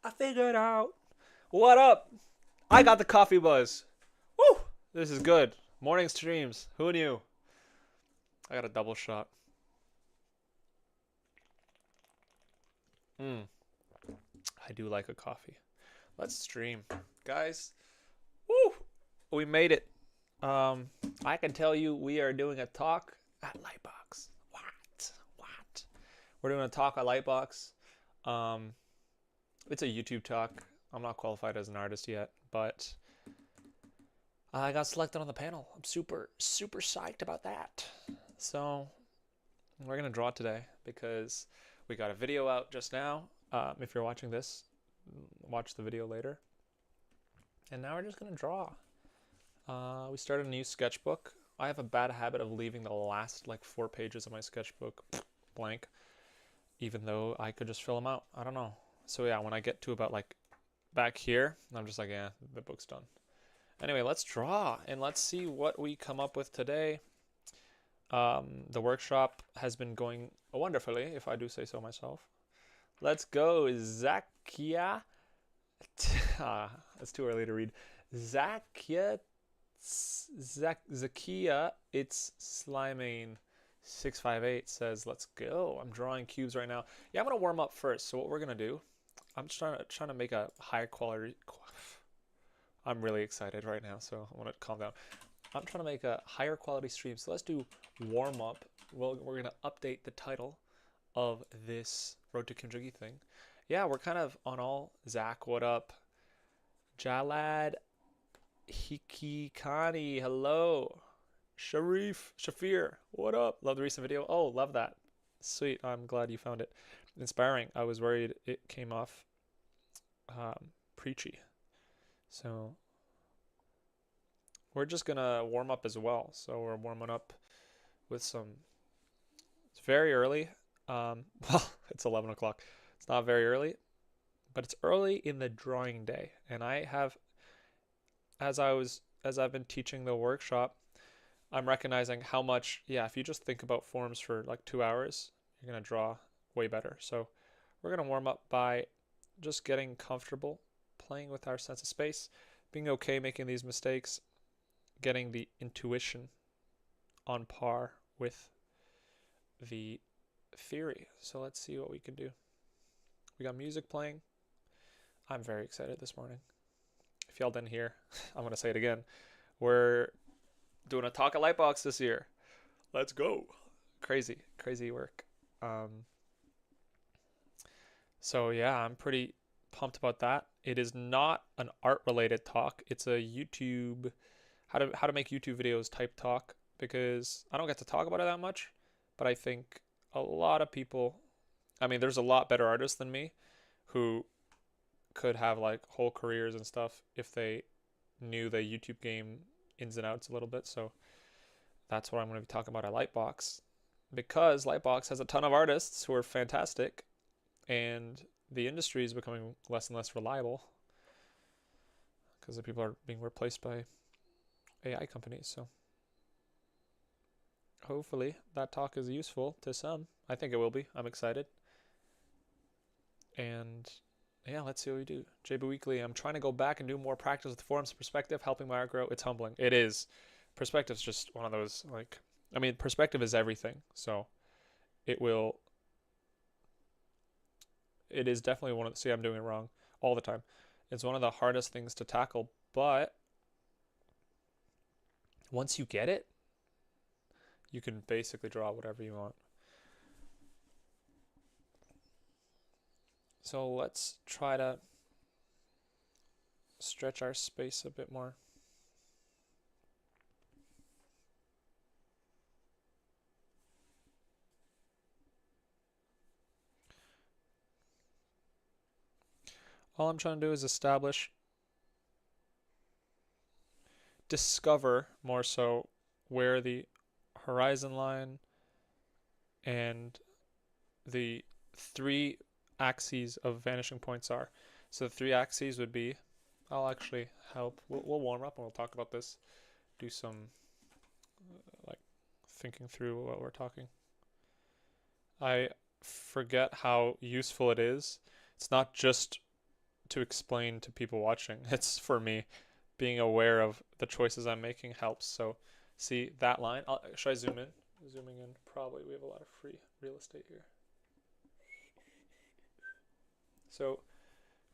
I figured out. What up? I got the coffee buzz. Woo! This is good. Morning streams. Who knew? I got a double shot. Hmm. I do like a coffee. Let's stream. Guys, woo! We made it. I can tell you we are doing a talk at Lightbox. What? We're doing a talk at Lightbox. Um, it's a YouTube talk. I'm not qualified as an artist yet, but I got selected on the panel. I'm super psyched about that. So we're gonna draw today because we got a video out just now. If you're watching this, watch the video later. And now we're just gonna draw. We started a new sketchbook. I have a bad habit of leaving the last like 4 pages of my sketchbook blank, even though I could just fill them out. I don't know. So yeah, when I get to about like back here, I'm just like, yeah, the book's done. Anyway, let's draw and let's see what we come up with today. The workshop has been going wonderfully, if I do say so myself. Let's go, Zakia. It's too early to read. Zakia, it's Slimane 658 says, let's go. I'm drawing cubes right now. Yeah, I'm gonna warm up first. So what we're gonna do, I'm just trying to make a higher quality. I'm really excited right now, so I want to calm down. I'm trying to make a higher quality stream. So let's do warm up. Well, we're gonna update the title of this Road to Kim Jung Gi thing. Yeah, we're kind of on all. Zach, what up? Jalad Hikikani, hello. Shafir, what up? Love the recent video. Oh, love that. Sweet. I'm glad you found it inspiring. I was worried it came off preachy. So we're just gonna warm up as well. So we're warming up with some. It's very early. Well, it's 11 o'clock. It's not very early, but it's early in the drawing day. And I have, as I've been teaching the workshop, I'm recognizing how much, yeah, if you just think about forms for like 2 hours, you're gonna draw way better. So we're gonna warm up by just getting comfortable, playing with our sense of space, being okay making these mistakes, getting the intuition on par with the theory. So let's see what we can do. We got music playing. I'm very excited this morning. If y'all didn't hear, I'm gonna say it again. We're doing a talk at Lightbox this year. Let's go. Crazy work. So yeah, I'm pretty pumped about that. It is not an art related talk. It's a YouTube how to make YouTube videos type talk, because I don't get to talk about it that much, but I think a lot of people, I mean, there's a lot better artists than me who could have like whole careers and stuff if they knew the YouTube game ins and outs a little bit. So that's what I'm going to be talking about at Lightbox, because Lightbox has a ton of artists who are fantastic, and the industry is becoming less and less reliable because the people are being replaced by AI companies. So hopefully that talk is useful to some. I think it will be. I'm excited. And yeah, let's see what we do. JB Weekly, I'm trying to go back and do more practice with forms perspective, helping my art grow. It's humbling. It is. Perspective's just one of those, like, I mean, perspective is everything. So it is definitely one of the, see, I'm doing it wrong all the time. It's one of the hardest things to tackle, but once you get it, you can basically draw whatever you want. So let's try to stretch our space a bit more. All I'm trying to do is discover more so where the horizon line and the 3 axes of vanishing points are. So the 3 axes would be, I'll actually help. We'll warm up and we'll talk about this. Do some like thinking through what we're talking. I forget how useful it is. It's not just to explain to people watching. It's for me. Being aware of the choices I'm making helps. So see that line? Should I zoom in? Zooming in, probably. We have a lot of free real estate here. So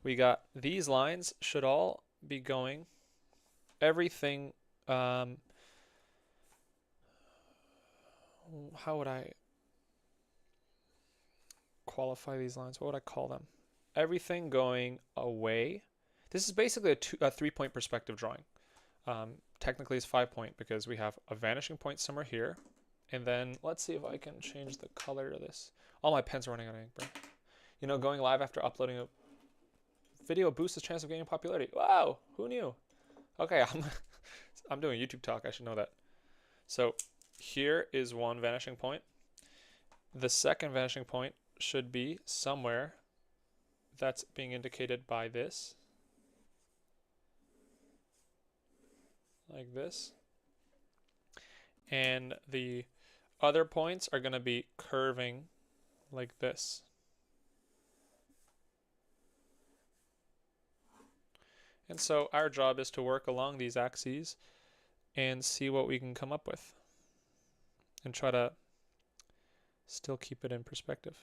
we got these lines should all be going. Everything, how would I qualify these lines? What would I call them? Everything going away. This is basically a 3-point perspective drawing. Technically it's 5-point because we have a vanishing point somewhere here. And then let's see if I can change the color to this. All my pens are running out of ink, bro. You know, going live after uploading a video boosts the chance of gaining popularity. Wow, who knew? Okay, I'm doing YouTube talk. I should know that. So here is one vanishing point. The second vanishing point should be somewhere that's being indicated by this. Like this. And the other points are going to be curving like this. And so our job is to work along these axes and see what we can come up with and try to still keep it in perspective.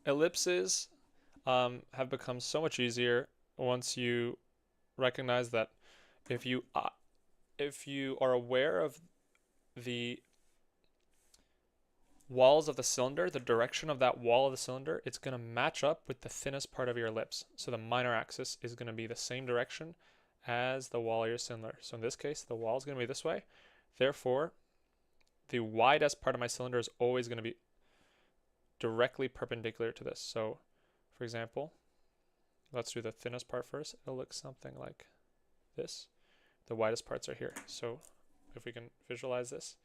Ellipses have become so much easier once you recognize that if you are aware of the walls of the cylinder, the direction of that wall of the cylinder, it's going to match up with the thinnest part of your ellipse. So the minor axis is going to be the same direction as the wall of your cylinder. So in this case, the wall is going to be this way. Therefore, the widest part of my cylinder is always going to be directly perpendicular to this. So for example, let's do the thinnest part first. It'll look something like this. The widest parts are here. So if we can visualize this,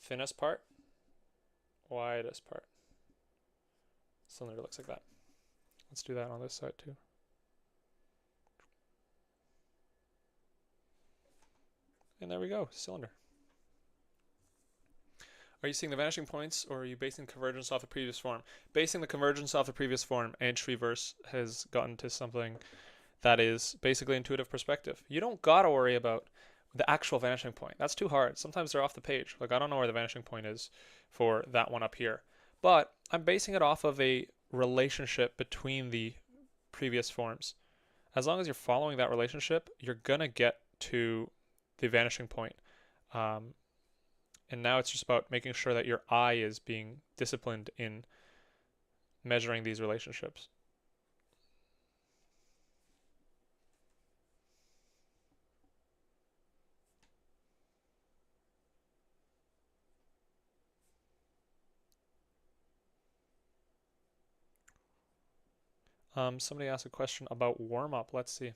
thinnest part, widest part. Cylinder looks like that. Let's do that on this side too. And there we go, cylinder. Are you seeing the vanishing points, or are you basing convergence off the previous form? Basing the convergence off the previous form, and Treeverse has gotten to something that is basically intuitive perspective. You don't gotta worry about the actual vanishing point. That's too hard. Sometimes they're off the page. Like, I don't know where the vanishing point is for that one up here. But I'm basing it off of a relationship between the previous forms. As long as you're following that relationship, you're gonna get to the vanishing point. And now it's just about making sure that your eye is being disciplined in measuring these relationships. Somebody asked a question about warm-up. Let's see.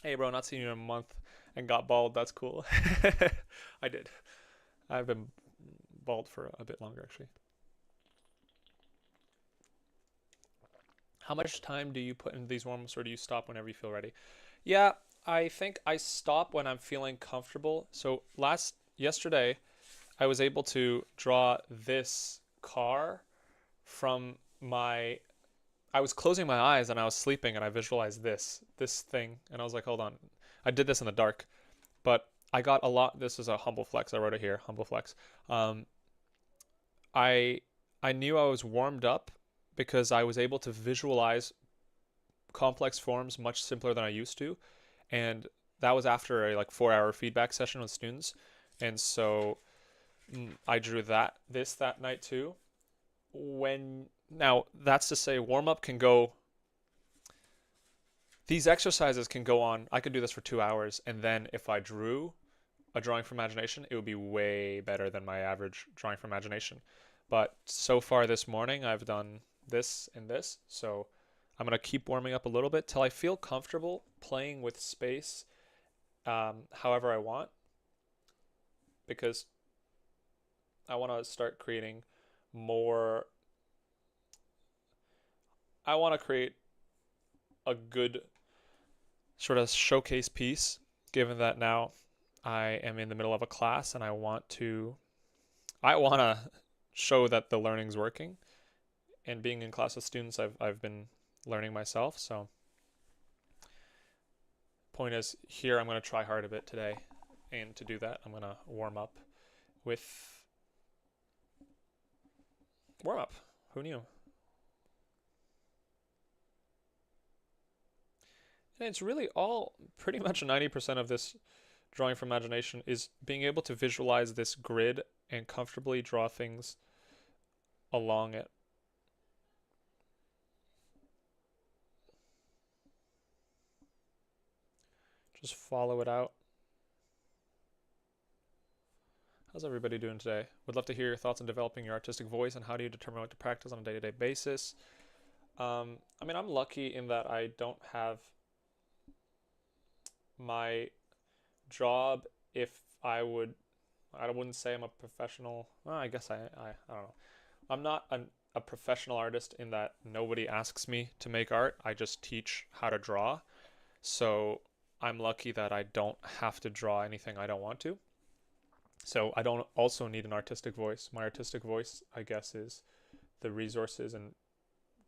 Hey, bro, not seen you in a month and got bald. That's cool. I did. I've been bald for a bit longer, actually. How much time do you put into these warm-ups, or do you stop whenever you feel ready? Yeah, I think I stop when I'm feeling comfortable. So yesterday, I was able to draw this car from my... I was closing my eyes and I was sleeping and I visualized this thing, and I was like, hold on. I did this in the dark, but I got a lot. This is a humble flex. I wrote it here, humble flex. I knew I was warmed up because I was able to visualize complex forms much simpler than I used to, and that was after a 4-hour feedback session with students, and so I drew that night too. Now, that's to say, warm-up can go... These exercises can go on... I could do this for 2 hours, and then if I drew a drawing from imagination, it would be way better than my average drawing from imagination. But so far this morning, I've done this and this, so I'm going to keep warming up a little bit till I feel comfortable playing with space however I want, because I want to start creating more. I want to create a good sort of showcase piece, given that now I am in the middle of a class and I want to show that the learning's working. And being in class with students, I've been learning myself. So point is, here I'm going to try hard a bit today, and to do that I'm going to warm up. Who knew? And it's really all, pretty much 90% of this drawing from imagination is being able to visualize this grid and comfortably draw things along it. Just follow it out. How's everybody doing today? Would love to hear your thoughts on developing your artistic voice and how do you determine what to practice on a day-to-day basis. I mean, I'm lucky in that I don't have my job. If I wouldn't say I'm a professional. Well, I guess I don't know. I'm not a professional artist in that nobody asks me to make art. I just teach how to draw. So I'm lucky that I don't have to draw anything I don't want to. So I don't also need an artistic voice. My artistic voice, I guess, is the resources and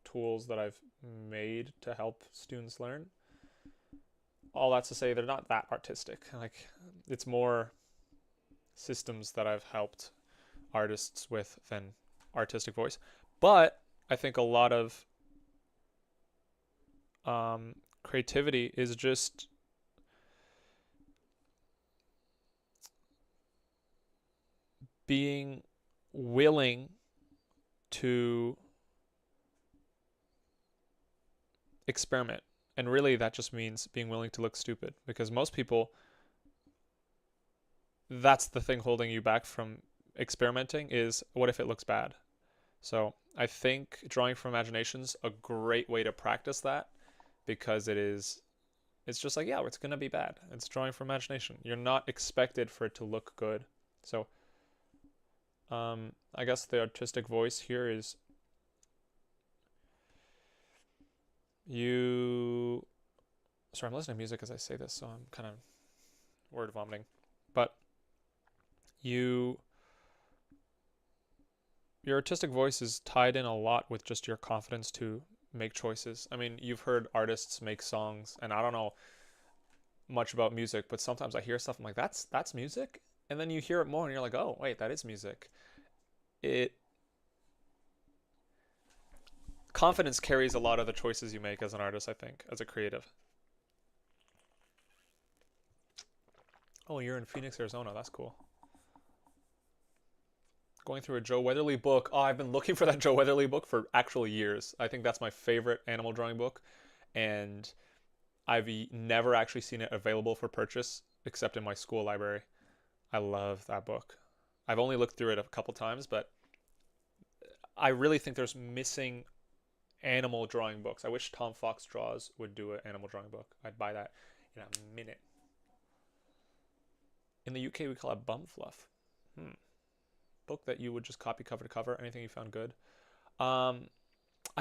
tools that I've made to help students learn. All that's to say they're not that artistic. Like, it's more systems that I've helped artists with than artistic voice. But I think a lot of creativity is just being willing to experiment. And really that just means being willing to look stupid, because most people, that's the thing holding you back from experimenting, is what if it looks bad? So I think drawing from imagination's a great way to practice that, because it's just like, yeah, it's going to be bad. It's drawing from imagination. You're not expected for it to look good. So I guess the artistic voice here is sorry, I'm listening to music as I say this, so I'm kind of word vomiting. But your artistic voice is tied in a lot with just your confidence to make choices. I mean, you've heard artists make songs, and I don't know much about music, but sometimes I hear stuff, I'm like, that's music? And then you hear it more and you're like, oh, wait, that is music. Confidence carries a lot of the choices you make as an artist, I think, as a creative. Oh, you're in Phoenix, Arizona. That's cool. Going through a Joe Weatherly book. Oh, I've been looking for that Joe Weatherly book for actual years. I think that's my favorite animal drawing book, and I've never actually seen it available for purchase except in my school library. I love that book. I've only looked through it a couple times, but I really think there's missing animal drawing books. I wish Tom Fox Draws would do an animal drawing book. I'd buy that in a minute. In the UK, we call it bum fluff. Book that you would just copy cover to cover. Anything you found good? I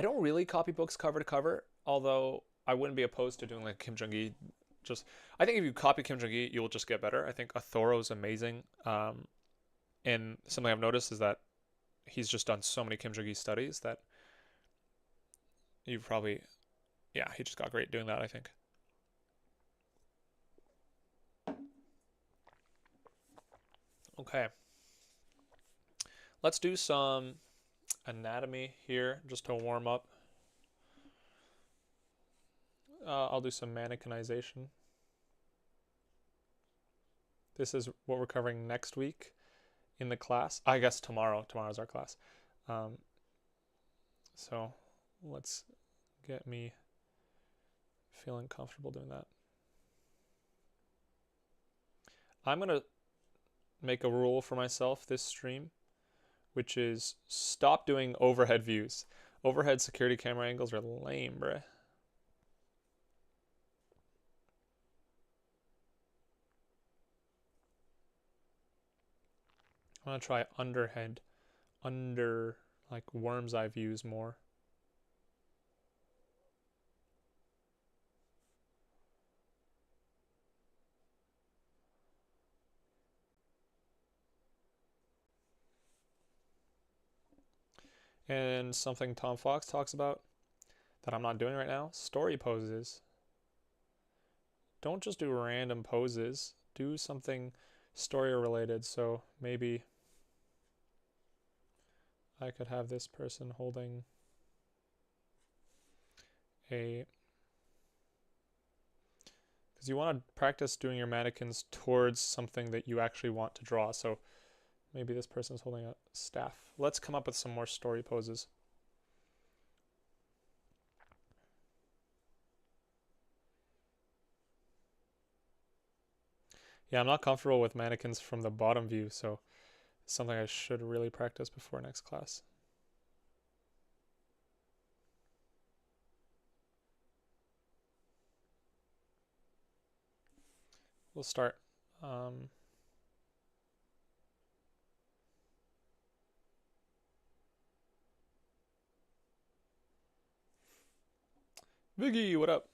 don't really copy books cover to cover, although I wouldn't be opposed to doing like Kim Jung Gi. I think if you copy Kim Jung Gi, you will just get better. I think Athoro is amazing. And something I've noticed is that he's just done so many Kim Jung Gi studies that he just got great doing that, I think. Okay. Let's do some anatomy here just to warm up. I'll do some mannequinization. This is what we're covering next week in the class. I guess tomorrow's our class. So let's get me feeling comfortable doing that. I'm going to make a rule for myself this stream, which is stop doing overhead views. Overhead security camera angles are lame, bruh. I'm gonna try underhead, under like worm's eye views more. And something Tom Fox talks about that I'm not doing right now, story poses. Don't just do random poses. Do something story related. So maybe I could have this person holding a, because you want to practice doing your mannequins towards something that you actually want to draw. So maybe this person's holding a staff. Let's come up with some more story poses. Yeah, I'm not comfortable with mannequins from the bottom view, so it's something I should really practice before next class. We'll start. Viggy, what up?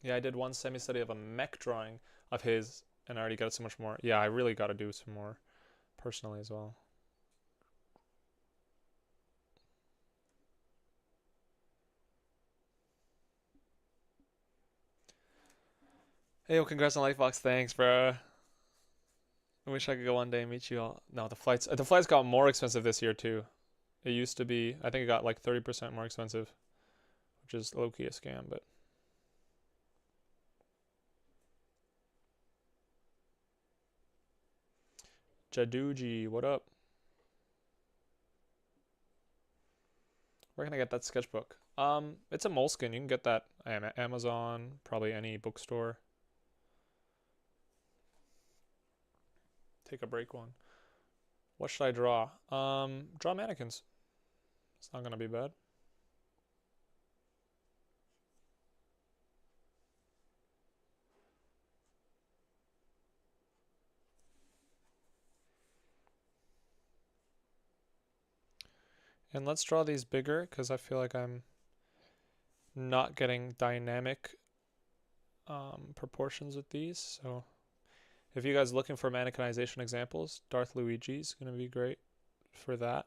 Yeah, I did one semi-study of a mech drawing of his, and I already got so much more. Yeah, I really got to do some more personally as well. Hey, yo, congrats on Lightbox. Thanks, bro. I wish I could go one day and meet you all. No, the flights got more expensive this year too. It used to be, I think it got like 30% more expensive, which is low-key a scam, but Jaduji, what up? Where can I get that sketchbook? It's a Moleskine. You can get that at Amazon, probably any bookstore. Take a break one. What should I draw? Draw mannequins. It's not gonna be bad. And let's draw these bigger because I feel like I'm not getting dynamic proportions with these. So if you guys are looking for mannequinization examples, Darth Luigi is going to be great for that.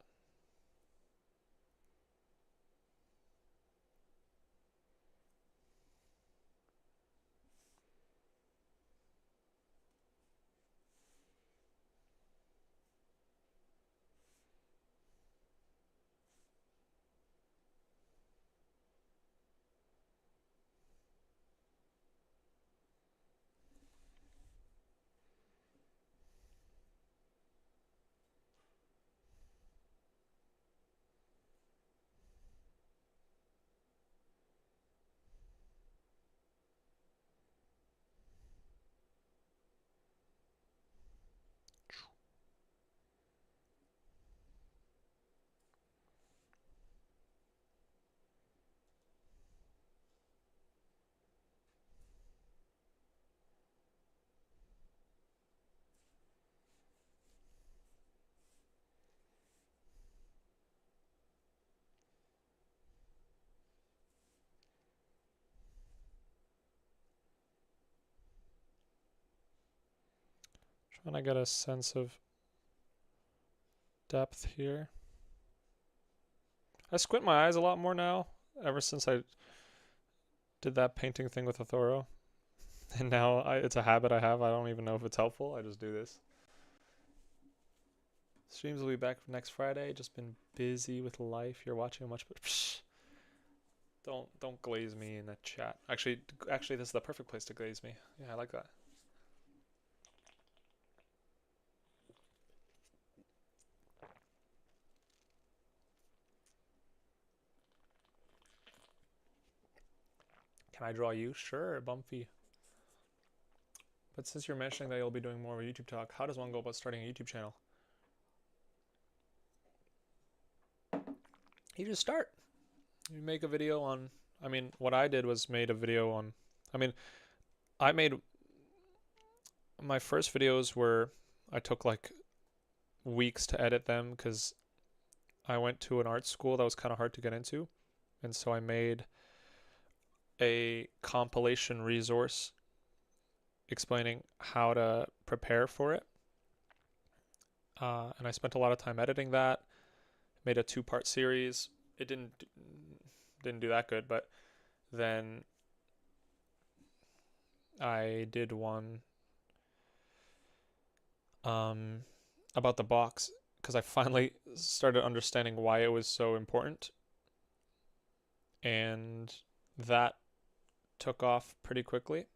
Trying to get a sense of depth here. I squint my eyes a lot more now, ever since I did that painting thing with Athoro. And now it's a habit I have. I don't even know if it's helpful. I just do this. Streams will be back next Friday. Just been busy with life. You're watching much, but don't glaze me in the chat. Actually, this is the perfect place to glaze me. Yeah, I like that. Can I draw you? Sure, Bumpy. But since you're mentioning that you'll be doing more of a YouTube talk, how does one go about starting a YouTube channel? You just start. You make a video on, I mean, what I did was made a video on, I made, my first videos were, I took like weeks to edit them because I went to an art school that was kind of hard to get into. And so I made a compilation resource explaining how to prepare for it. And I spent a lot of time editing that. Made a 2-part series. It didn't do that good, but then I did one about the box because I finally started understanding why it was so important, and that took off pretty quickly.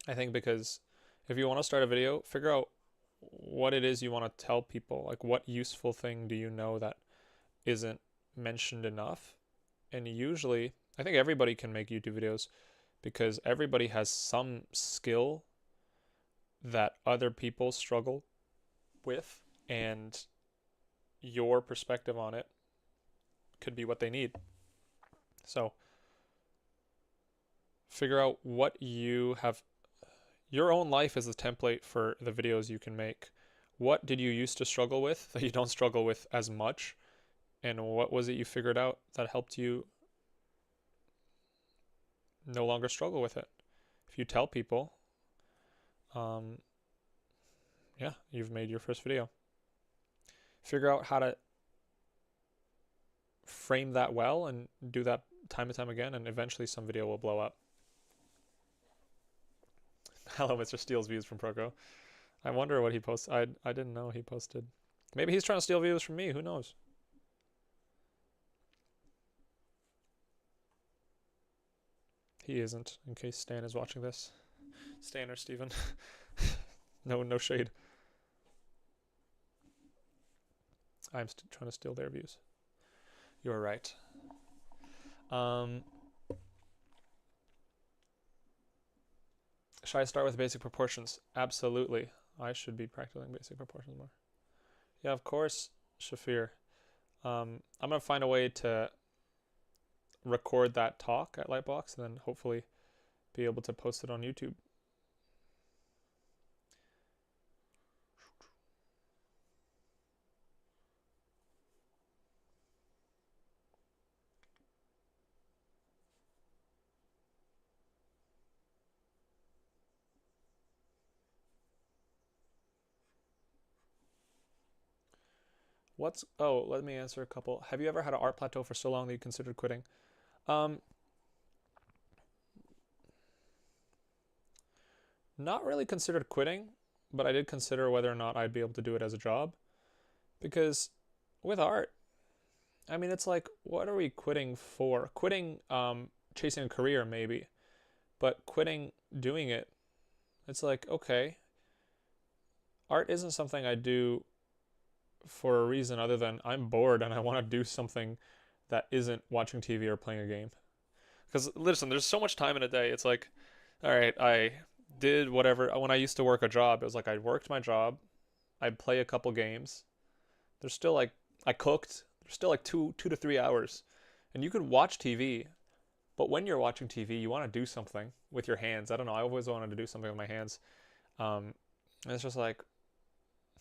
I think because if you want to start a video, figure out what it is you want to tell people. Like, what useful thing do you know that isn't mentioned enough? And usually, I think everybody can make YouTube videos because everybody has some skill that other people struggle with, and your perspective on it could be what they need. So figure out what you have. Your own life is the template for the videos you can make. What did you used to struggle with that you don't struggle with as much? And what was it you figured out that helped you no longer struggle with it? If you tell people, yeah, you've made your first video. Figure out how to frame that well and do that time and time again, and eventually some video will blow up. Hello, Mr. Steals views from Proco. I wonder what he posts. I didn't know he posted. Maybe he's trying to steal views from me. Who knows? He isn't, in case Stan is watching this. Stan or Steven. No shade. I'm trying to steal their views. You're right. Should I start with basic proportions? Absolutely. I should be practicing basic proportions more. Yeah, of course, Shafir. I'm going to find a way to record that talk at Lightbox and then hopefully be able to post it on YouTube. Let me answer a couple. Have you ever had an art plateau for so long that you considered quitting? Not really considered quitting, but I did consider whether or not I'd be able to do it as a job. Because with art, I mean, it's like, what are we quitting for? Quitting chasing a career, maybe. But quitting doing it, it's like, okay, art isn't something I do for a reason other than I'm bored and I want to do something that isn't watching TV or playing a game. Because listen, there's so much time in a day. It's like, all right, I did whatever. When I used to work a job, it was like I worked my job, I'd play a couple games. There's still like, I cooked. There's still like 2 to 3 hours, and you could watch TV. But when you're watching TV, you want to do something with your hands. I don't know. I always wanted to do something with my hands. And it's just like,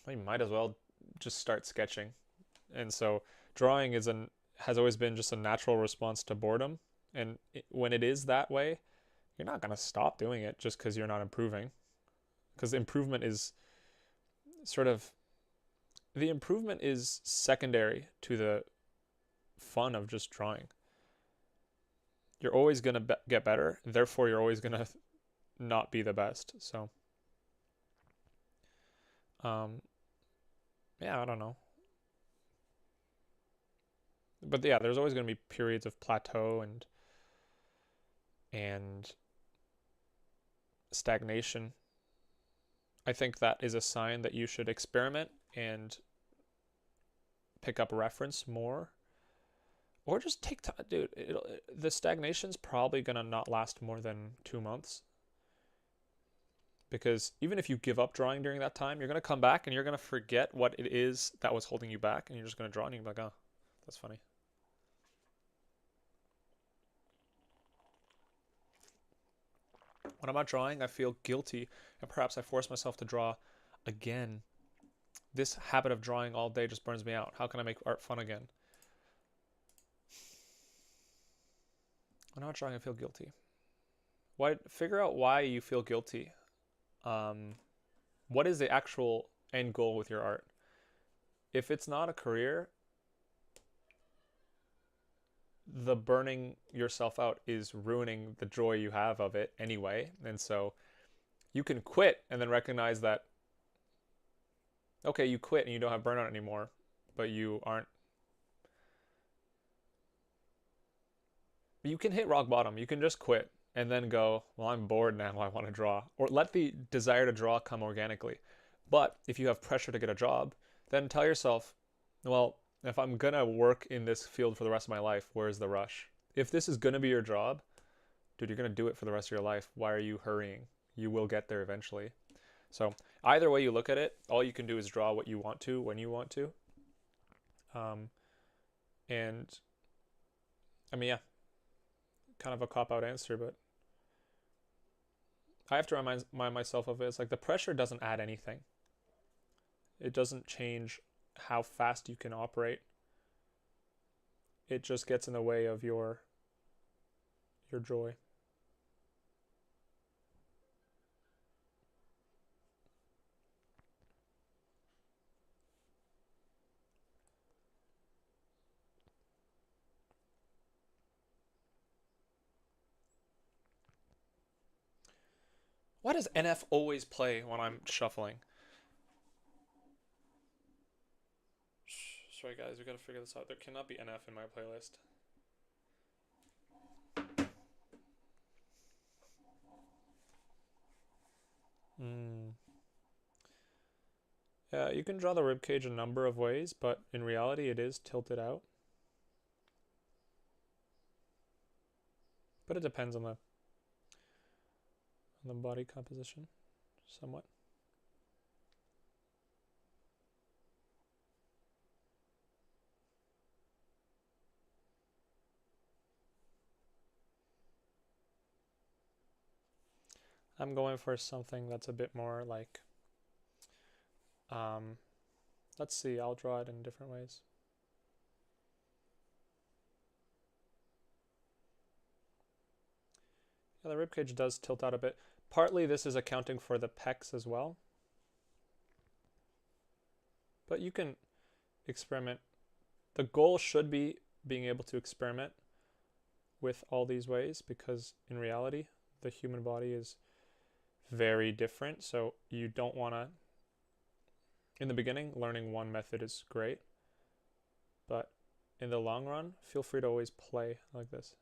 well, you might as well just start sketching. And so drawing has always been just a natural response to boredom. And when it is that way, you're not going to stop doing it just because you're not improving. Because improvement is the improvement is secondary to the fun of just drawing. You're always going to get better. Therefore, you're always going to not be the best. So, yeah, I don't know. But yeah, there's always going to be periods of plateau and stagnation. I think that is a sign that you should experiment and pick up reference more, or just take time, dude. The stagnation's probably gonna not last more than 2 months, because even if you give up drawing during that time, you're gonna come back and you're gonna forget what it is that was holding you back, and you're just gonna draw and you're like, oh, that's funny. When I'm not drawing, I feel guilty, and perhaps I force myself to draw again This habit of drawing all day just burns me out. How can I make art fun again? I'm not drawing, I feel guilty. Why? Figure out why you feel guilty. What is the actual end goal with your art? If it's not a career, the burning yourself out is ruining the joy you have of it anyway. And so you can quit and then recognize that, okay, you quit and you don't have burnout anymore, but you aren't. You can hit rock bottom. You can just quit and then go, well, I'm bored now. I want to draw. Or let the desire to draw come organically. But if you have pressure to get a job, then tell yourself, well, if I'm going to work in this field for the rest of my life, where's the rush? If this is going to be your job, dude, you're going to do it for the rest of your life. Why are you hurrying? You will get there eventually. So either way you look at it, all you can do is draw what you want to when you want to. And I mean, yeah, kind of a cop-out answer, but I have to remind myself of it. It's like the pressure doesn't add anything. It doesn't change how fast you can operate. It just gets in the way of your joy. Why does NF always play when I'm shuffling? Sorry guys, we gotta figure this out. There cannot be NF in my playlist. Yeah, you can draw the ribcage a number of ways, but in reality it is tilted out. But it depends on the body composition, somewhat. I'm going for something that's a bit more like, let's see, I'll draw it in different ways. Yeah, the ribcage does tilt out a bit. Partly this is accounting for the pecs as well. But you can experiment. The goal should be being able to experiment with all these ways, because in reality, the human body is very different. So you don't want to, in the beginning, learning one method is great. But in the long run, feel free to always play like this.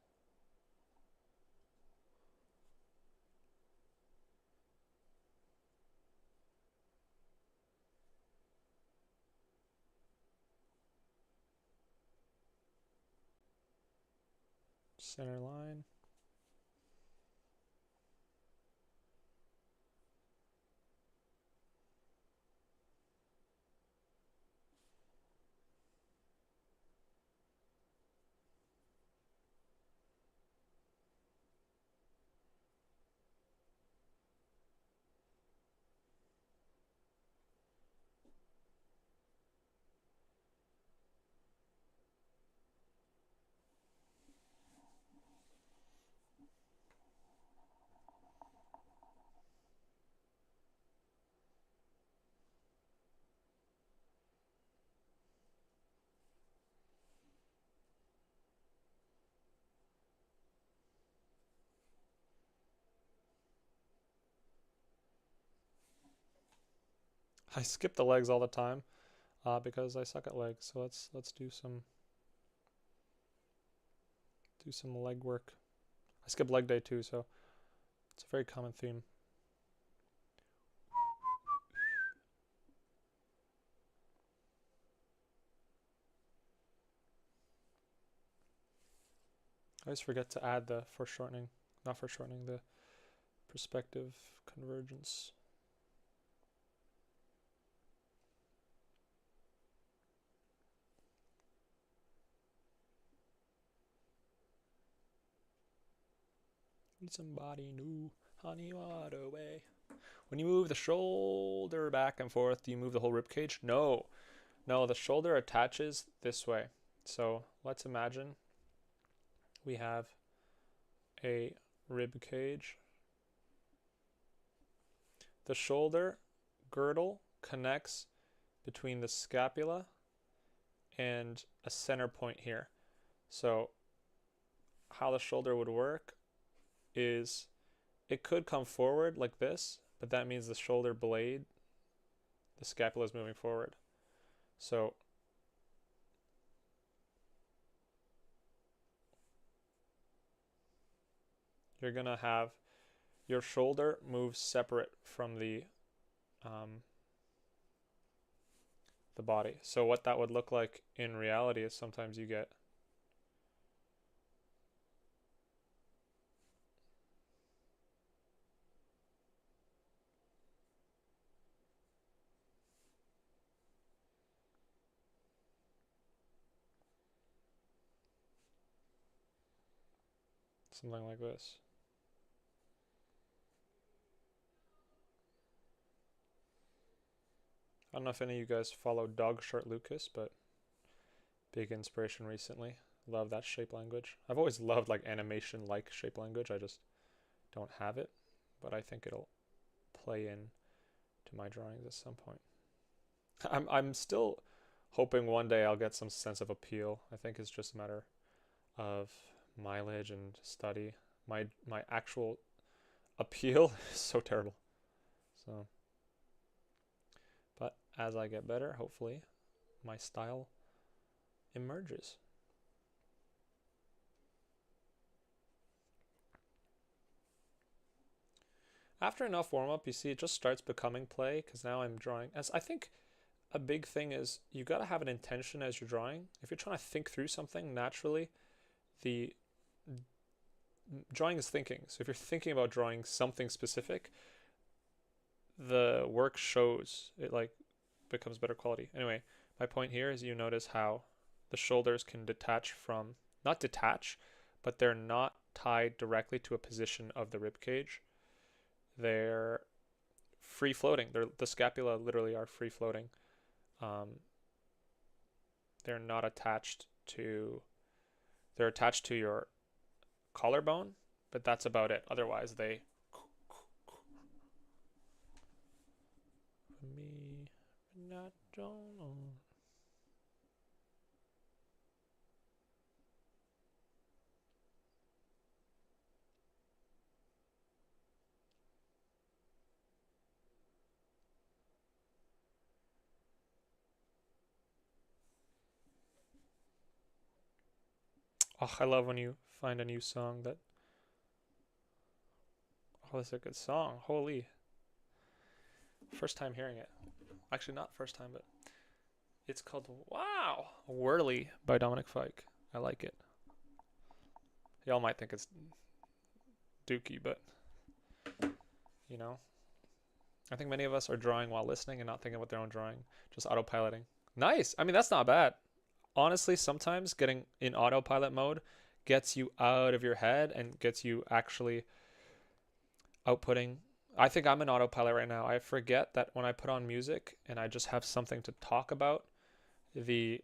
Center line. I skip the legs all the time because I suck at legs. So let's do some leg work. I skip leg day too, so it's a very common theme. I always forget to add the foreshortening, not foreshortening, the perspective convergence. Need somebody new, honey, what away. When you move the shoulder back and forth, do you move the whole rib cage? No. No, the shoulder attaches this way. So let's imagine we have a rib cage. The shoulder girdle connects between the scapula and a center point here. So how the shoulder would work is it could come forward like this, but that means the shoulder blade, the scapula is moving forward. So you're going to have your shoulder move separate from the body. So what that would look like in reality is sometimes you get something like this. I don't know if any of you guys follow Dog Short Lucas, but big inspiration recently. Love that shape language. I've always loved like animation like shape language. I just don't have it, but I think it'll play in to my drawings at some point. I'm still hoping one day I'll get some sense of appeal. I think it's just a matter of mileage and study. My actual appeal is so terrible. So, but as I get better, hopefully my style emerges. After enough warm-up, you see it just starts becoming play, because now I'm drawing. As I think a big thing is you got to have an intention as you're drawing. If you're trying to think through something naturally, the drawing is thinking. So if you're thinking about drawing something specific, the work shows. It like becomes better quality. Anyway, my point here is you notice how the shoulders can detach from, not detach, but they're not tied directly to a position of the rib cage. They're free floating. The scapula literally are free floating. They're not attached to, they're attached to your collarbone, but that's about it. Otherwise they me not don't know. Oh, I love when you find a new song that, oh, that's a good song. Holy. First time hearing it. Actually, not first time, but it's called, wow, Whirly by Dominic Fike. I like it. Y'all might think it's dookie, but, you know, I think many of us are drawing while listening and not thinking about their own drawing, just autopiloting. Nice. I mean, that's not bad. Honestly, sometimes getting in autopilot mode gets you out of your head and gets you actually outputting. I think I'm in autopilot right now. I forget that when I put on music and I just have something to talk about, dude,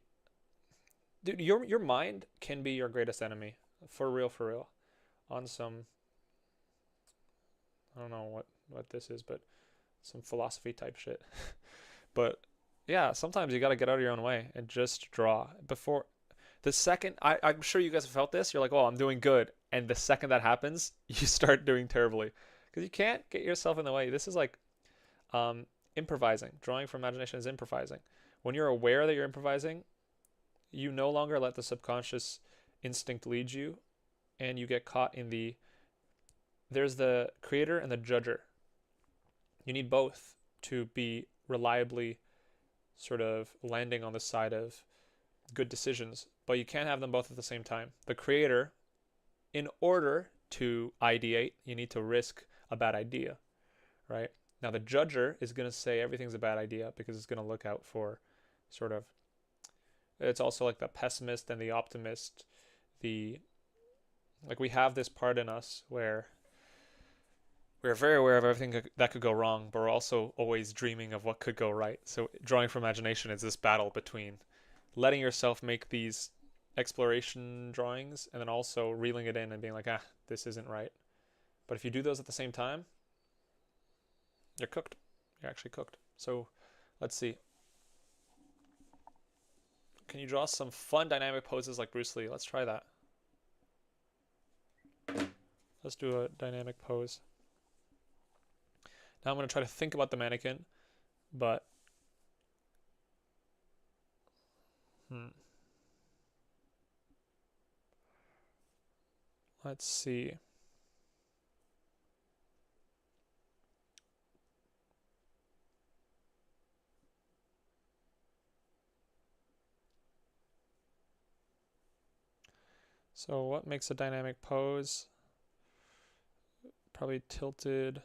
your mind can be your greatest enemy. For real, for real. On some, I don't know what this is, but some philosophy type shit. But yeah, sometimes you got to get out of your own way and just draw. Before the second, I'm sure you guys have felt this. You're like, oh, I'm doing good. And the second that happens, you start doing terribly. Because you can't get yourself in the way. This is like improvising. Drawing from imagination is improvising. When you're aware that you're improvising, you no longer let the subconscious instinct lead you. And you get caught in there's the creator and the judger. You need both to be reliably sort of landing on the side of good decisions, but you can't have them both at the same time. The creator, in order to ideate, you need to risk a bad idea, right? Now the judger is going to say everything's a bad idea because it's going to look out for sort of, it's also like the pessimist and the optimist. Like we have this part in us where we're very aware of everything that could go wrong, but we're also always dreaming of what could go right. So drawing from imagination is this battle between letting yourself make these exploration drawings and then also reeling it in and being like, ah, this isn't right. But if you do those at the same time, you're cooked. You're actually cooked. So let's see. Can you draw some fun dynamic poses like Bruce Lee? Let's try that. Let's do a dynamic pose. Now I'm going to try to think about the mannequin, but let's see. So what makes a dynamic pose? Probably tilted.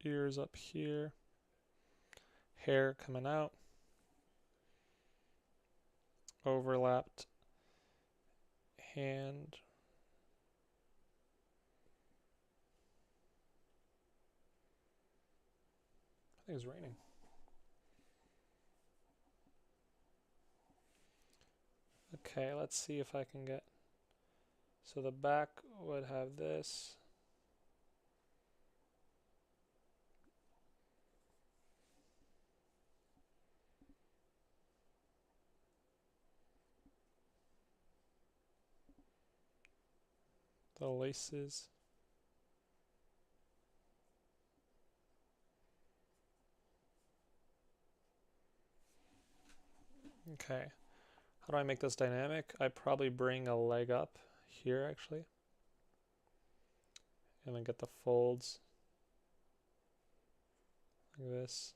Ears up here. Hair coming out. Overlapped hand. I think it's raining. Okay, let's see if I can get. So the back would have this. The laces. Okay. How do I make this dynamic? I probably bring a leg up here actually. And then get the folds like this.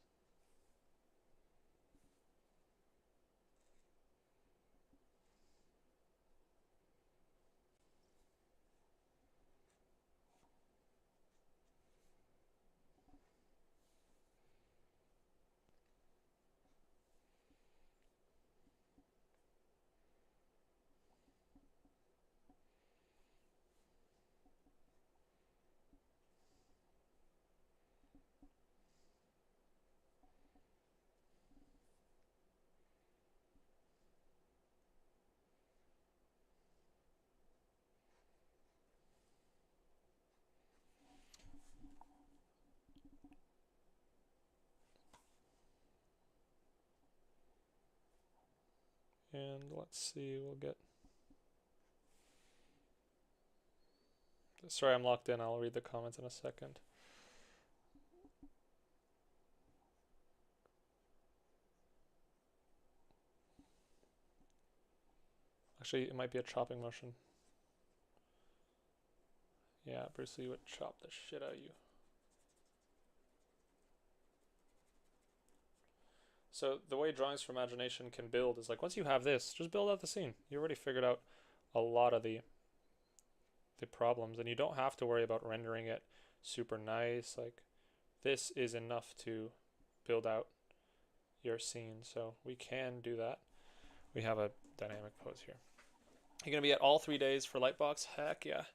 And let's see, we'll get. Sorry, I'm locked in. I'll read the comments in a second. Actually, it might be a chopping motion. Yeah, Bruce Lee would chop the shit out of you. So the way drawings for imagination can build is like once you have this, just build out the scene. You already figured out a lot of the problems, and you don't have to worry about rendering it super nice. Like this is enough to build out your scene, so we can do that. We have a dynamic pose here. You're gonna be at all 3 days for Lightbox? Heck yeah.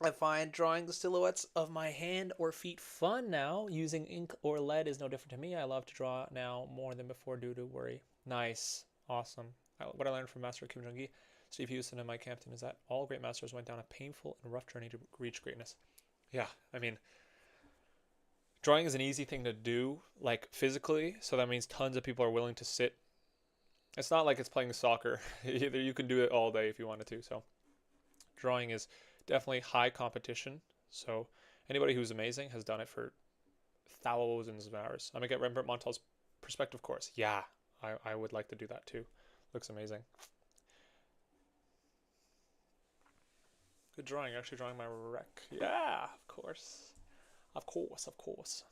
I find drawing the silhouettes of my hand or feet fun now. Using ink or lead is no different to me. I love to draw now more than before due to worry. Nice. Awesome. What I learned from Master Kim Jung Gi, Steve Houston, and Mike Hampton is that all great masters went down a painful and rough journey to reach greatness. Yeah, I mean, drawing is an easy thing to do, like physically, so that means tons of people are willing to sit. It's not like it's playing soccer. Either you can do it all day if you wanted to. So drawing is definitely high competition. So anybody who's amazing has done it for thousands of hours. I'm gonna get Rembrandt Montal's perspective course. Yeah, I would like to do that too. Looks amazing. Good drawing. Actually drawing my wreck. Yeah, of course. Of course, of course.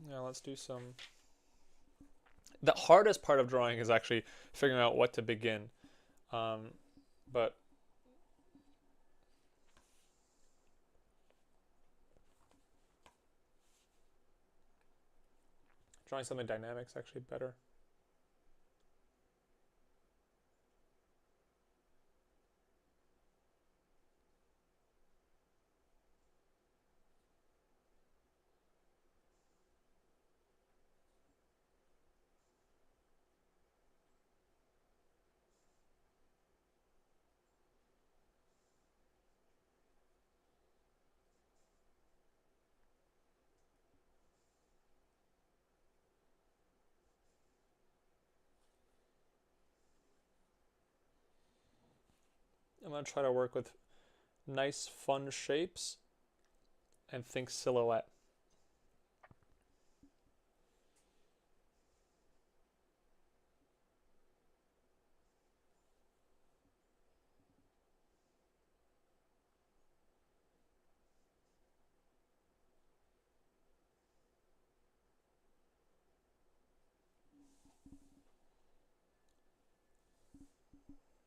Yeah, let's do some. The hardest part of drawing is actually figuring out what to begin. But drawing something dynamic is actually better. I'm going to try to work with nice, fun shapes and think silhouette.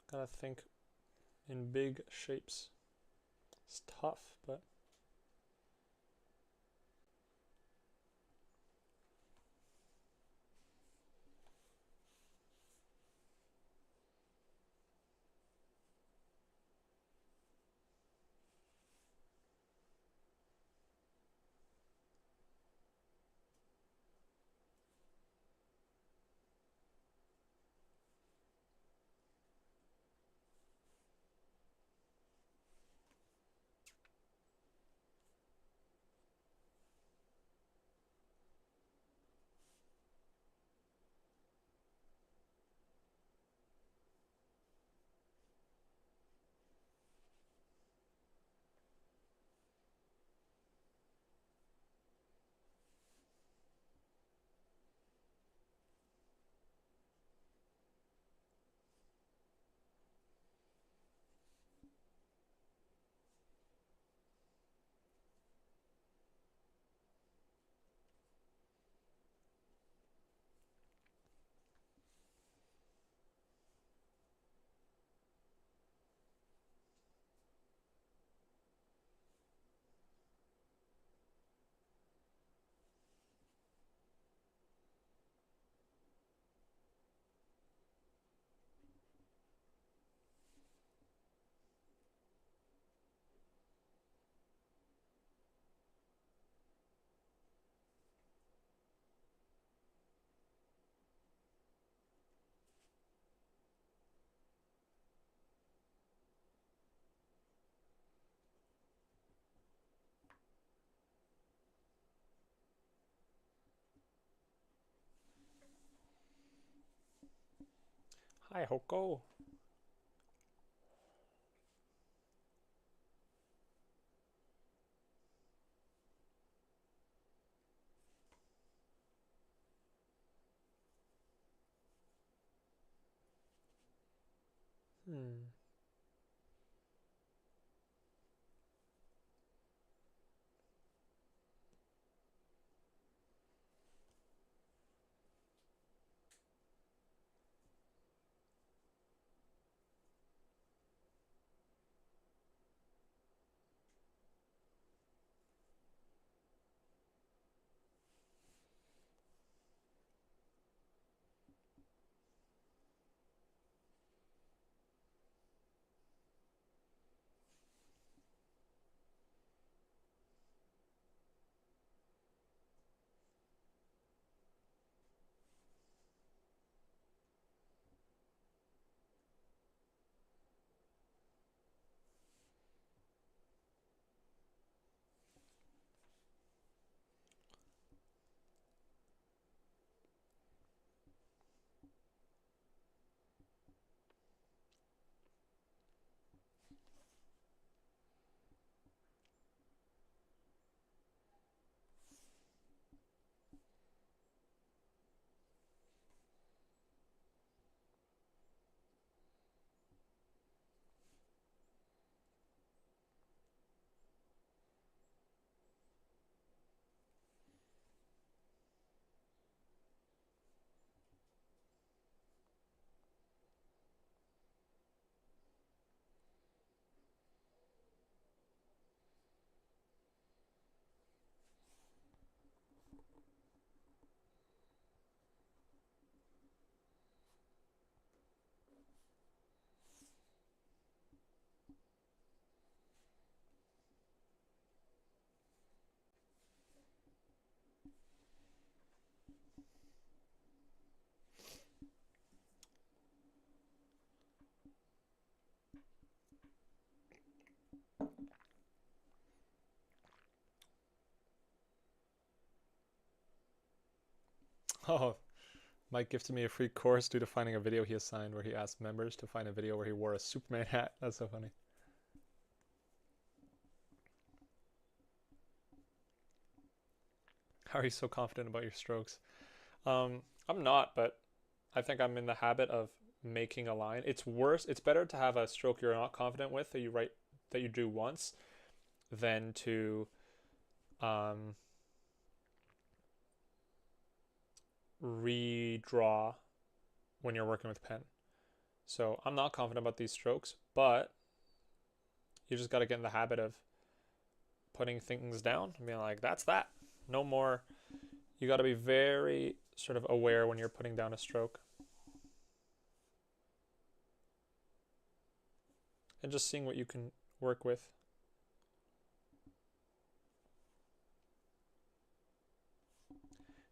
Gotta think in big shapes. It's tough, but hi, Hoko. Hmm. Oh, Mike gifted me a free course due to finding a video he assigned where he asked members to find a video where he wore a Superman hat. That's so funny. How are you so confident about your strokes? I'm not, but I think I'm in the habit of making a line. It's worse. It's better to have a stroke you're not confident with that you do once than to redraw when you're working with pen. So I'm not confident about these strokes, but you just got to get in the habit of putting things down and being like, that's that. No more. You got to be very sort of aware when you're putting down a stroke. And just seeing what you can work with.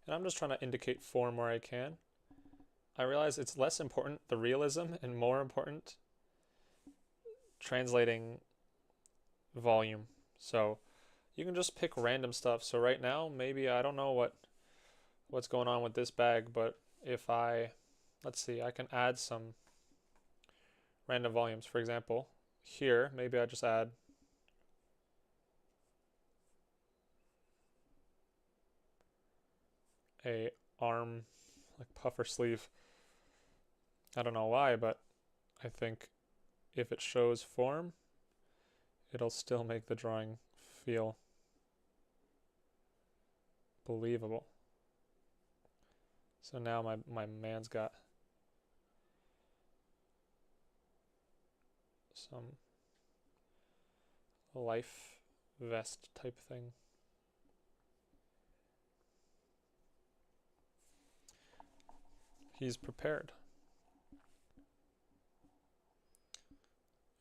And I'm just trying to indicate form where I can. I realize it's less important, the realism, and more important translating volume. So you can just pick random stuff. So right now, maybe I don't know what's going on with this bag, but if let's see, I can add some random volumes. For example, here, maybe I just add a arm, like puffer sleeve. I don't know why, but I think if it shows form, it'll still make the drawing feel believable. So now my man's got some life vest type thing. He's prepared.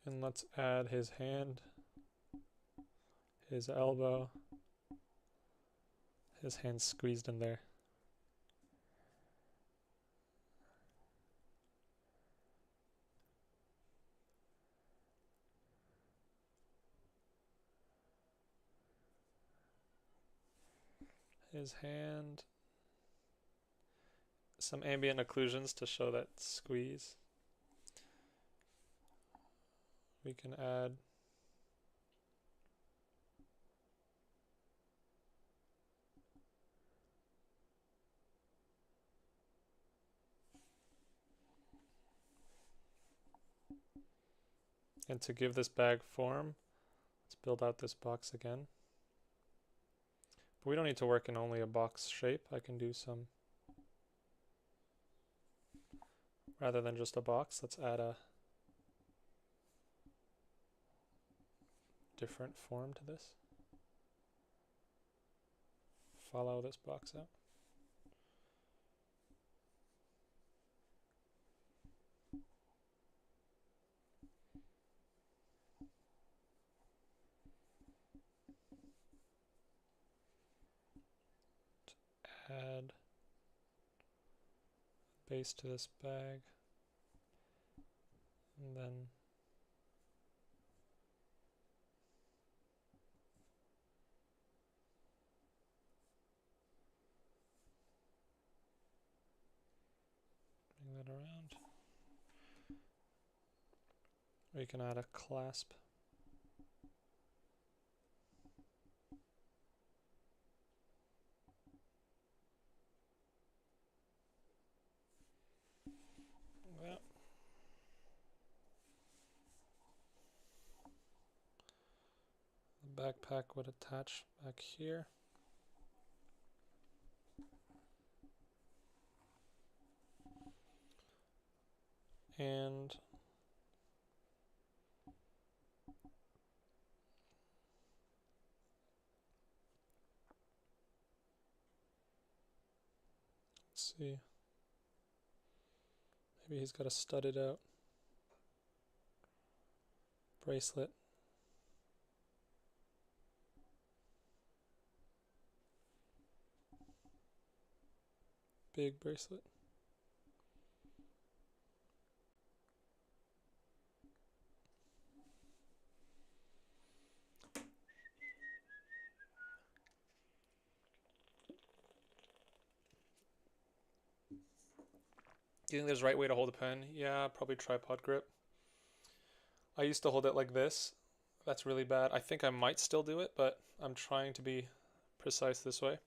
And let's add his hand, his elbow, his hand squeezed in there. His hand, some ambient occlusions to show that squeeze. We can add and to give this bag form, let's build out this box again. But we don't need to work in only a box shape. I can do some, rather than just a box, let's add a different form to this. Follow this box out. Add base to this bag, and then bring that around. We can add a clasp. Yeah. The backpack would attach back here. And let's see. Maybe he's got a studded out bracelet. Big bracelet. Do you think there's a right way to hold a pen? Yeah, probably tripod grip. I used to hold it like this. That's really bad. I think I might still do it, but I'm trying to be precise this way.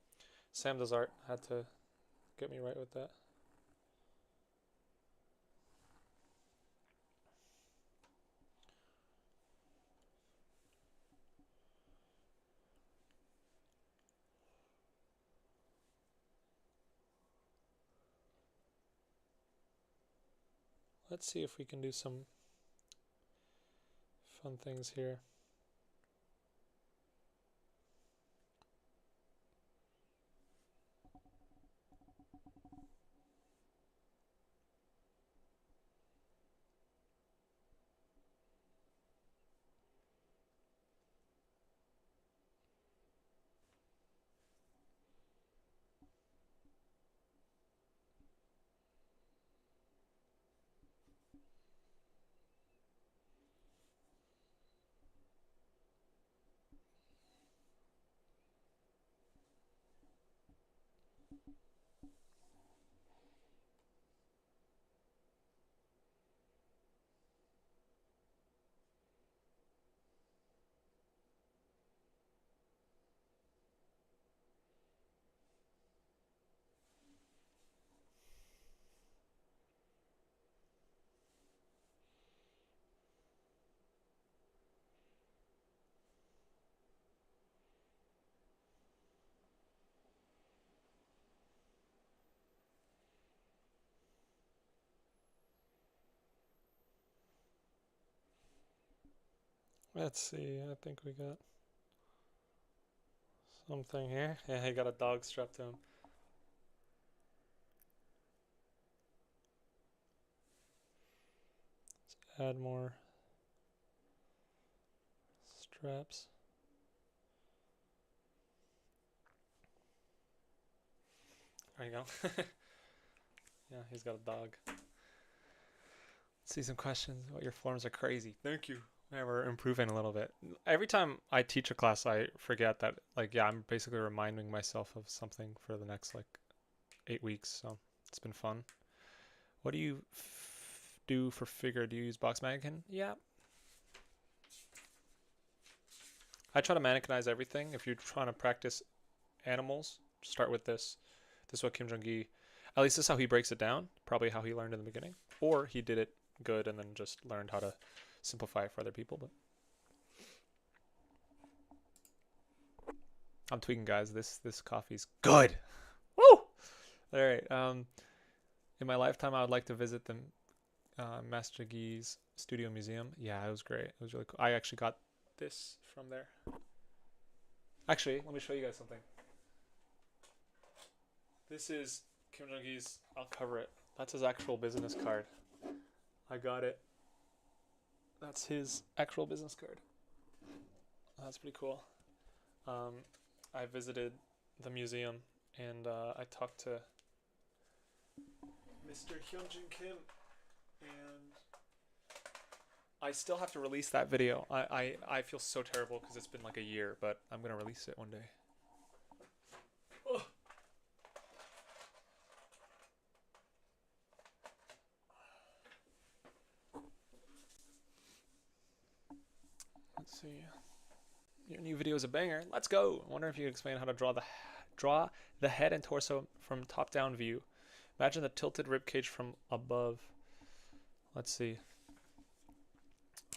Sam does art. Had to get me right with that. Let's see if we can do some fun things here. Let's see. I think we got something here. Yeah, he got a dog strapped to him. Let's add more straps. There you go. Yeah, he's got a dog. Let's see some questions. What your forms are crazy. Thank you. Yeah, we're improving a little bit. Every time I teach a class, I forget that, like, yeah, I'm basically reminding myself of something for the next, like, 8 weeks. So it's been fun. What do you do for figure? Do you use box mannequin? Yeah. I try to mannequinize everything. If you're trying to practice animals, start with this. This is what Kim Jung Gi, at least this is how he breaks it down. Probably how he learned in the beginning. Or he did it good and then just learned how to simplify it for other people. But I'm tweaking, guys. This coffee's good. Woo! All right. In my lifetime, I would like to visit the Master Gi's Studio Museum. Yeah, it was great. It was really cool. I actually got this from there. Actually, let me show you guys something. This is Kim Jung Gi's. I'll cover it. That's his actual business card. I got it. That's his actual business card. That's pretty cool. I visited the museum and I talked to Mr. Hyunjin Kim, and I still have to release that video. I feel so terrible because it's been like a year, but I'm gonna release it one day. Oh. Let's see. Your new video is a banger. Let's go. I wonder if you can explain how to draw the head and torso from top-down view. Imagine the tilted rib cage from above. Let's see.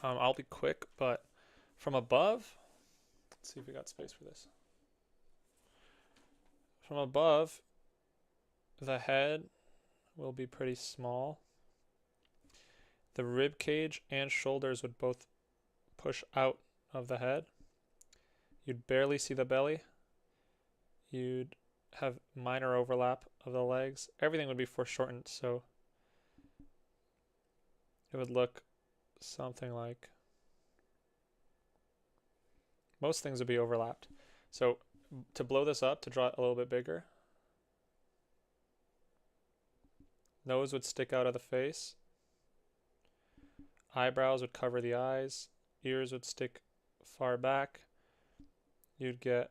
I'll be quick, but from above, let's see if we got space for this. From above, the head will be pretty small. The rib cage and shoulders would both push out of the head. You'd barely see the belly. You'd have minor overlap of the legs. Everything would be foreshortened, so it would look something like, most things would be overlapped. So to blow this up, to draw it a little bit bigger, nose would stick out of the face. Eyebrows would cover the eyes. Ears would stick far back. You'd get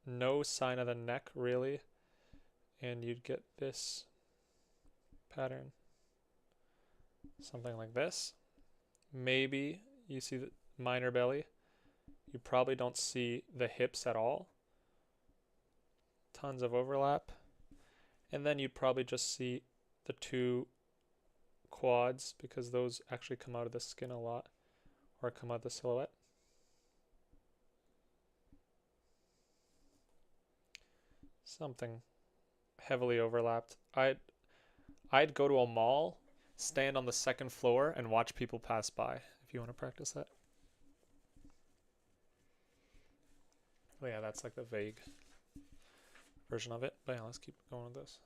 no sign of the neck, really. And you'd get this pattern. something like this. Maybe you see the minor belly. You probably don't see the hips at all. Tons of overlap. And then you'd probably just see the two quads because those actually come out of the skin a lot or come out of the silhouette. Something heavily overlapped. I'd go to a mall, stand on the second floor, and watch people pass by if you want to practice that. Oh yeah, that's like the vague version of it. But yeah, let's keep going with this.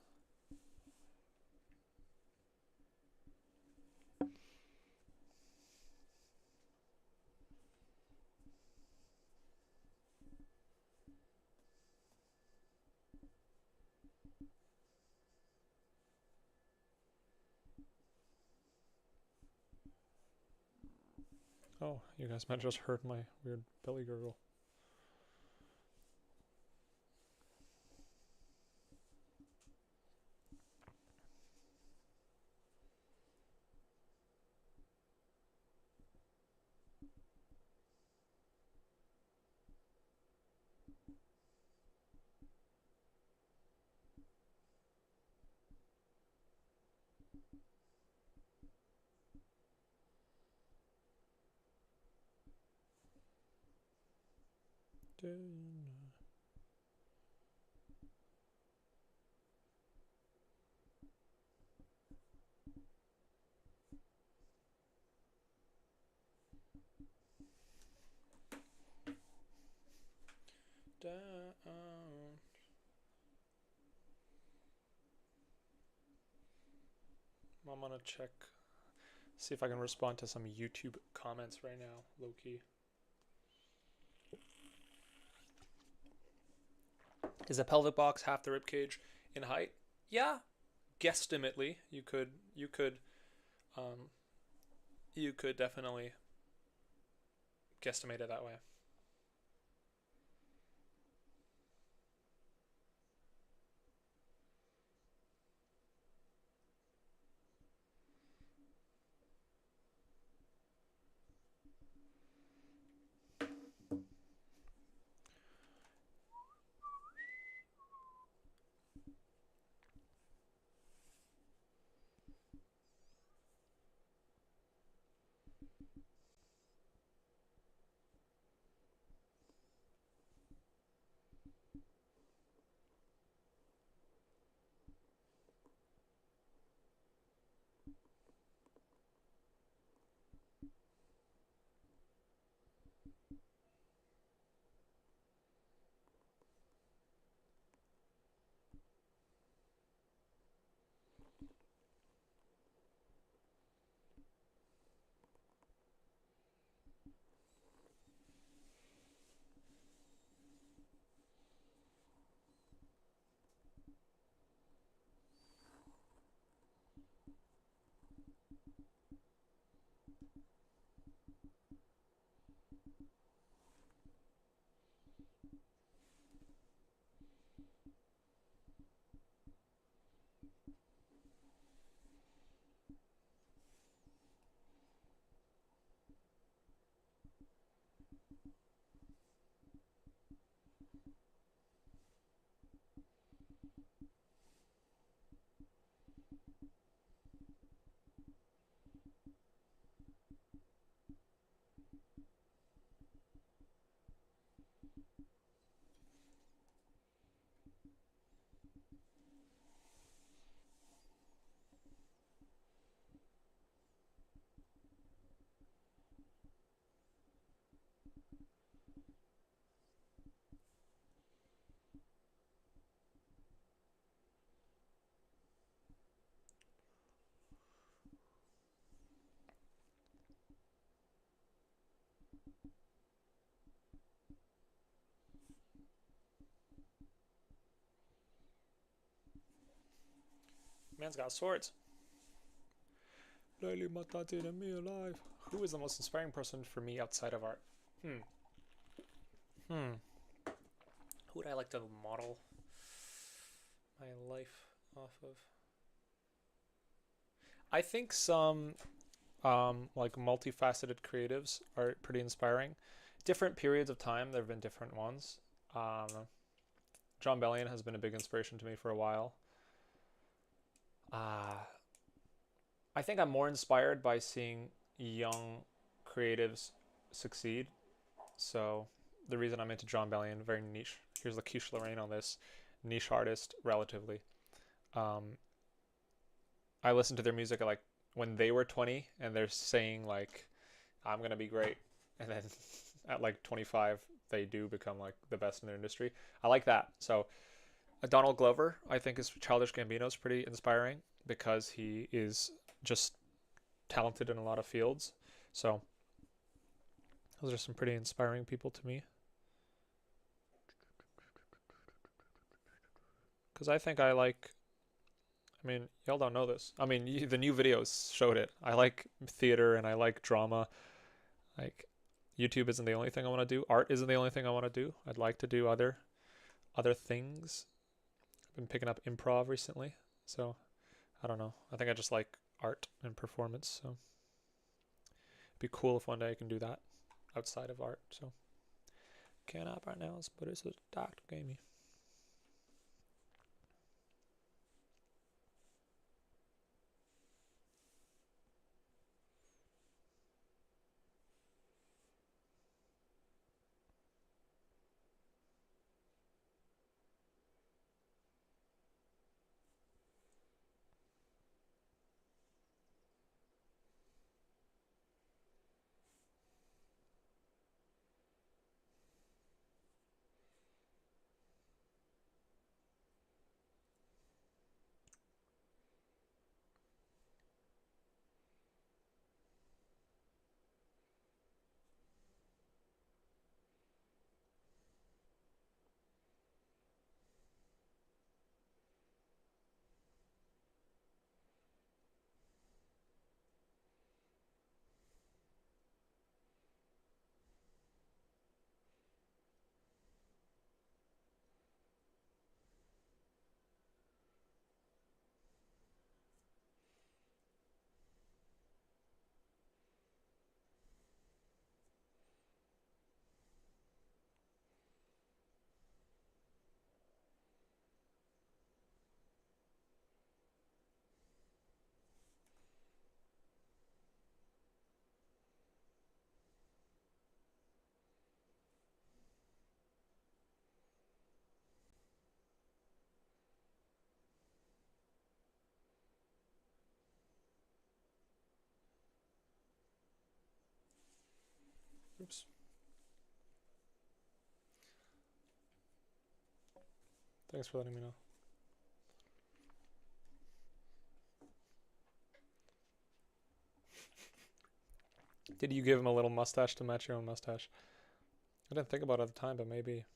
Oh, you guys might have just heard my weird belly gurgle. I'm gonna check, see if I can respond to some YouTube comments right now, low key. Is a pelvic box half the rib cage in height? Yeah, guesstimately, you could definitely guesstimate it that way. Man's got swords. Lately, Matatina me alive. Who is the most inspiring person for me outside of art? Who would I like to model my life off of? I think some Like multifaceted creatives are pretty inspiring. Different periods of time, there have been different ones. John Bellion has been a big inspiration to me for a while. Uh, I think I'm more inspired by seeing young creatives succeed. So the reason I'm into John Bellion, very niche. Here's the Quiche Lorraine on this, niche artist relatively. Um, I listened to their music at like when they were 20, and they're saying like, "I'm gonna be great," and then at like 25, they do become like the best in their industry. I like that. So Donald Glover, I think his Childish Gambino is pretty inspiring because he is just talented in a lot of fields. So those are some pretty inspiring people to me. Because I think I like. I mean, y'all don't know this. I mean, the new videos showed it. I like theater and I like drama. Like, YouTube isn't the only thing I want to do. Art isn't the only thing I want to do. I'd like to do other things. I've been picking up improv recently, so I don't know. I think I just like art and performance. So it'd be cool if one day I can do that outside of art. So can't up right now, but it's a dark gamey. Oops. Thanks for letting me know. Did you give him a little mustache to match your own mustache? I didn't think about it at the time, but maybe.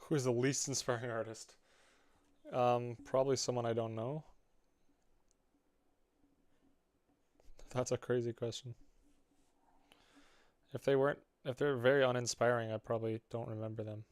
Who is the least inspiring artist? Probably someone I don't know. That's a crazy question. If they're very uninspiring, I probably don't remember them.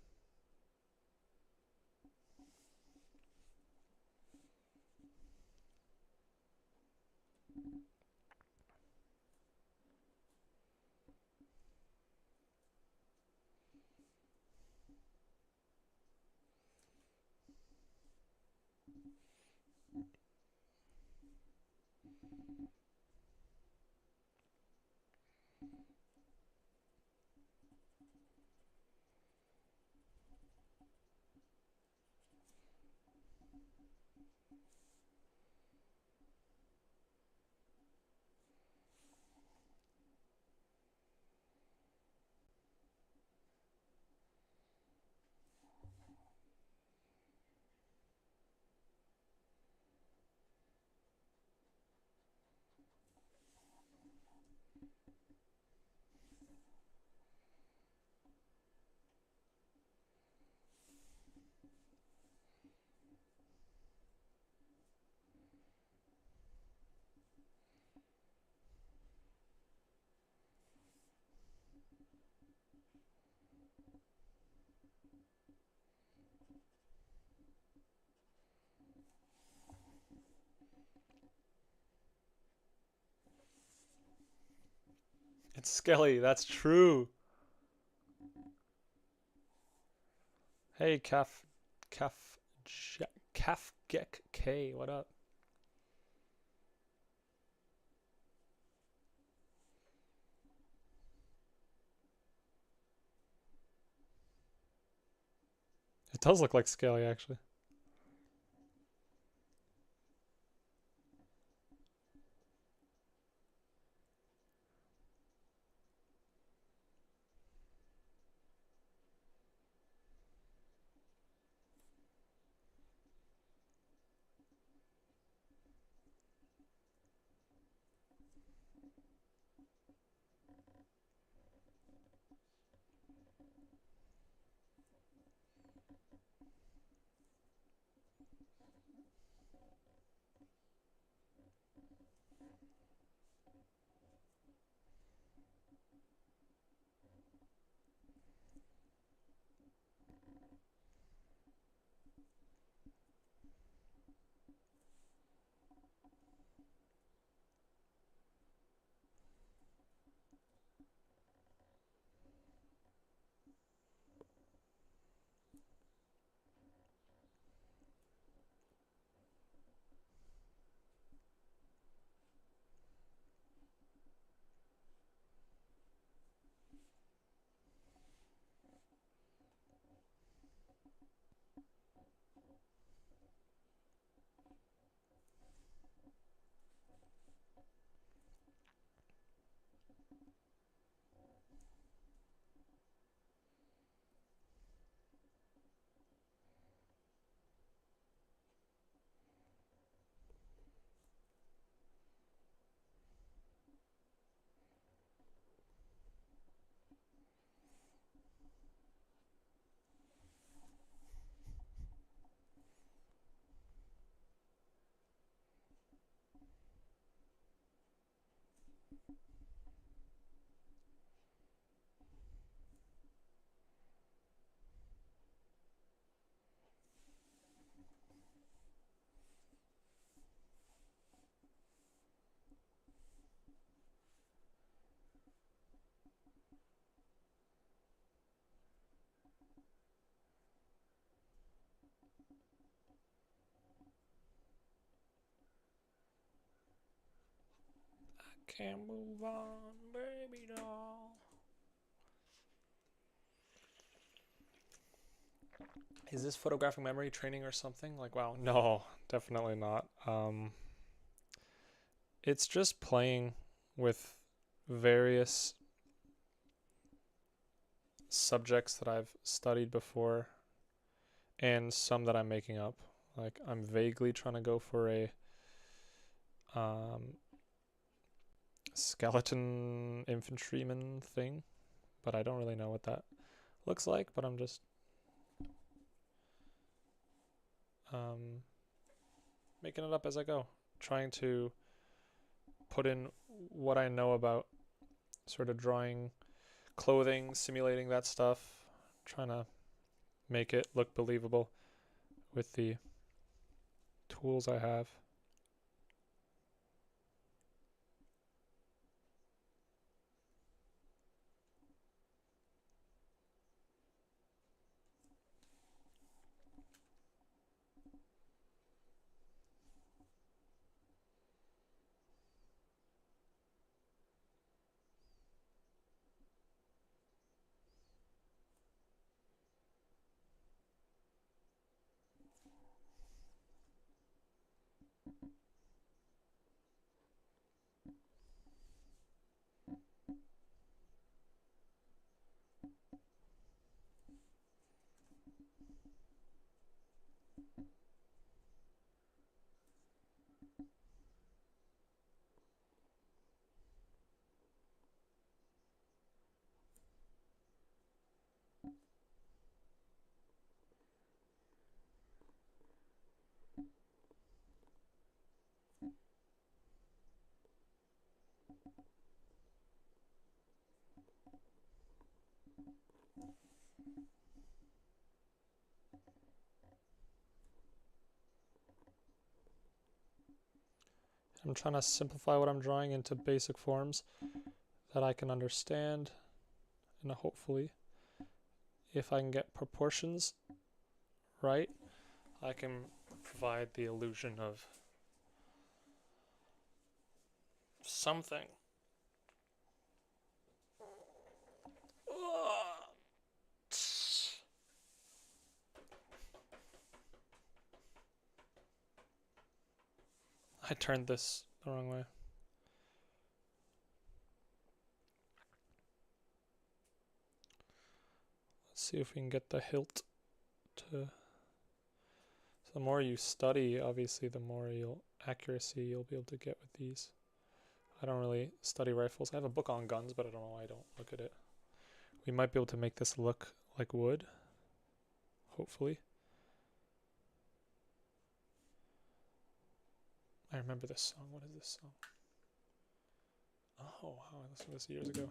It's Skelly, that's true. Hey, Kafgek K, what up? It does look like Skelly, actually. Can't move on, baby doll. Is this photographic memory training or something? Like, wow, no, definitely not. It's just playing with various subjects that I've studied before and some that I'm making up. Like, I'm vaguely trying to go for a skeleton infantryman thing, but I don't really know what that looks like, but I'm just making it up as I go, trying to put in what I know about sort of drawing clothing, simulating that stuff, trying to make it look believable with the tools I have. I'm trying to simplify what I'm drawing into basic forms that I can understand, and hopefully if I can get proportions right, I can provide the illusion of something. I turned this the wrong way. Let's see if we can get the hilt to... So the more you study, obviously, the more accuracy you'll be able to get with these. I don't really study rifles. I have a book on guns, but I don't know why I don't look at it. We might be able to make this look like wood, hopefully. I remember this song. What is this song? Oh, wow, I listened to this years ago.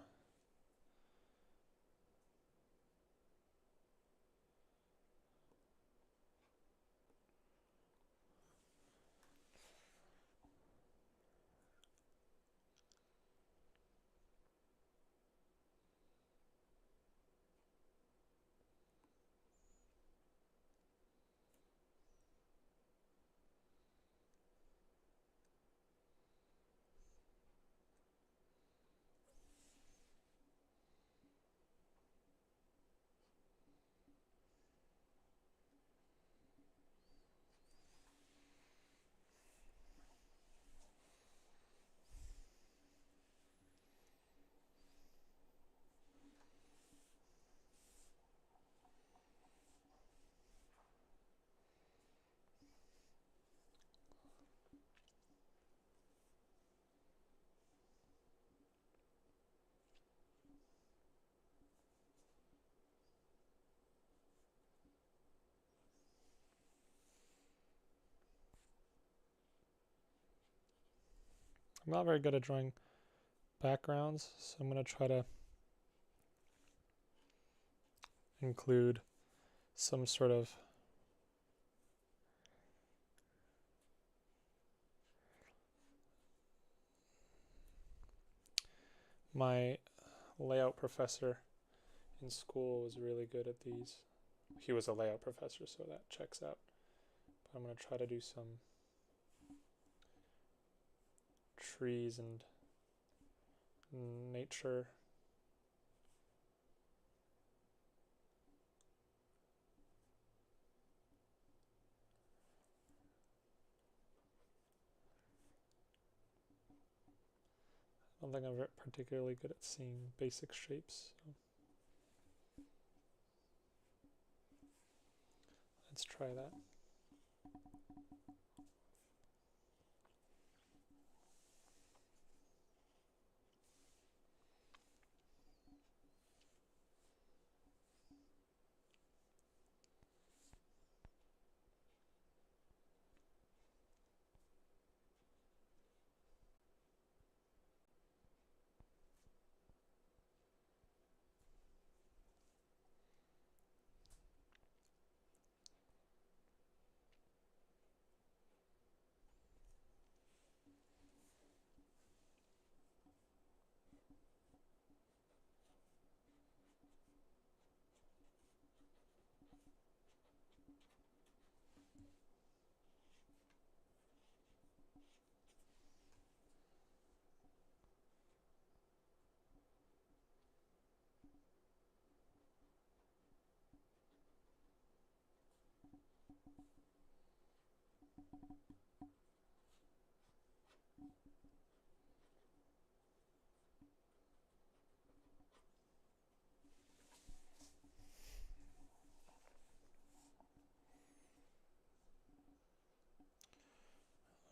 I'm not very good at drawing backgrounds, so I'm going to try to include some sort of my layout professor in school was really good at these. He was a layout professor, so that checks out. But I'm going to try to do some trees and nature. I don't think I'm particularly good at seeing basic shapes. So let's try that.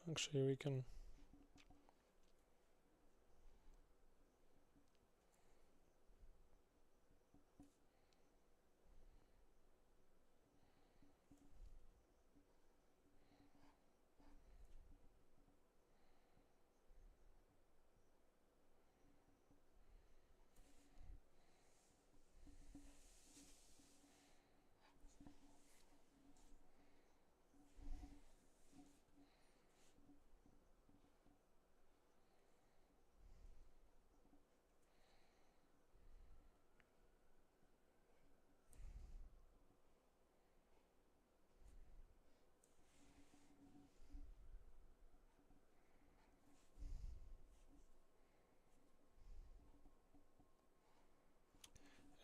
Actually, we can.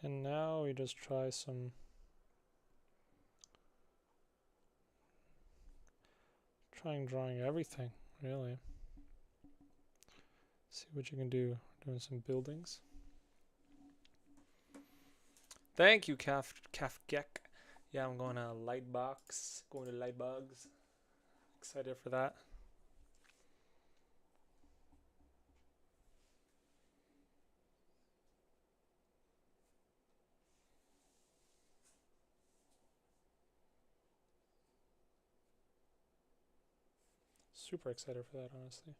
And now we just try some. Trying drawing everything, really. See what you can do. Doing some buildings. Thank you, Kafgek. Yeah, I'm going to Lightbox. Going to Lightbugs. Excited for that. Super excited for that, honestly.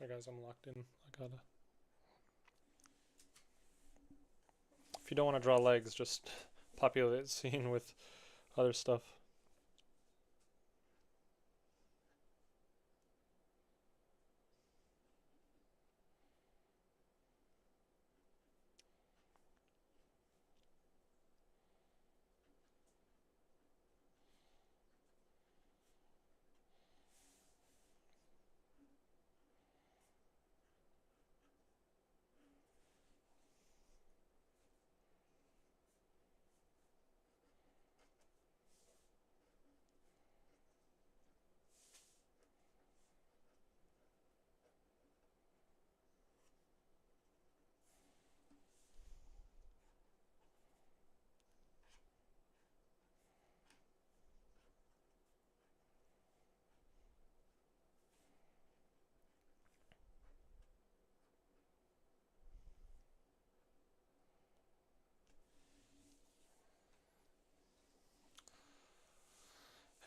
Sorry guys, I'm locked in. I gotta. If you don't want to draw legs, just populate the scene with other stuff.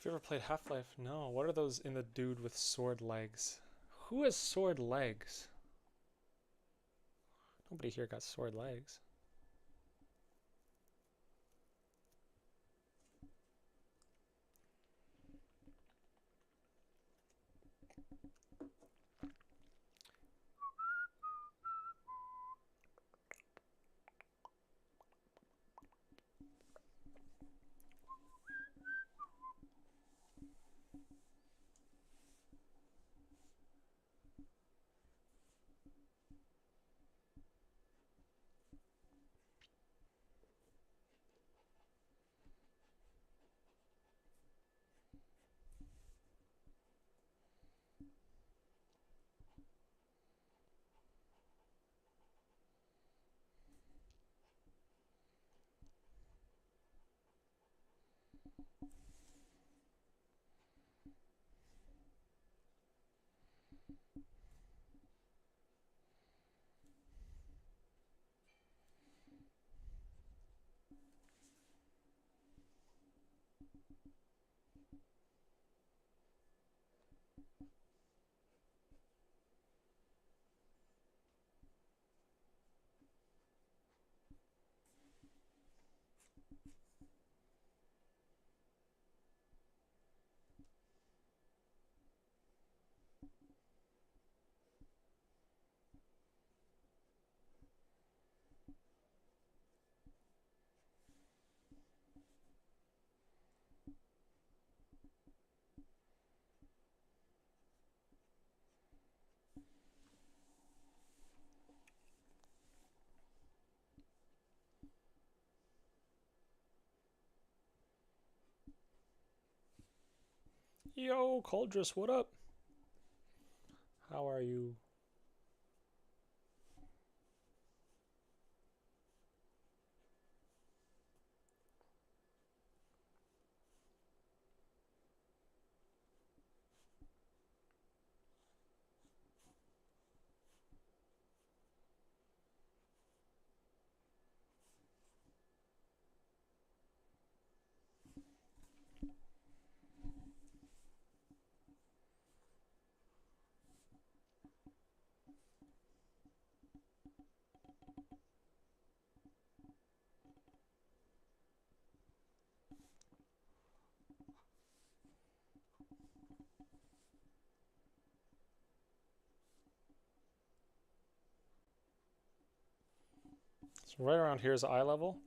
Have you ever played Half-Life? No. What are those in the dude with sword legs? Who has sword legs? Nobody here got sword legs. Yo, Coldress, what up? How are you? So right around here is eye level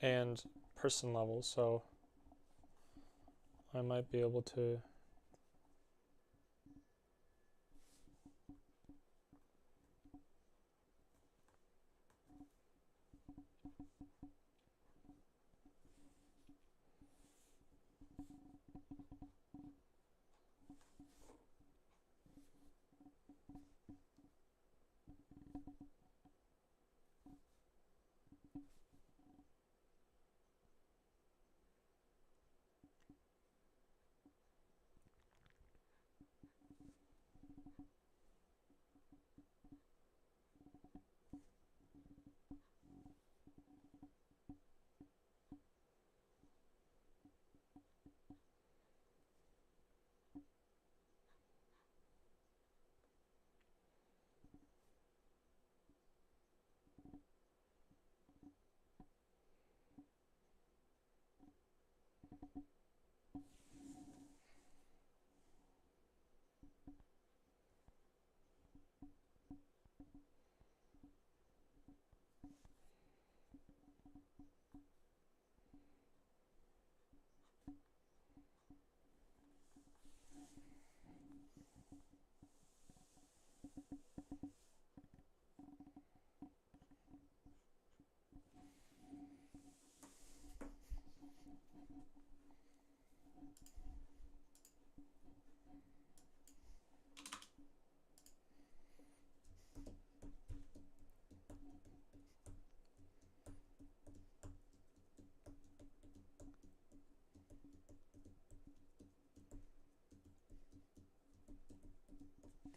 and person level, so I might be able to.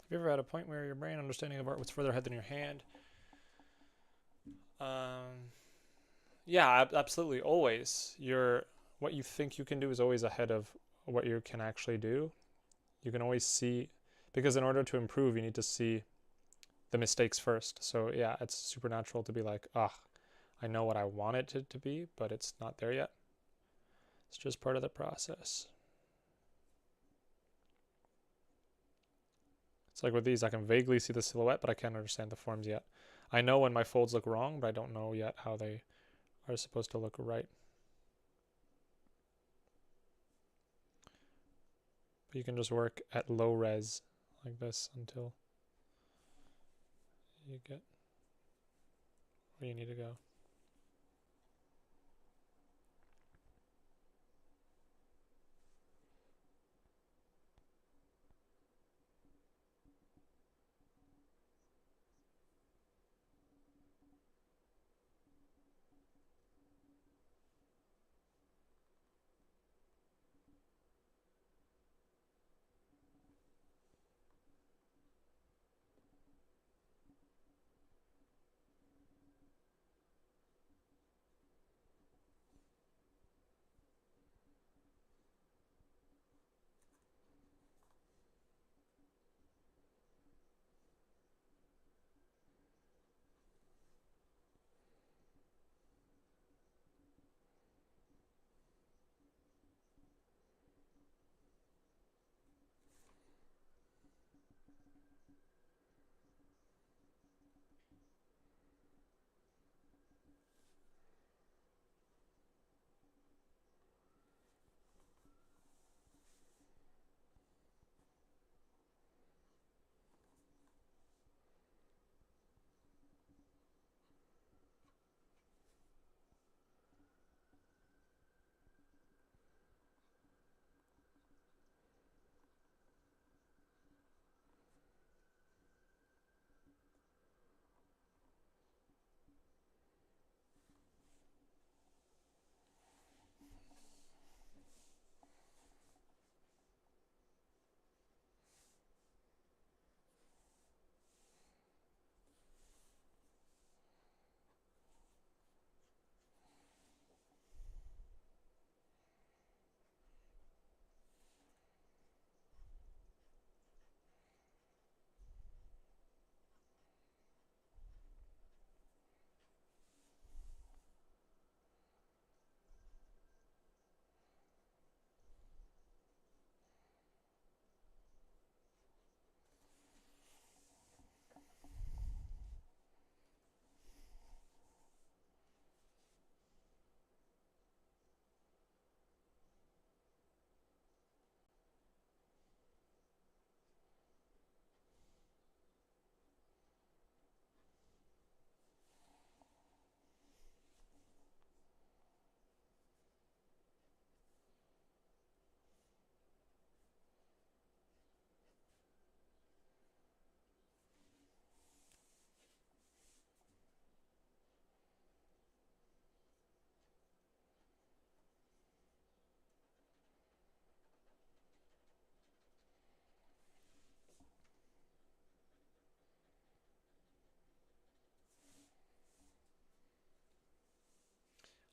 Have you ever had a point where your brain understanding of art was further ahead than your hand? Yeah, absolutely. Always. What you think you can do is always ahead of what you can actually do. You can always see, because in order to improve, you need to see the mistakes first. So yeah, it's supernatural to be like, I know what I want it to be, but it's not there yet. It's just part of the process. It's like with these, I can vaguely see the silhouette, but I can't understand the forms yet. I know when my folds look wrong, but I don't know yet how they are supposed to look right. But you can just work at low res like this until you get where you need to go.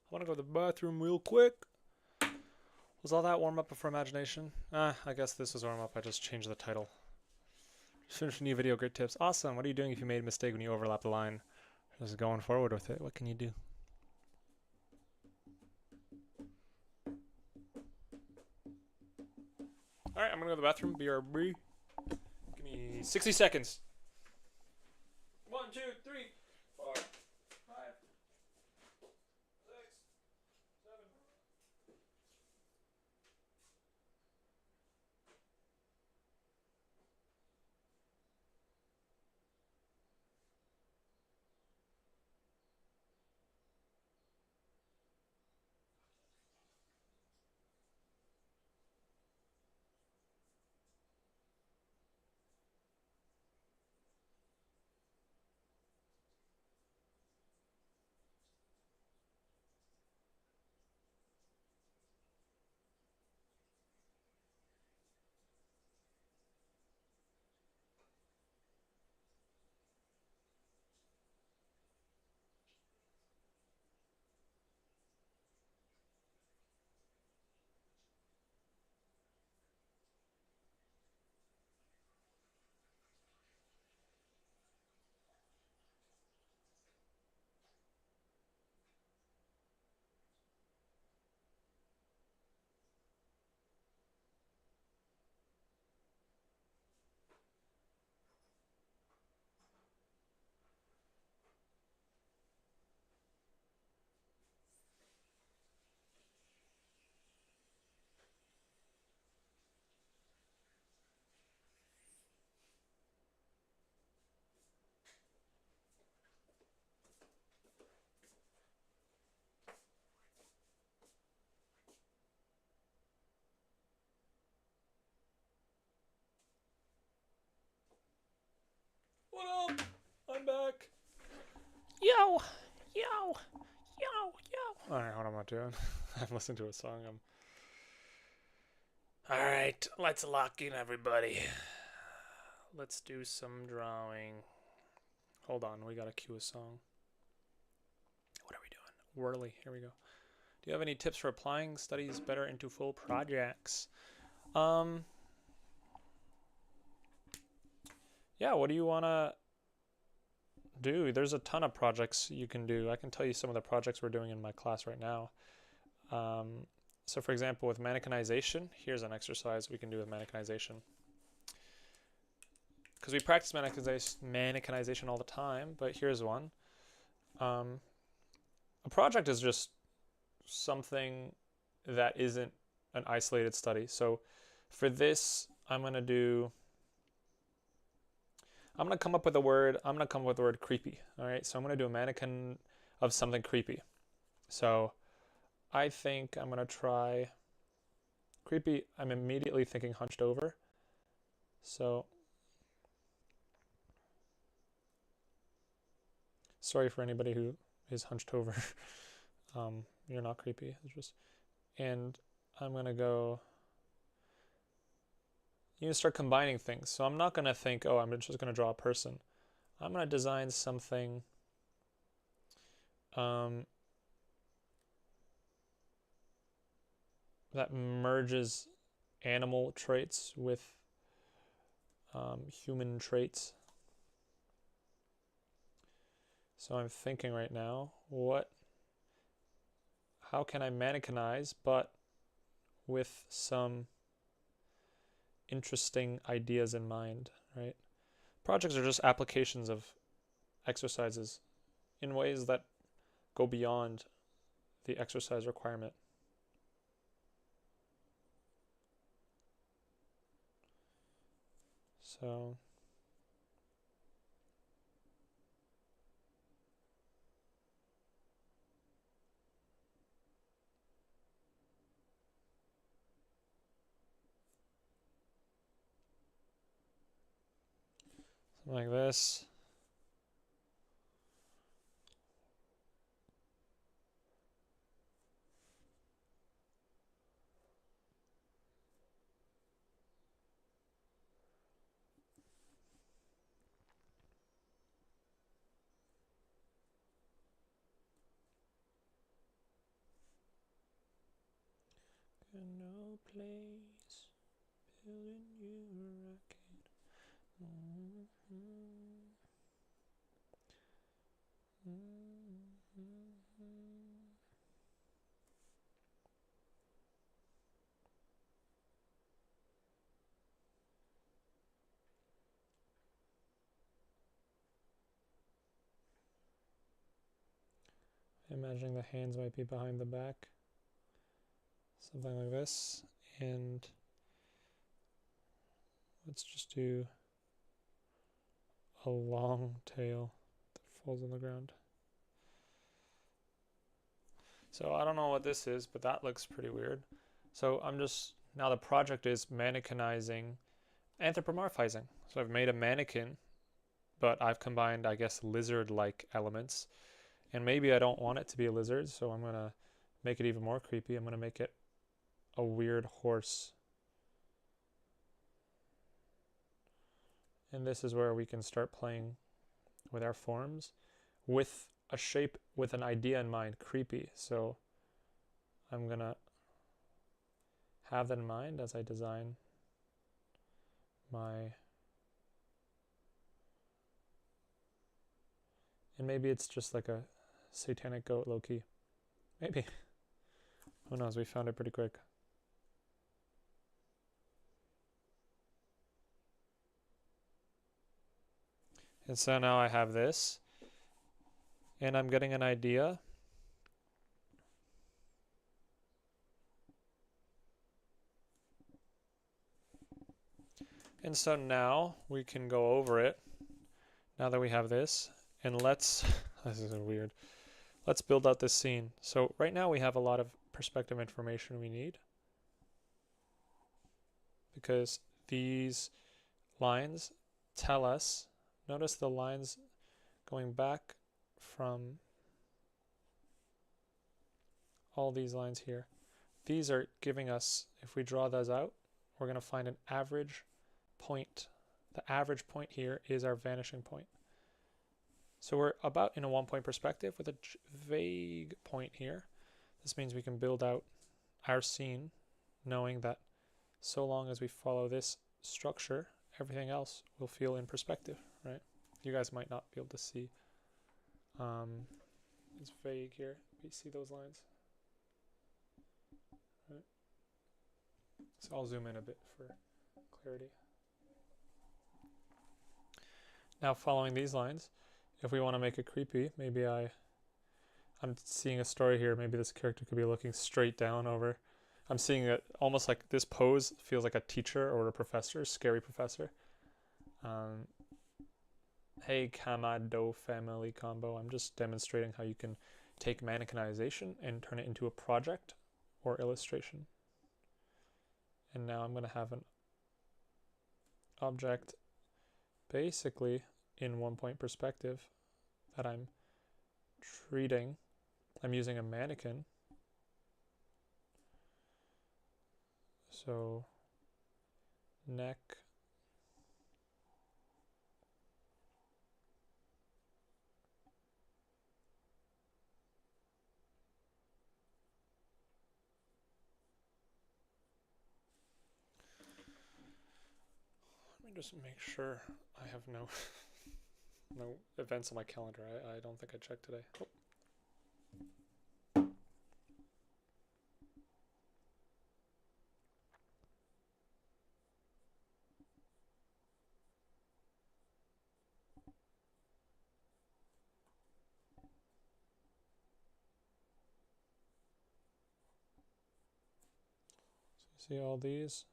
I want to go to the bathroom real quick. Was all that warm up before imagination? I guess this was warm up. I just changed the title. Just finished a new video, great tips. Awesome. What are you doing if you made a mistake when you overlap the line? Just going forward with it. What can you do? Alright, I'm gonna go to the bathroom. BRB. Give me 60 seconds. 1, 2, 3, 4, 5, 6, 7. What up? I'm back. Yo, yo, yo, yo. Alright, what am I doing? I'm listening to a song. Alright, let's lock in, everybody. Let's do some drawing. Hold on, we gotta cue a song. What are we doing? Whirly, here we go. Do you have any tips for applying studies better into full projects? Yeah, what do you want to do? There's a ton of projects you can do. I can tell you some of the projects we're doing in my class right now. So for example, with mannequinization, here's an exercise we can do with mannequinization. Because we practice mannequinization all the time, but here's one. A project is just something that isn't an isolated study. So for this, I'm going to come up with a word. I'm going to come up with the word creepy. All right. So I'm going to do a mannequin of something creepy. So I think I'm going to try creepy. I'm immediately thinking hunched over. So sorry for anybody who is hunched over. You're not creepy. It's just, and I'm going to go, you need to start combining things. So I'm not going to think, oh, I'm just going to draw a person. I'm going to design something that merges animal traits with human traits. So I'm thinking right now, how can I mannequinize, but with some interesting ideas in mind, right? Projects are just applications of exercises in ways that go beyond the exercise requirement. So something like this. no place, building you a rocket. Imagining the hands might be behind the back, something like this, and let's just do a long tail that falls on the ground. So I don't know what this is, but that looks pretty weird. So now the project is mannequinizing, anthropomorphizing. So I've made a mannequin, but I've combined, I guess, lizard-like elements. And maybe I don't want it to be a lizard, so I'm gonna make it even more creepy. I'm gonna make it a weird horse. And this is where we can start playing with our forms with a shape, with an idea in mind, creepy. So I'm gonna have that in mind as I design my, and maybe it's just like a satanic goat low-key. Maybe. Who knows, we found it pretty quick. And so now I have this, and I'm getting an idea. And so now we can go over it, now that we have this, and let's, this is weird, let's build out this scene. So right now we have a lot of perspective information we need, because these lines tell us, notice the lines going back from all these lines here. These are giving us, if we draw those out, we're going to find an average point. The average point here is our vanishing point. So we're about in a 1-point perspective with a vague point here. This means we can build out our scene knowing that so long as we follow this structure, everything else will feel in perspective, right? You guys might not be able to see. It's vague here. You see those lines? Right. So I'll zoom in a bit for clarity. Now following these lines, if we want to make it creepy, maybe I'm seeing a story here. Maybe this character could be looking straight down over. I'm seeing it almost like this pose feels like a teacher or a professor, scary professor. Hey, Kamado family combo. I'm just demonstrating how you can take mannequinization and turn it into a project or illustration. And now I'm going to have an object basically in 1-point perspective that I'm treating. I'm using a mannequin. So neck, let me just make sure I have no no events on my calendar. I don't think I checked today. Oh. So you see all these?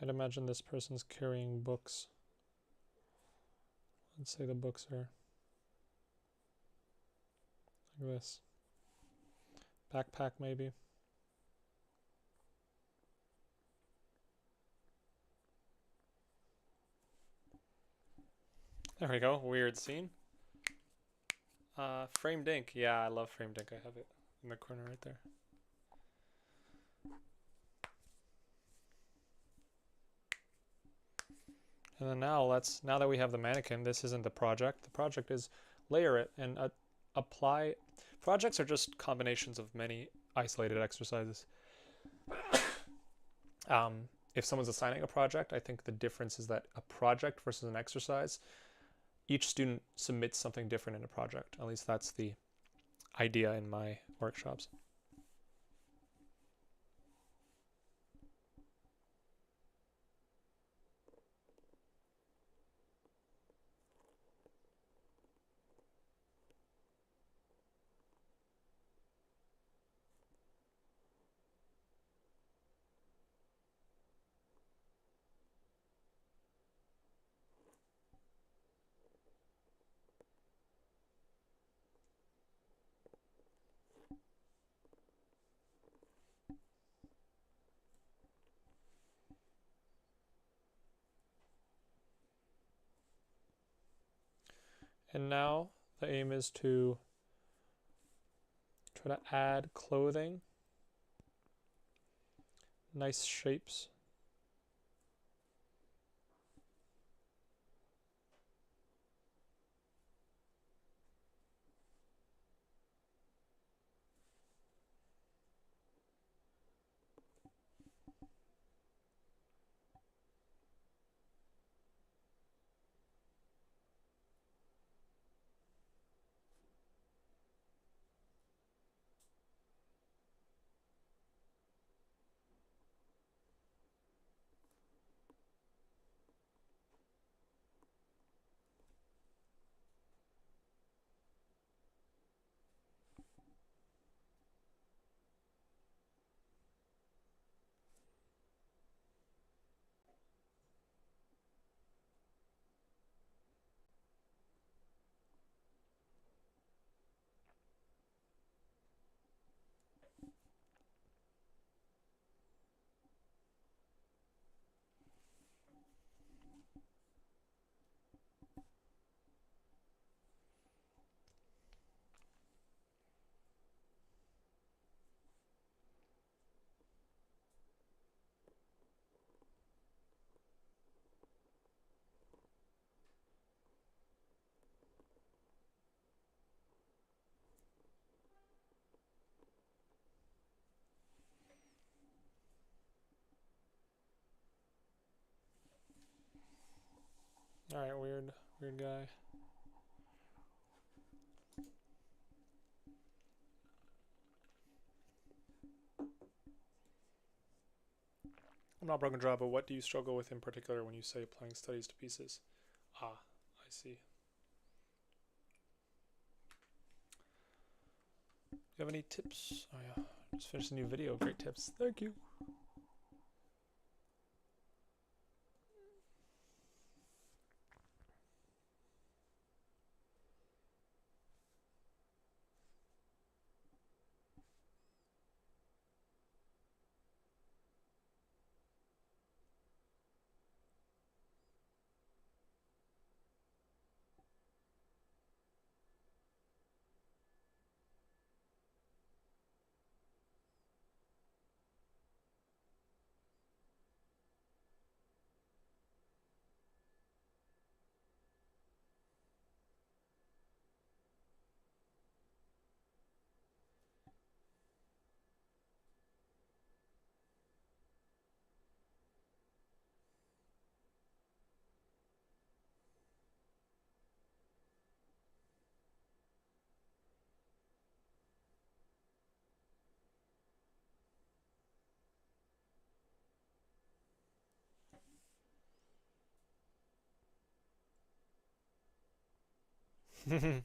I'd imagine this person's carrying books. Let's say the books are Look at this. Backpack maybe. There we go. Weird scene. Framed ink. Yeah, I love framed ink. I have it in the corner right there. And then now that we have the mannequin, this isn't the project. The project is layer it and apply. Projects are just combinations of many isolated exercises. If someone's assigning a project, I think the difference is that a project versus an exercise, each student submits something different in a project. At least that's the idea in my workshops. And now the aim is to try to add clothing, nice shapes. All right, weird guy. I'm not broken jaw, but what do you struggle with in particular when you say applying studies to pieces? Ah, I see. Do you have any tips? Oh yeah, just finished a new video. Great tips. Thank you. I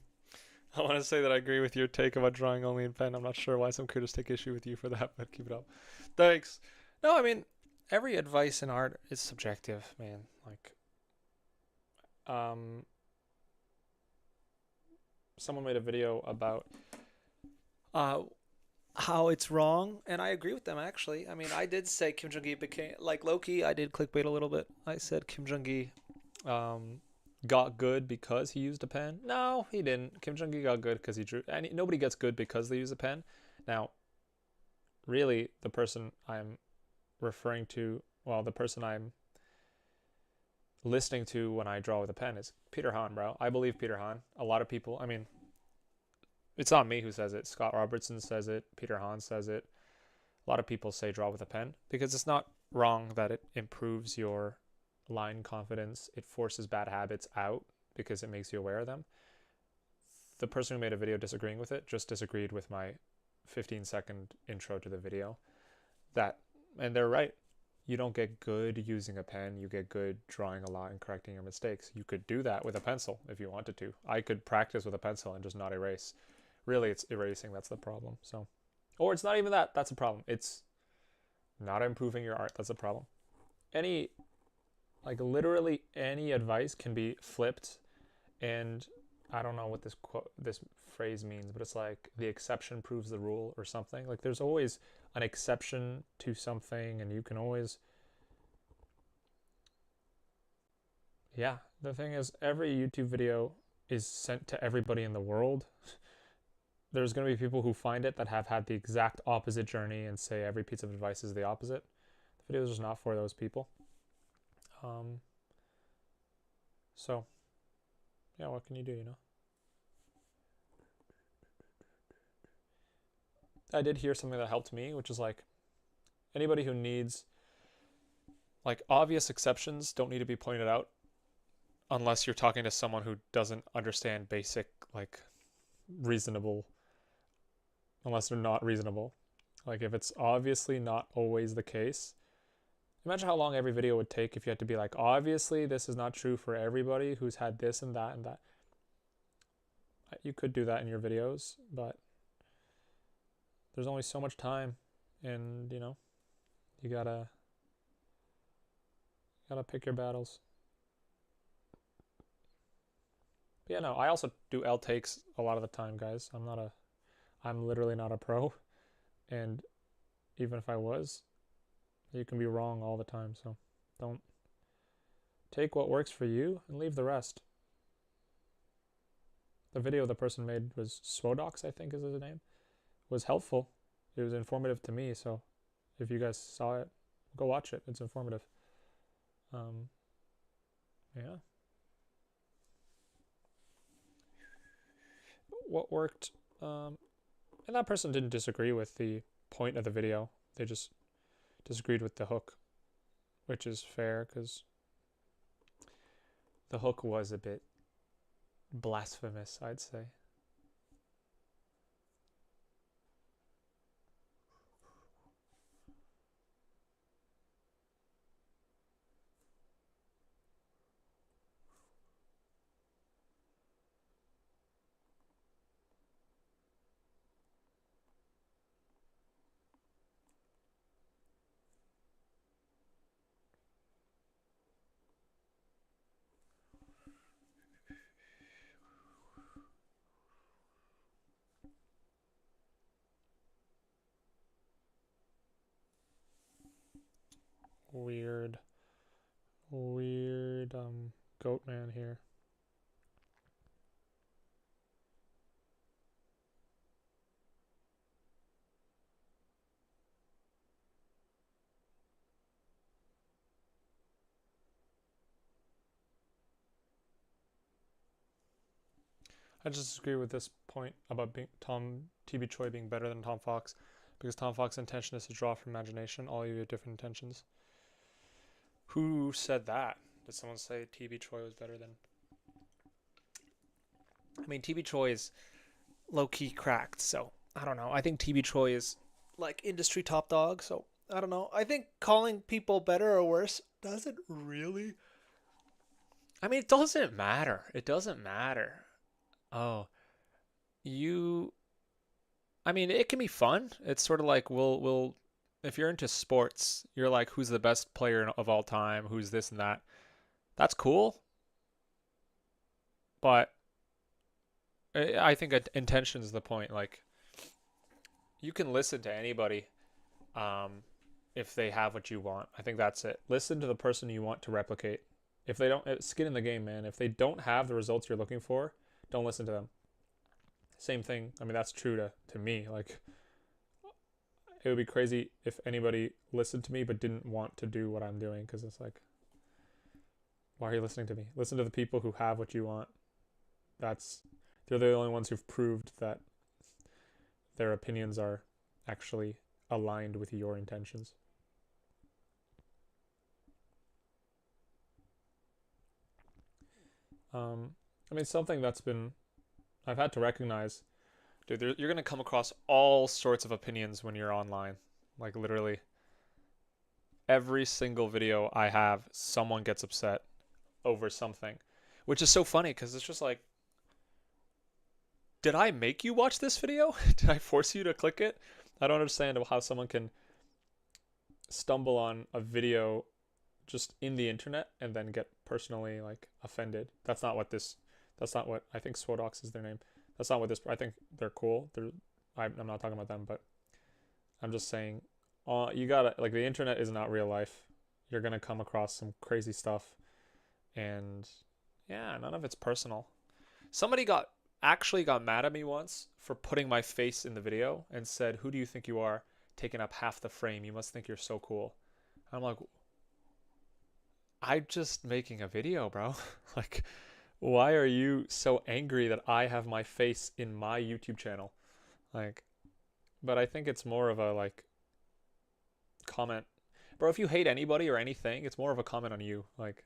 want to say that I agree with your take about drawing only in pen. I'm not sure why some critics take issue with you for that, but keep it up. Thanks. No, I mean, every advice in art is subjective, man. Like, someone made a video about how it's wrong, and I agree with them actually. I mean, I did say Kim Jung Gi became like Loki. I did clickbait a little bit. I said Kim Jung Gi got good because he used a pen. No, he didn't. Kim Jung Gi got good because he drew. And nobody gets good because they use a pen. Now, really, the person I'm referring to, well, the person I'm listening to when I draw with a pen is Peter Han, bro. I believe Peter Han. A lot of people, I mean, it's not me who says it. Scott Robertson says it. Peter Han says it. A lot of people say draw with a pen because it's not wrong that it improves your line confidence. It forces bad habits out because it makes you aware of them. The person who made a video disagreeing with it just disagreed with my 15-second intro to the video. And they're right. You don't get good using a pen. You get good drawing a lot and correcting your mistakes. You could do that with a pencil if you wanted to. I could practice with a pencil and just not erase. Really, it's erasing that's the problem. So, or it's not even that. That's a problem. It's not improving your art. That's a problem. Literally any advice can be flipped, and I don't know what this phrase means, but it's like the exception proves the rule or something. Like there's always an exception to something, and you can always, yeah. The thing is, every YouTube video is sent to everybody in the world. There's going to be people who find it that have had the exact opposite journey and say every piece of advice is the opposite. The video is just not for those people. So, yeah, what can you do, you know? I did hear something that helped me, which is like anybody who needs, like, obvious exceptions don't need to be pointed out unless you're talking to someone who doesn't understand basic, like, reasonable, unless they're not reasonable. Like, if it's obviously not always the case, imagine how long every video would take if you had to be like, obviously this is not true for everybody who's had this and that and that. You could do that in your videos, but there's only so much time, and you know, you gotta pick your battles. But yeah, no, I also do L takes a lot of the time, guys. I'm literally not a pro, and even if I was, you can be wrong all the time, so don't take what works for you and leave the rest. The video the person made was Swodox, I think is his name, was helpful. It was informative to me, so if you guys saw it, go watch it. It's informative. Yeah. What worked? And that person didn't disagree with the point of the video. They just disagreed with the hook, which is fair because the hook was a bit blasphemous, I'd say. Weird goat man here. I just disagree with this point about TB Choi being better than Tom Fox, because Tom Fox's intention is to draw from imagination. All you have different intentions. Who said that? Did someone say TB Choi was better than? I mean, TB Choi is low-key cracked, so I don't know. I think TB Choi is like industry top dog, so I don't know. I think calling people better or worse doesn't really. I mean, it doesn't matter. It doesn't matter. Oh, you. I mean, it can be fun. It's sort of like we'll if you're into sports, you're like, who's the best player of all time? Who's this and that? That's cool, but I think intention is the point. Like, you can listen to anybody if they have what you want. I think that's it. Listen to the person you want to replicate. If they don't, skin in the game, man. If they don't have the results you're looking for, don't listen to them. Same thing. I mean, that's true to me. Like, it would be crazy if anybody listened to me but didn't want to do what I'm doing, because it's like, why are you listening to me? Listen to the people who have what you want. They're the only ones who've proved that their opinions are actually aligned with your intentions. I mean, something I've had to recognize, dude, you're going to come across all sorts of opinions when you're online. Like, literally, every single video I have, someone gets upset over something, which is so funny because it's just like, did I make you watch this video? Did I force you to click it? I don't understand how someone can stumble on a video just in the internet and then get personally like offended. That's not what I think Swodox is their name. That's not what this, I think they're cool. I'm not talking about them, but I'm just saying, you gotta, like, the internet is not real life. You're gonna come across some crazy stuff, and yeah, none of it's personal. Somebody actually got mad at me once for putting my face in the video and said, "Who do you think you are, taking up half the frame? You must think you're so cool." I'm like, I'm just making a video, bro. Like, why are you so angry that I have my face in my YouTube channel? Like, but I think it's more of a, like, comment. Bro, if you hate anybody or anything, it's more of a comment on you. Like,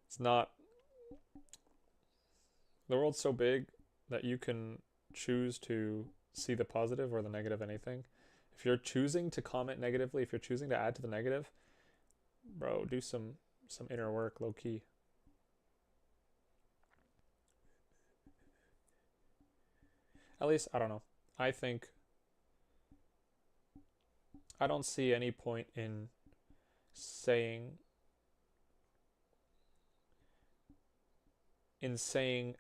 it's not, the world's so big that you can choose to see the positive or the negative in anything. If you're choosing to comment negatively, if you're choosing to add to the negative, bro, do some inner work, low key. At least, I don't know. I don't see any point in saying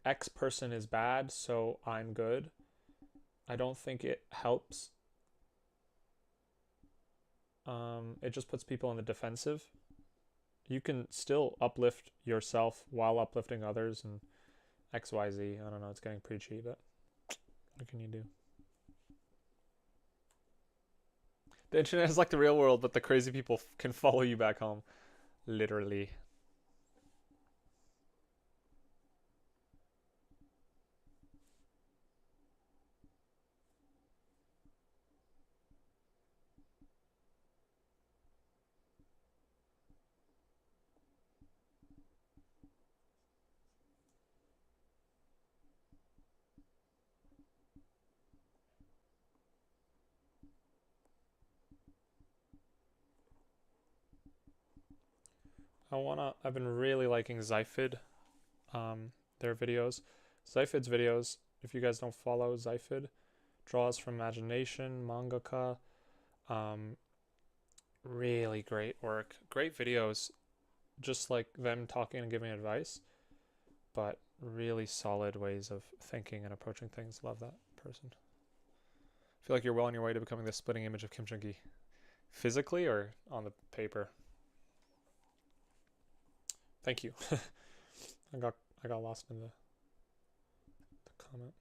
X person is bad, so I'm good. I don't think it helps. It just puts people in the defensive. You can still uplift yourself while uplifting others and XYZ. I don't know, it's getting preachy, but what can you do? The internet is like the real world, but the crazy people can follow you back home. Literally. I've been really liking Zyphid, their videos. Zyphid's videos, if you guys don't follow Zyphid, draws from imagination, mangaka, really great work. Great videos, just like them talking and giving advice, but really solid ways of thinking and approaching things. Love that person. I feel like you're well on your way to becoming the splitting image of Kim Jung Gi. Physically or on the paper? Thank you. I got lost in the comment.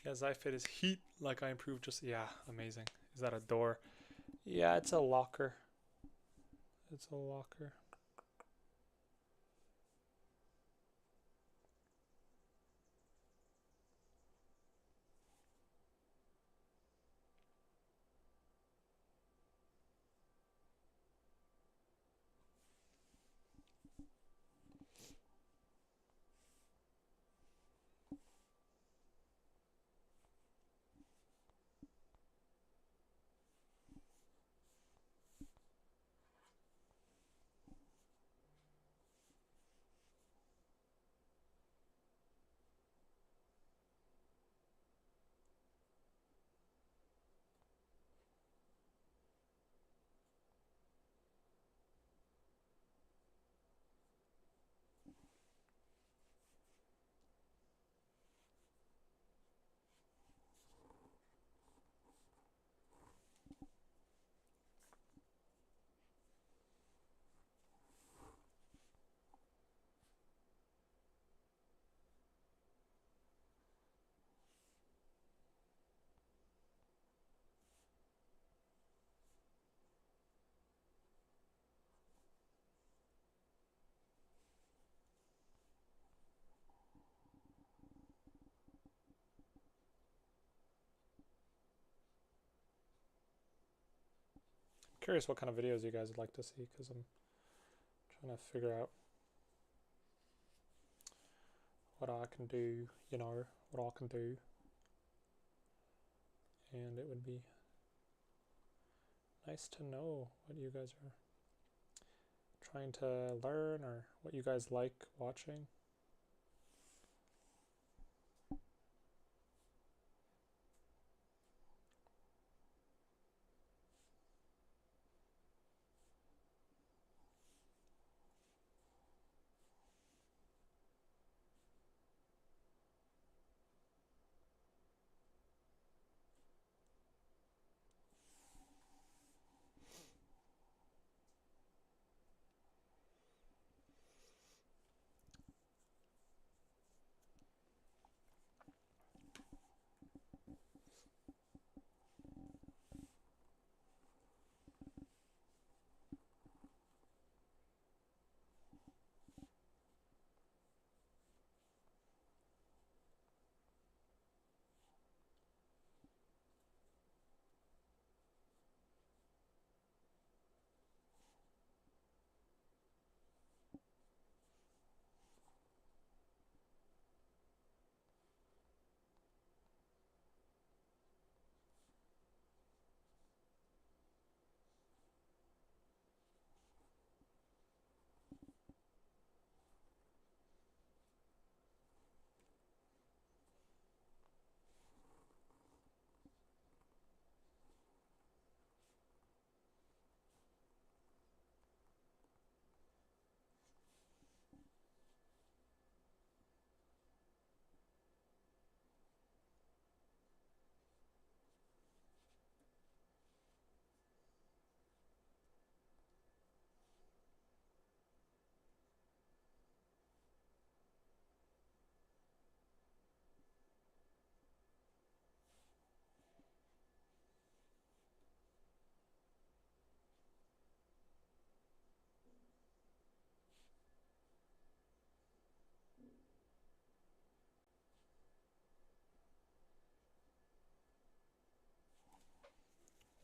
Yes, I fit is heat. Like I improved just, yeah, amazing. Is that a door? Yeah, it's a locker. It's a locker. Curious what kind of videos you guys would like to see, because I'm trying to figure out what I can do, you know, what I can do. And it would be nice to know what you guys are trying to learn or what you guys like watching.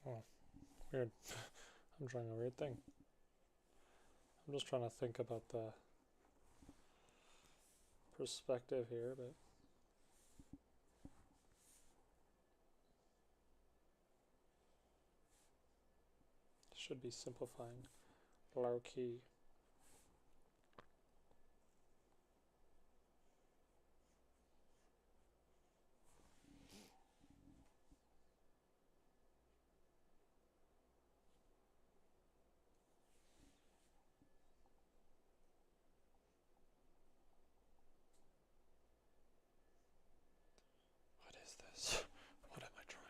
Oh, weird. I'm trying a weird thing. I'm just trying to think about the perspective here, but should be simplifying. Low key. What is this? What am I trying?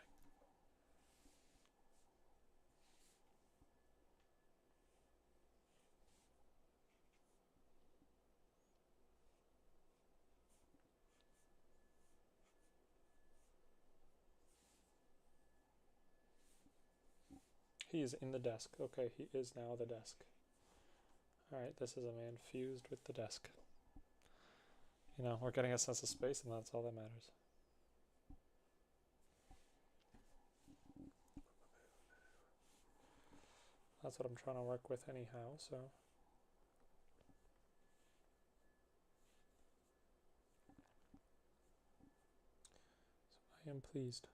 He is in the desk. Okay, he is now the desk. Alright, this is a man fused with the desk. You know, we're getting a sense of space, and that's all that matters. That's what I'm trying to work with anyhow, so. I am pleased.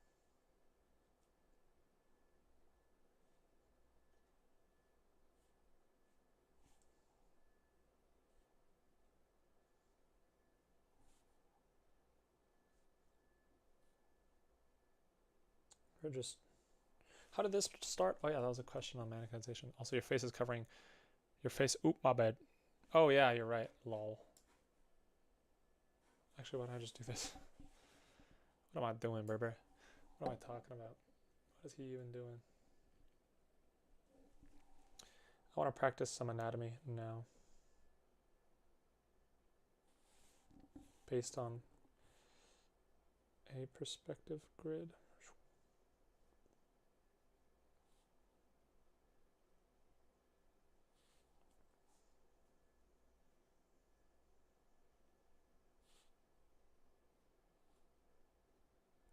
We're just... How did this start? Oh yeah, that was a question on mannequinization. Also, your face is covering... Your face... Oop, my bad. Oh yeah, you're right. Lol. Actually, why don't I just do this? What am I doing, Berber? What am I talking about? What is he even doing? I want to practice some anatomy now. Based on a perspective grid.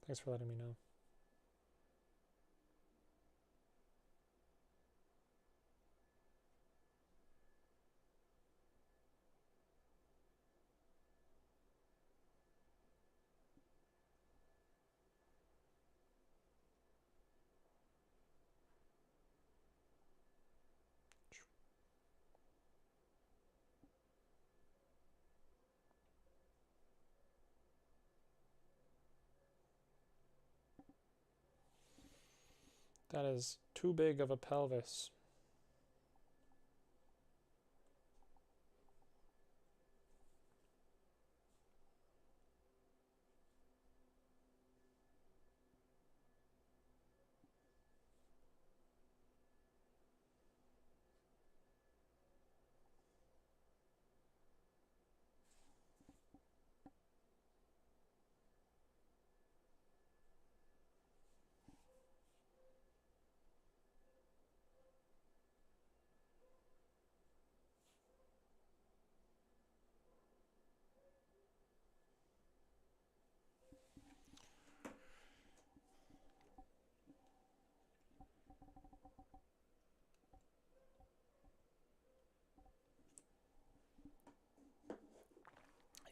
Thanks for letting me know. That is too big of a pelvis.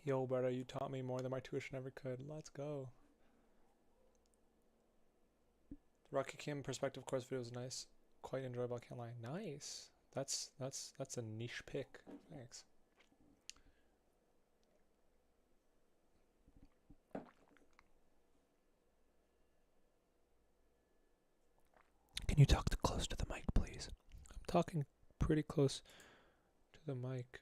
Yo, brother, you taught me more than my tuition ever could. Let's go. The Rocky Kim perspective course video was nice. Quite enjoyable, can't lie. Nice. That's a niche pick. Thanks. Can you talk close to the mic, please? I'm talking pretty close to the mic.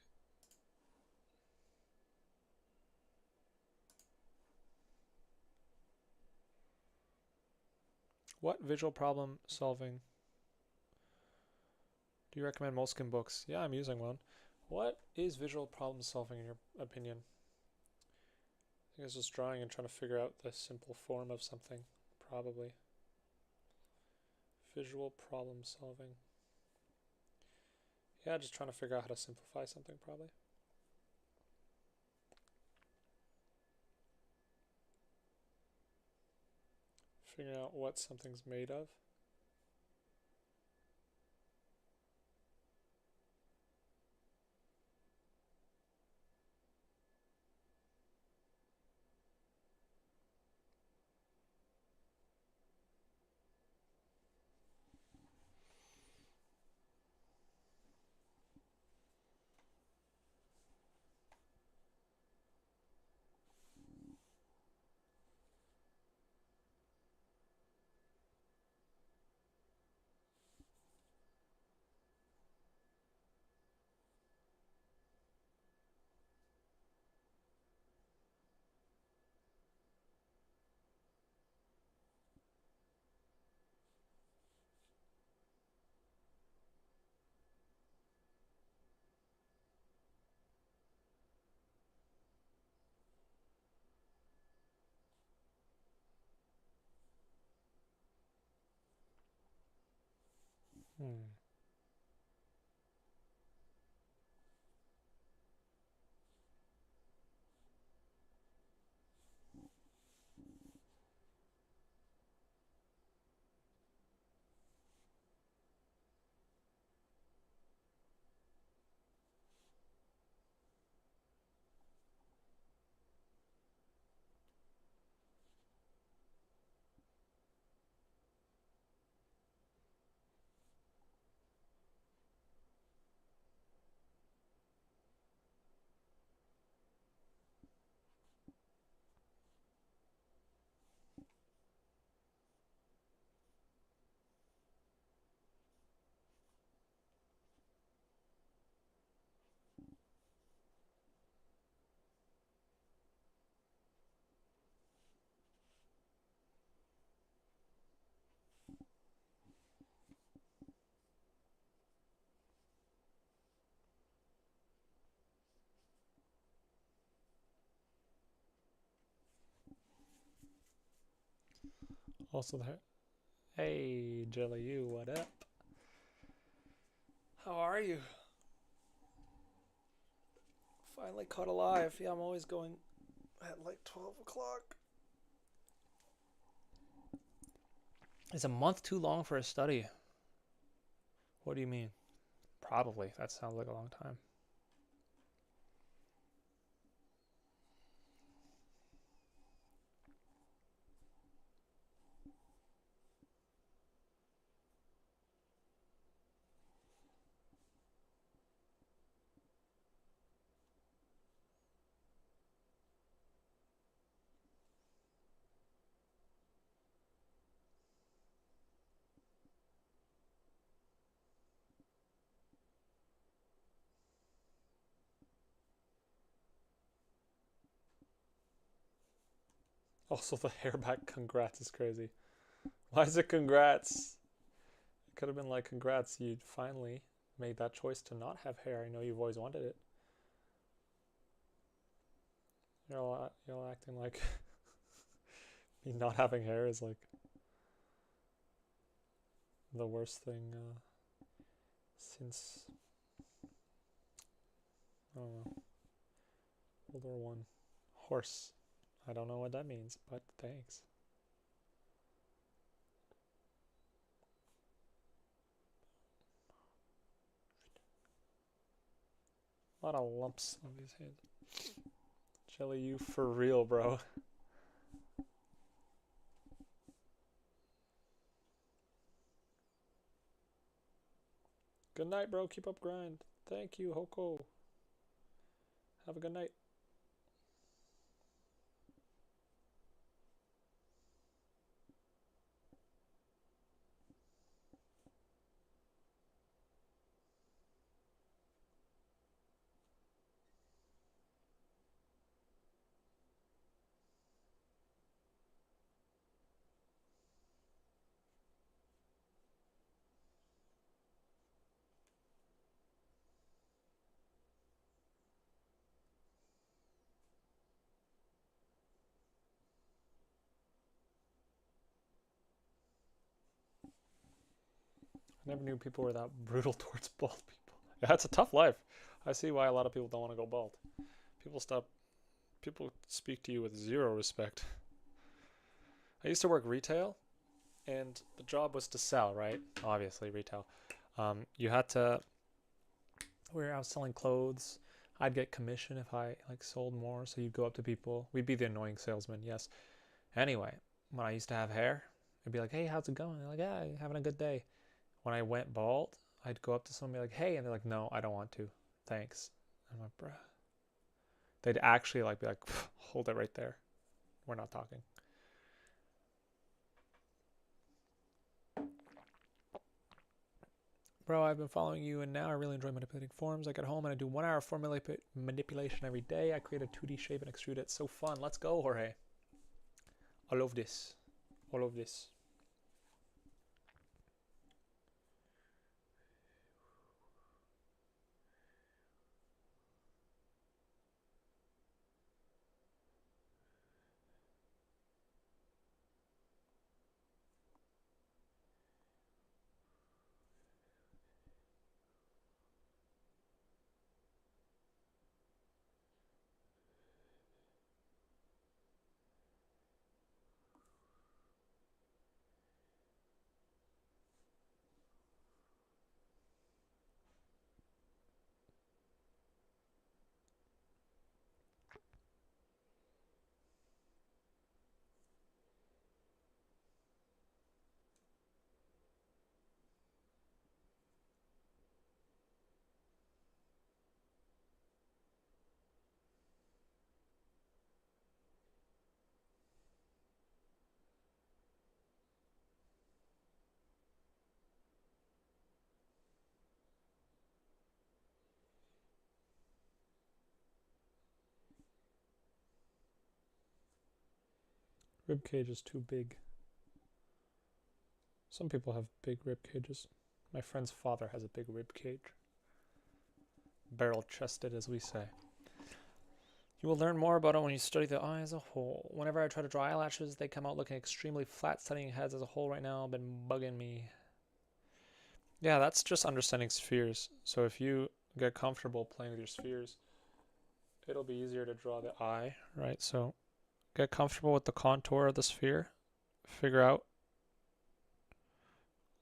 What visual problem solving do you recommend Moleskine books? Yeah, I'm using one. What is visual problem solving in your opinion? I think it's just drawing and trying to figure out the simple form of something, probably. Visual problem solving. Yeah, just trying to figure out how to simplify something, probably. Figuring out what something's made of. Hmm. Also there. Hey, Jelly, you, what up? How are you? Finally caught alive. Yeah, I'm always going at like 12 o'clock. Is a month too long for a study? What do you mean? Probably. That sounds like a long time. Also, the hair back congrats is crazy. Why is it congrats? It could have been like congrats, you finally made that choice to not have hair. I know you've always wanted it. You're all acting like me not having hair is like the worst thing since, I don't know, World War One. Horse. I don't know what that means, but thanks. A lot of lumps on these hands. Jelly, you for real, bro. Good night, bro. Keep up grind. Thank you, Hoko. Have a good night. I never knew people were that brutal towards bald people. Yeah, it's a tough life. I see why a lot of people don't want to go bald. People speak to you with zero respect. I used to work retail, and the job was to sell, right? Obviously, retail. You had to, where I was selling clothes, I'd get commission if I like sold more. So you'd go up to people. We'd be the annoying salesman, yes. Anyway, when I used to have hair, I'd be like, "Hey, how's it going?" They're like, "Yeah, having a good day." When I went bald, I'd go up to someone and be like, "Hey," and they're like, "No, I don't want to. Thanks." I'm like, "Bruh." They'd actually like be like, "Hold it right there. We're not talking." Bro, I've been following you, and now I really enjoy manipulating forms. I get home and I do 1 hour form manipulation every day. I create a 2D shape and extrude it. It's so fun. Let's go, Jorge. I love this. I love this. Rib cage is too big. Some people have big rib cages. My friend's father has a big rib cage. Barrel chested, as we say. You will learn more about it when you study the eye as a whole. Whenever I try to draw eyelashes, they come out looking extremely flat. Studying heads as a whole right now have been bugging me. Yeah, that's just understanding spheres. So if you get comfortable playing with your spheres, it'll be easier to draw the eye, right? So get comfortable with the contour of the sphere. Figure out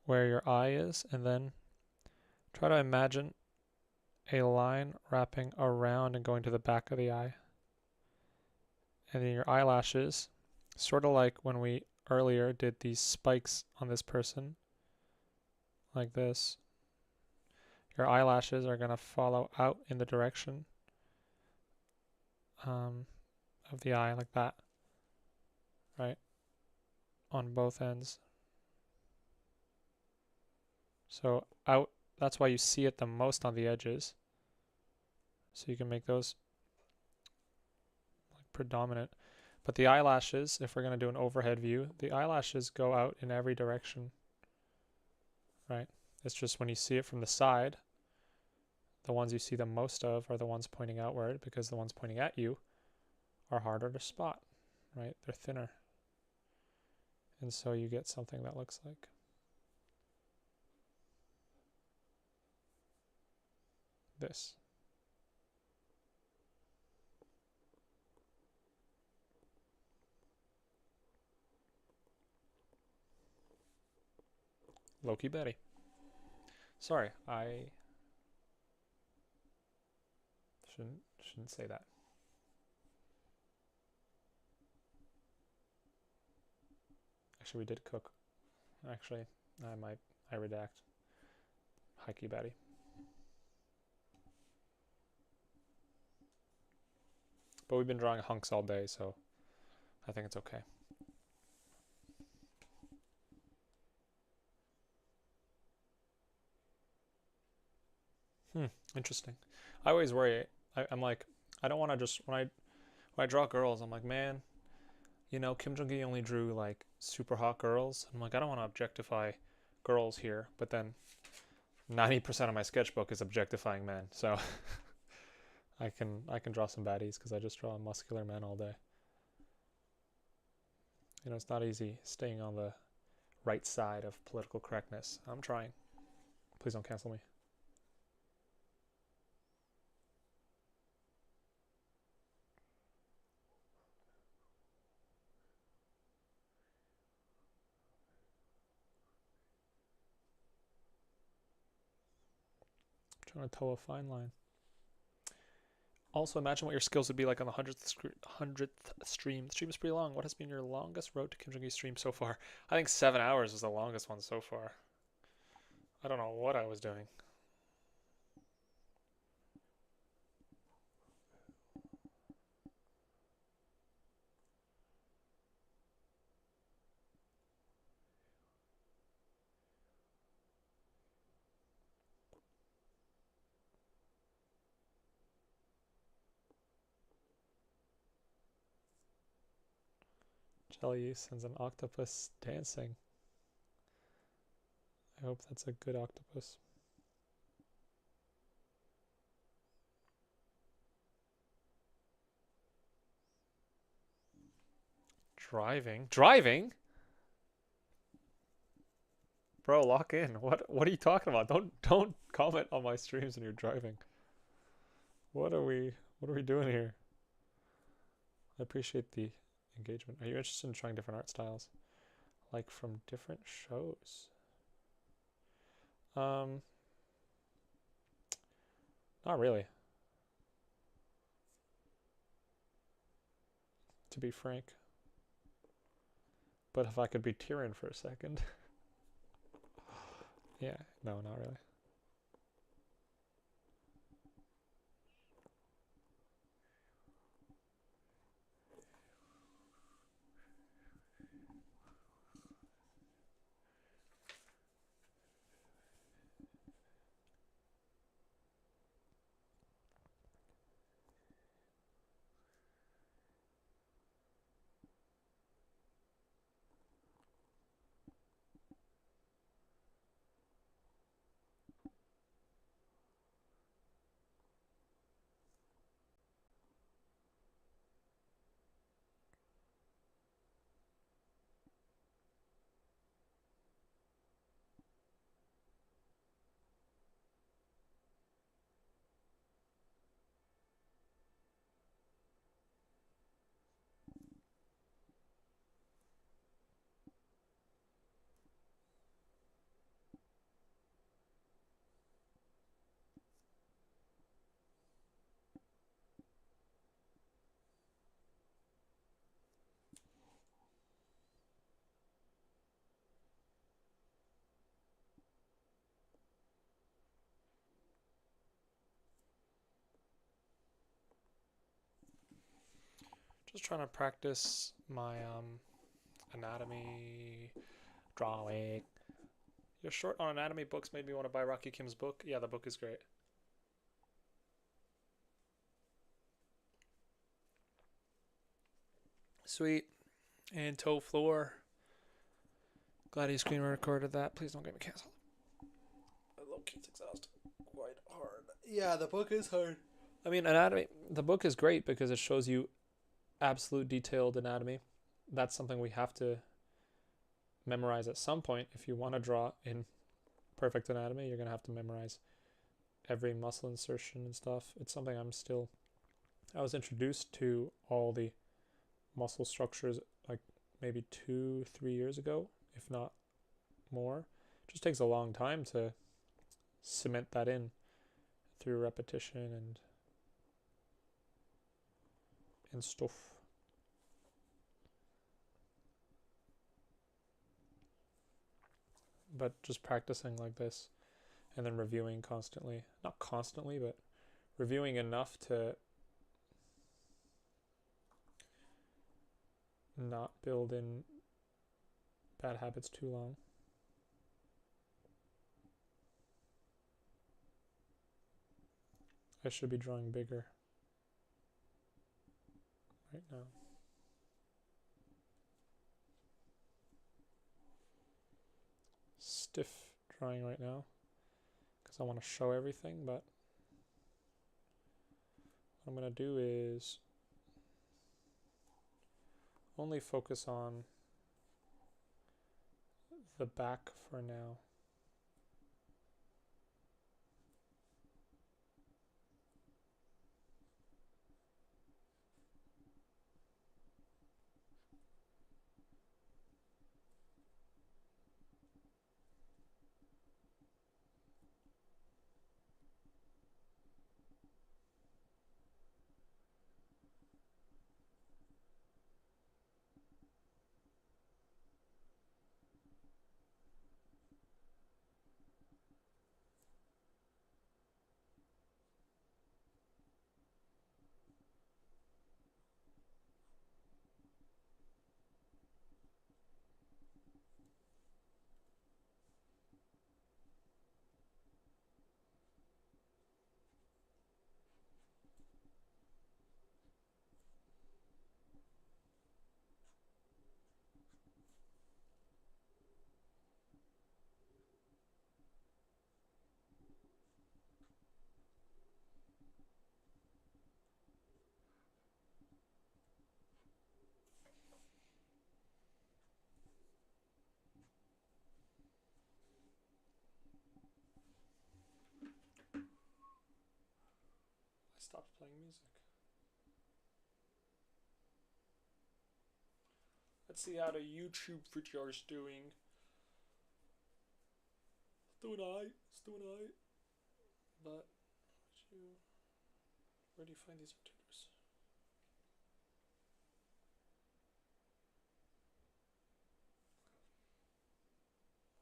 where your eye is, and then try to imagine a line wrapping around and going to the back of the eye. And then your eyelashes, sort of like when we earlier did these spikes on this person, like this. Your eyelashes are going to follow out in the direction of the eye, like that, right? On both ends. So out, that's why you see it the most on the edges. So you can make those like predominant. But the eyelashes, if we're going to do an overhead view, the eyelashes go out in every direction, right? It's just when you see it from the side, the ones you see the most of are the ones pointing outward, because the ones pointing at you are harder to spot, right? They're thinner. And so you get something that looks like this. Loki Betty. Sorry, I shouldn't say that. Actually, we did cook. Actually, I redact. Hikey Betty. But we've been drawing hunks all day, so I think it's okay. Interesting. I always worry. I'm like, I don't want to just when I draw girls, I'm like, man, you know, Kim Jung Gi only drew like super hot girls. I'm like, I don't want to objectify girls here, but then 90% of my sketchbook is objectifying men. So I can draw some baddies because I just draw muscular men all day. You know, it's not easy staying on the right side of political correctness. I'm trying. Please don't cancel me. I'm trying to toe a fine line. Also, imagine what your skills would be like on the 100th stream. The stream is pretty long. What has been your longest road to Kim Jung Gi stream so far? I think 7 hours was the longest one so far. I don't know what I was doing. Jelly sends an octopus dancing. I hope that's a good octopus. Driving? Driving? Bro, lock in. What are you talking about? Don't comment on my streams when you're driving. What are we doing here? I appreciate the engagement. Are you interested in trying different art styles? Like from different shows? Not really. To be frank. But if I could be Tyrion for a second. Yeah, no, not really. Just trying to practice my anatomy drawing. You're short on anatomy books made me want to buy Rocky Kim's book. Yeah, the book is great. Sweet. And toe floor. Glad you screen recorded that. Please don't get me canceled. I low key exhausted quite hard. Yeah, the book is hard. I mean, anatomy. The book is great because it shows you absolute detailed anatomy. That's something we have to memorize at some point. If you want to draw in perfect anatomy, you're going to have to memorize every muscle insertion and stuff. It's something I was introduced to all the muscle structures like maybe 2-3 years ago, if not more. It just takes a long time to cement that in through repetition and stuff. But just practicing like this and then reviewing constantly, not constantly, but reviewing enough to not build in bad habits too long. I should be drawing bigger right now. Stiff drawing right now because I want to show everything, but what I'm going to do is only focus on the back for now. I stopped playing music. Let's see how the YouTube video is doing. It's doing alright. But where do you find these tutors?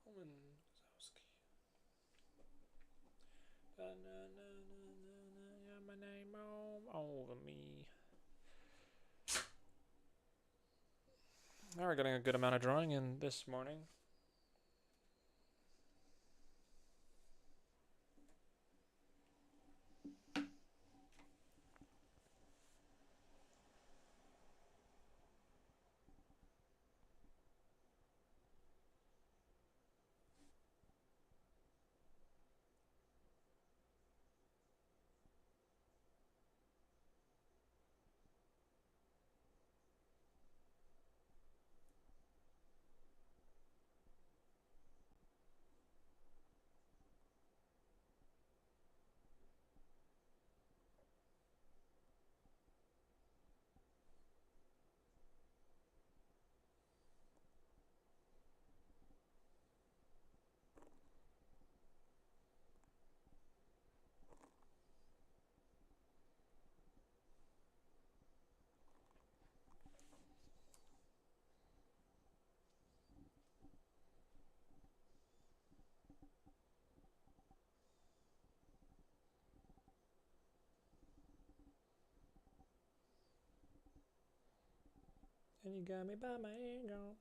Roman Zowski. Yeah, my name over me. Now we're getting a good amount of drawing in this morning. And you got me by my ego.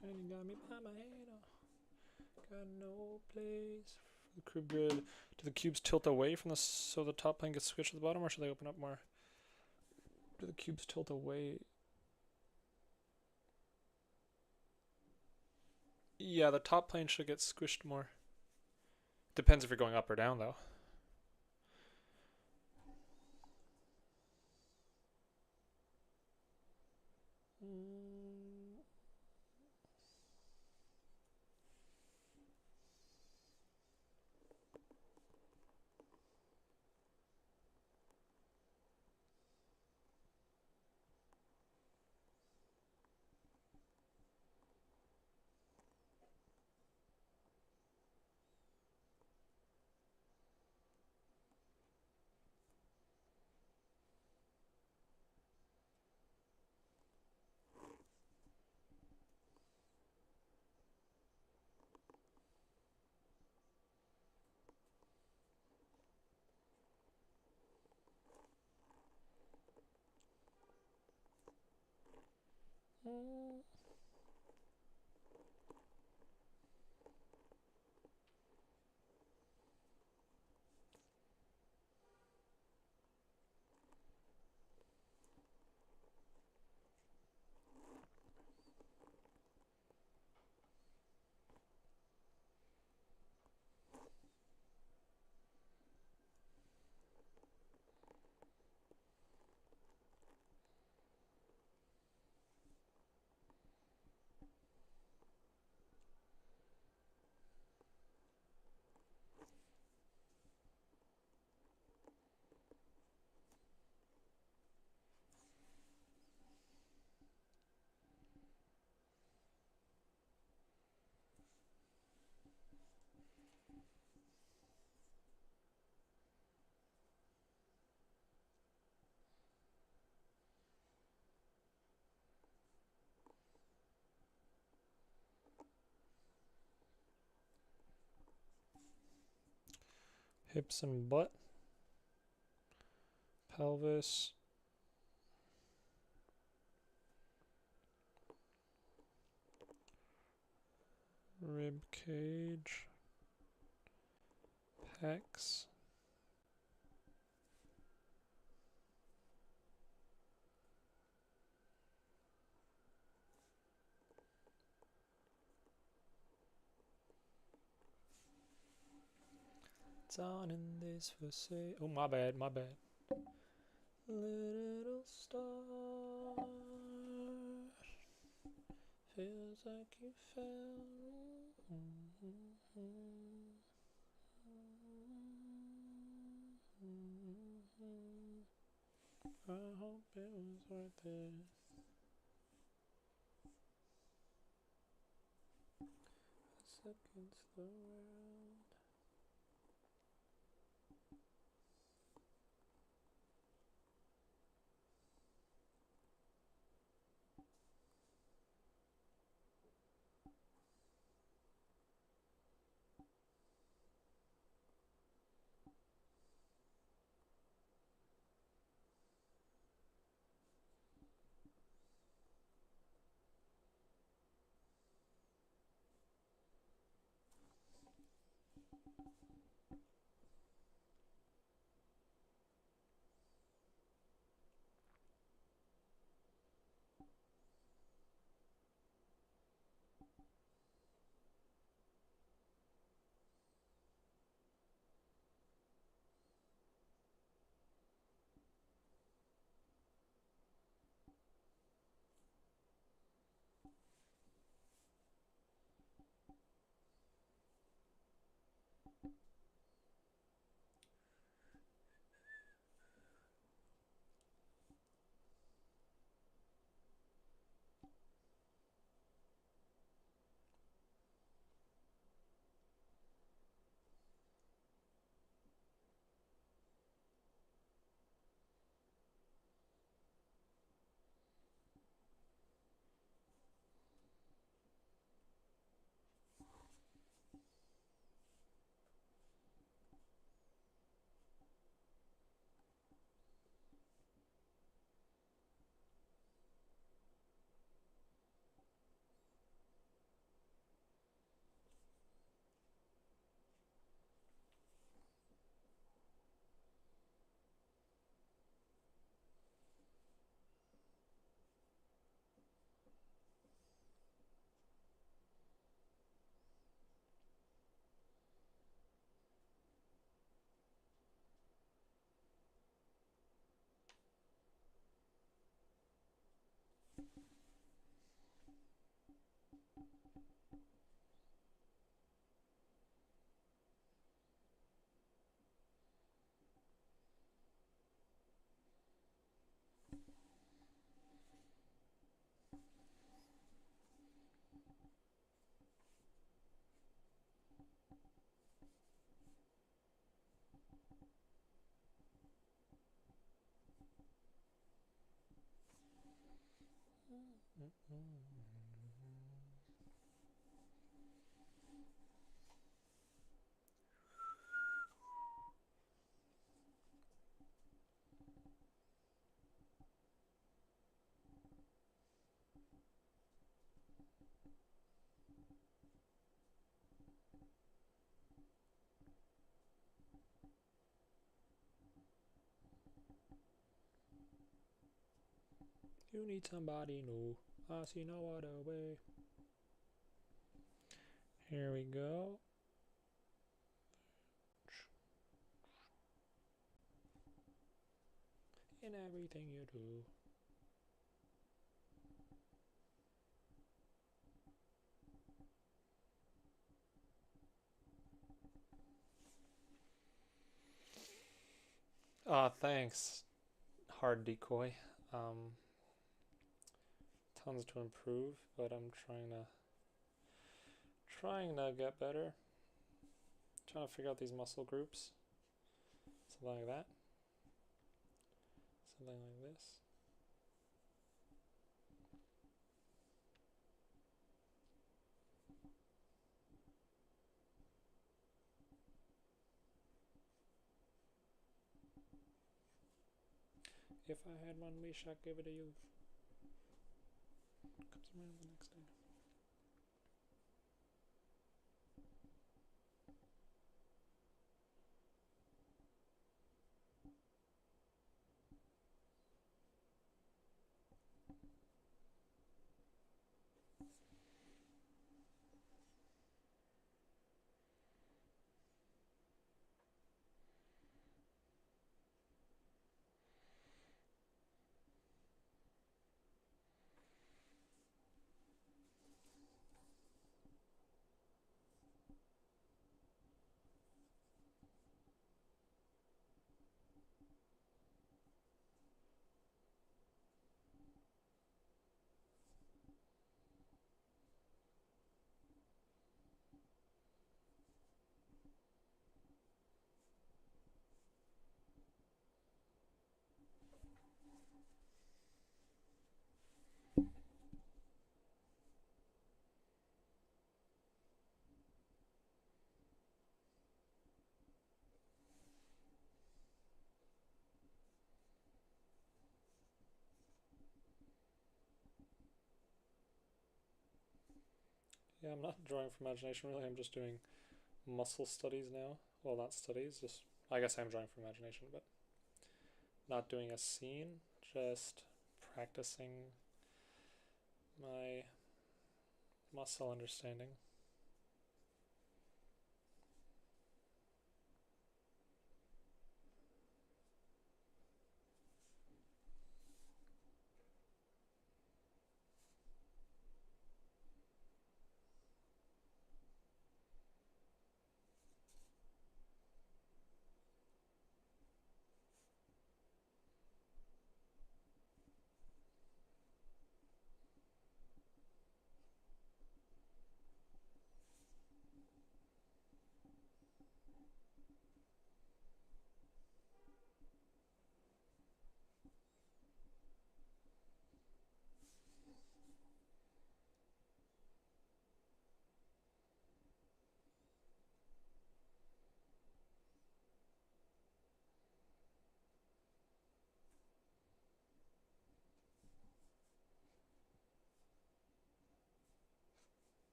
And you got me by my ego. Got no place for the cube grid. Do the cubes tilt away from the so the top plane gets squished at the bottom, or should they open up more? Do the cubes tilt away? Yeah, the top plane should get squished more. Depends if you're going up or down, though. Hips and butt. Pelvis. Rib cage. Pecs. It's on in this for say. Oh, my bad, my bad. Little star, feels like you fell. I hope it was worth it. Seconds the world. You need somebody new. I see no other way. Here we go. In everything you do. Thanks. Hard decoy. Tons to improve, but I'm trying to get better. Trying to figure out these muscle groups. Something like that. Something like this. If I had one wish, I'd give it to you. Comes around the next day. Yeah, I'm not drawing from imagination really, I'm just doing muscle studies now. Well, not studies, just, I guess I'm drawing from imagination, but not doing a scene, just practicing my muscle understanding.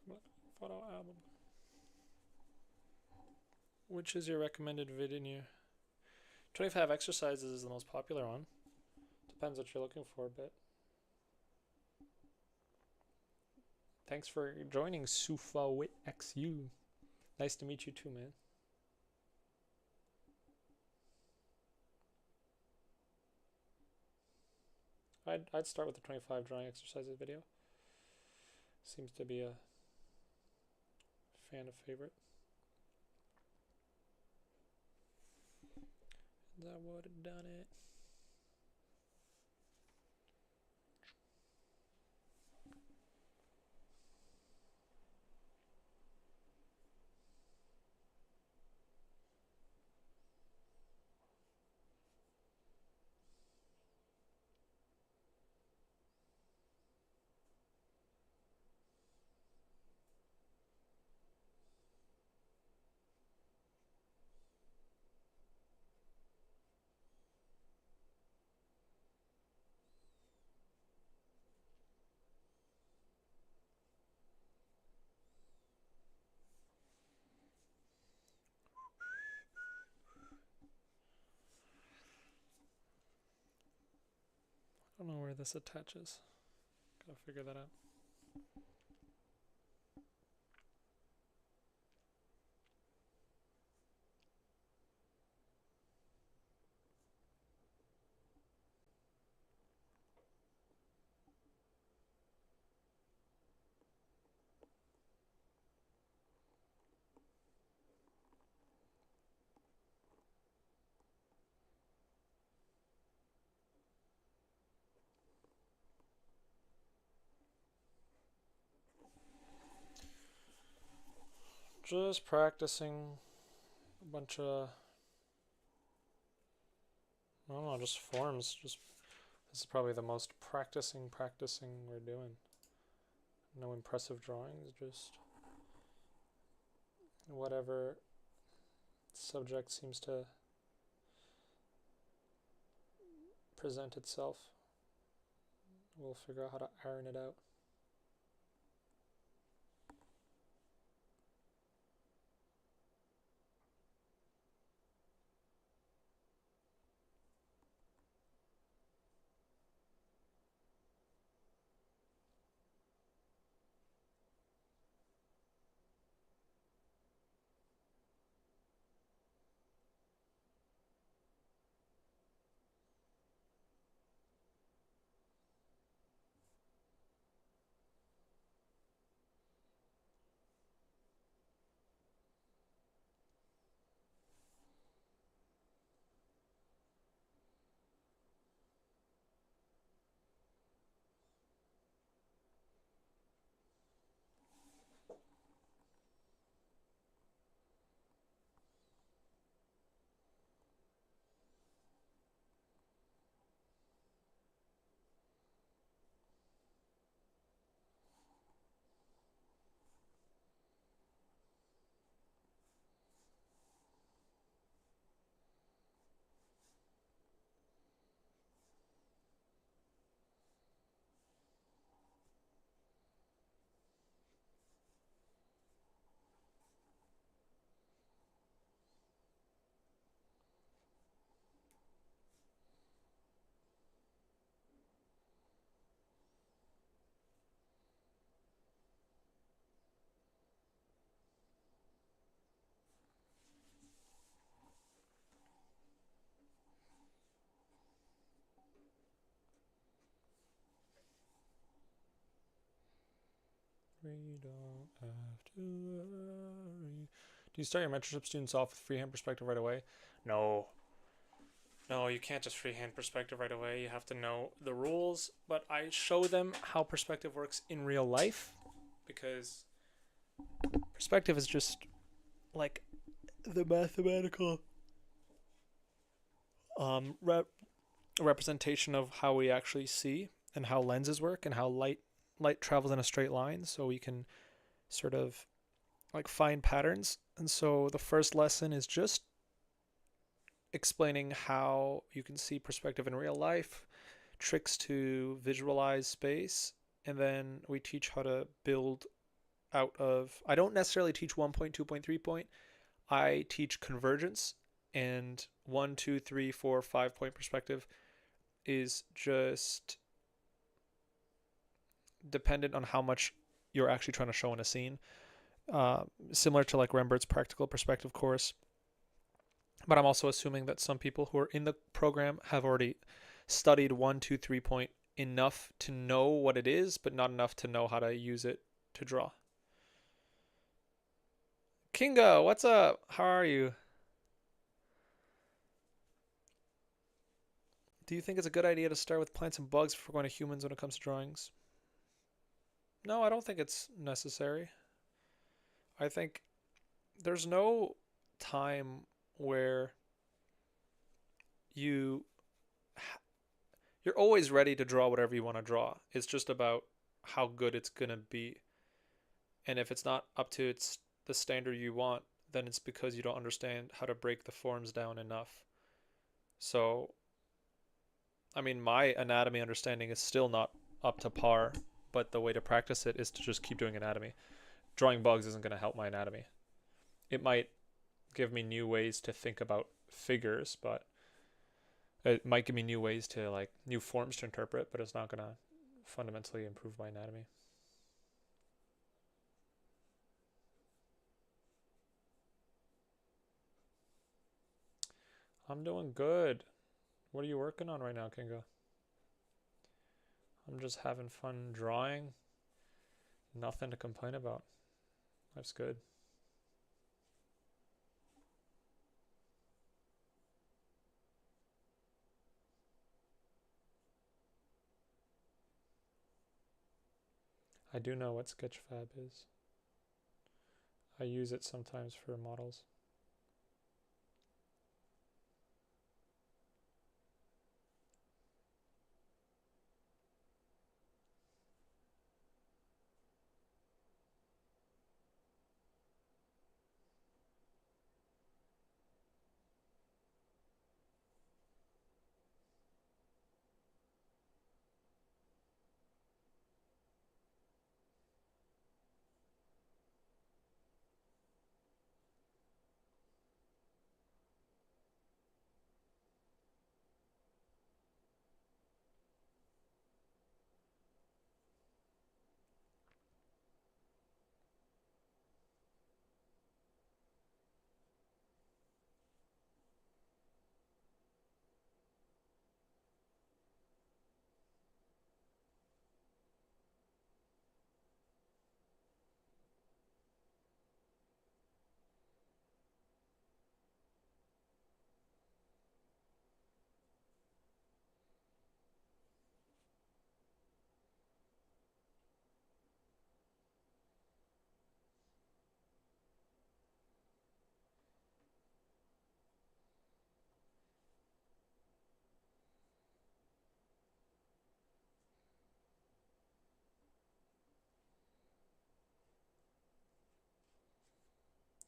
What photo album? Which is your recommended video? 25 exercises is the most popular one. Depends what you're looking for, but thanks for joining SufaWitXU. Nice to meet you too, man. I'd start with the 25 drawing exercises video. Seems to be a fan of favorite. That would have done it. don't know where this attaches. Gotta figure that out. Just practicing a bunch of, I don't know, just forms. Just this is probably the most practicing we're doing. No impressive drawings, just whatever subject seems to present itself. We'll figure out how to iron it out. We don't have to worry. Do you start your mentorship students off with freehand perspective right away? No. No, you can't just freehand perspective right away. You have to know the rules. But I show them how perspective works in real life, because perspective is just like the mathematical representation of how we actually see and how lenses work and how light travels in a straight line, so we can sort of like find patterns. And so the first lesson is just explaining how you can see perspective in real life, tricks to visualize space, and then we teach how to build out of, I don't necessarily teach 1 point, 2 point, 3 point. I teach convergence, and 1, 2, 3, 4, 5 point perspective is just dependent on how much you're actually trying to show in a scene. Similar to like Rembert's practical perspective course. But I'm also assuming that some people who are in the program have already studied 1, 2, 3 point enough to know what it is, but not enough to know how to use it to draw. Kinga, what's up? How are you? Do you think it's a good idea to start with plants and bugs before going to humans when it comes to drawings? No, I don't think it's necessary. I think there's no time where you're always ready to draw whatever you want to draw. It's just about how good it's going to be. And if it's not up to the standard you want, then it's because you don't understand how to break the forms down enough. So, I mean, my anatomy understanding is still not up to par, but the way to practice it is to just keep doing anatomy. Drawing bugs isn't going to help my anatomy. It might give me new ways to think about figures, but It might give me new ways to, like, new forms to interpret, but it's not going to fundamentally improve my anatomy. I'm doing good. What are you working on right now, Kinga? I'm just having fun drawing. Nothing to complain about. Life's good. I do know what Sketchfab is. I use it sometimes for models.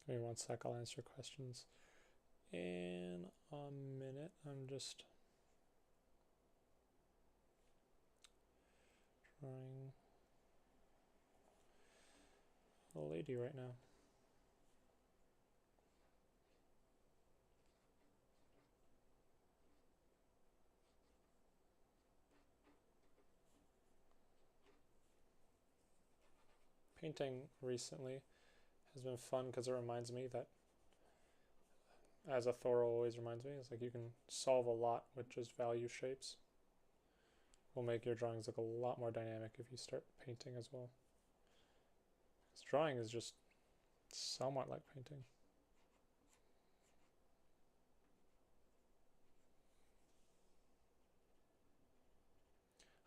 Give me 1 sec, I'll answer questions in a minute. I'm just drawing a lady right now. Painting recently has been fun because it reminds me that, as Author always reminds me, it's like you can solve a lot with just value shapes. Will make your drawings look a lot more dynamic if you start painting as well. Because drawing is just somewhat like painting.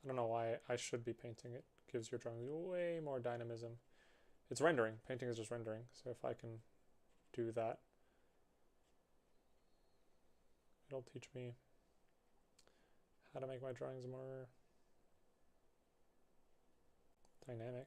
I don't know why I should be painting. It gives your drawings way more dynamism. It's rendering. Painting is just rendering. So if I can do that, it'll teach me how to make my drawings more dynamic.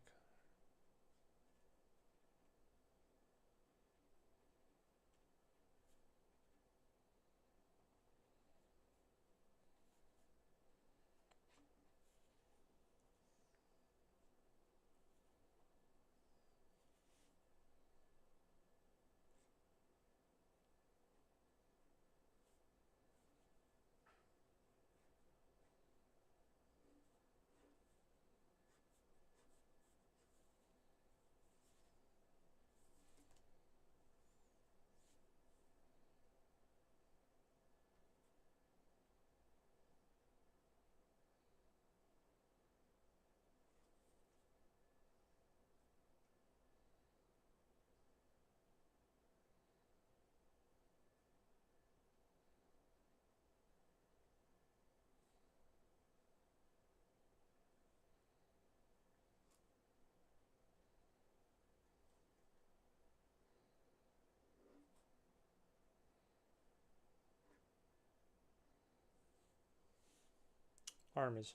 Arm is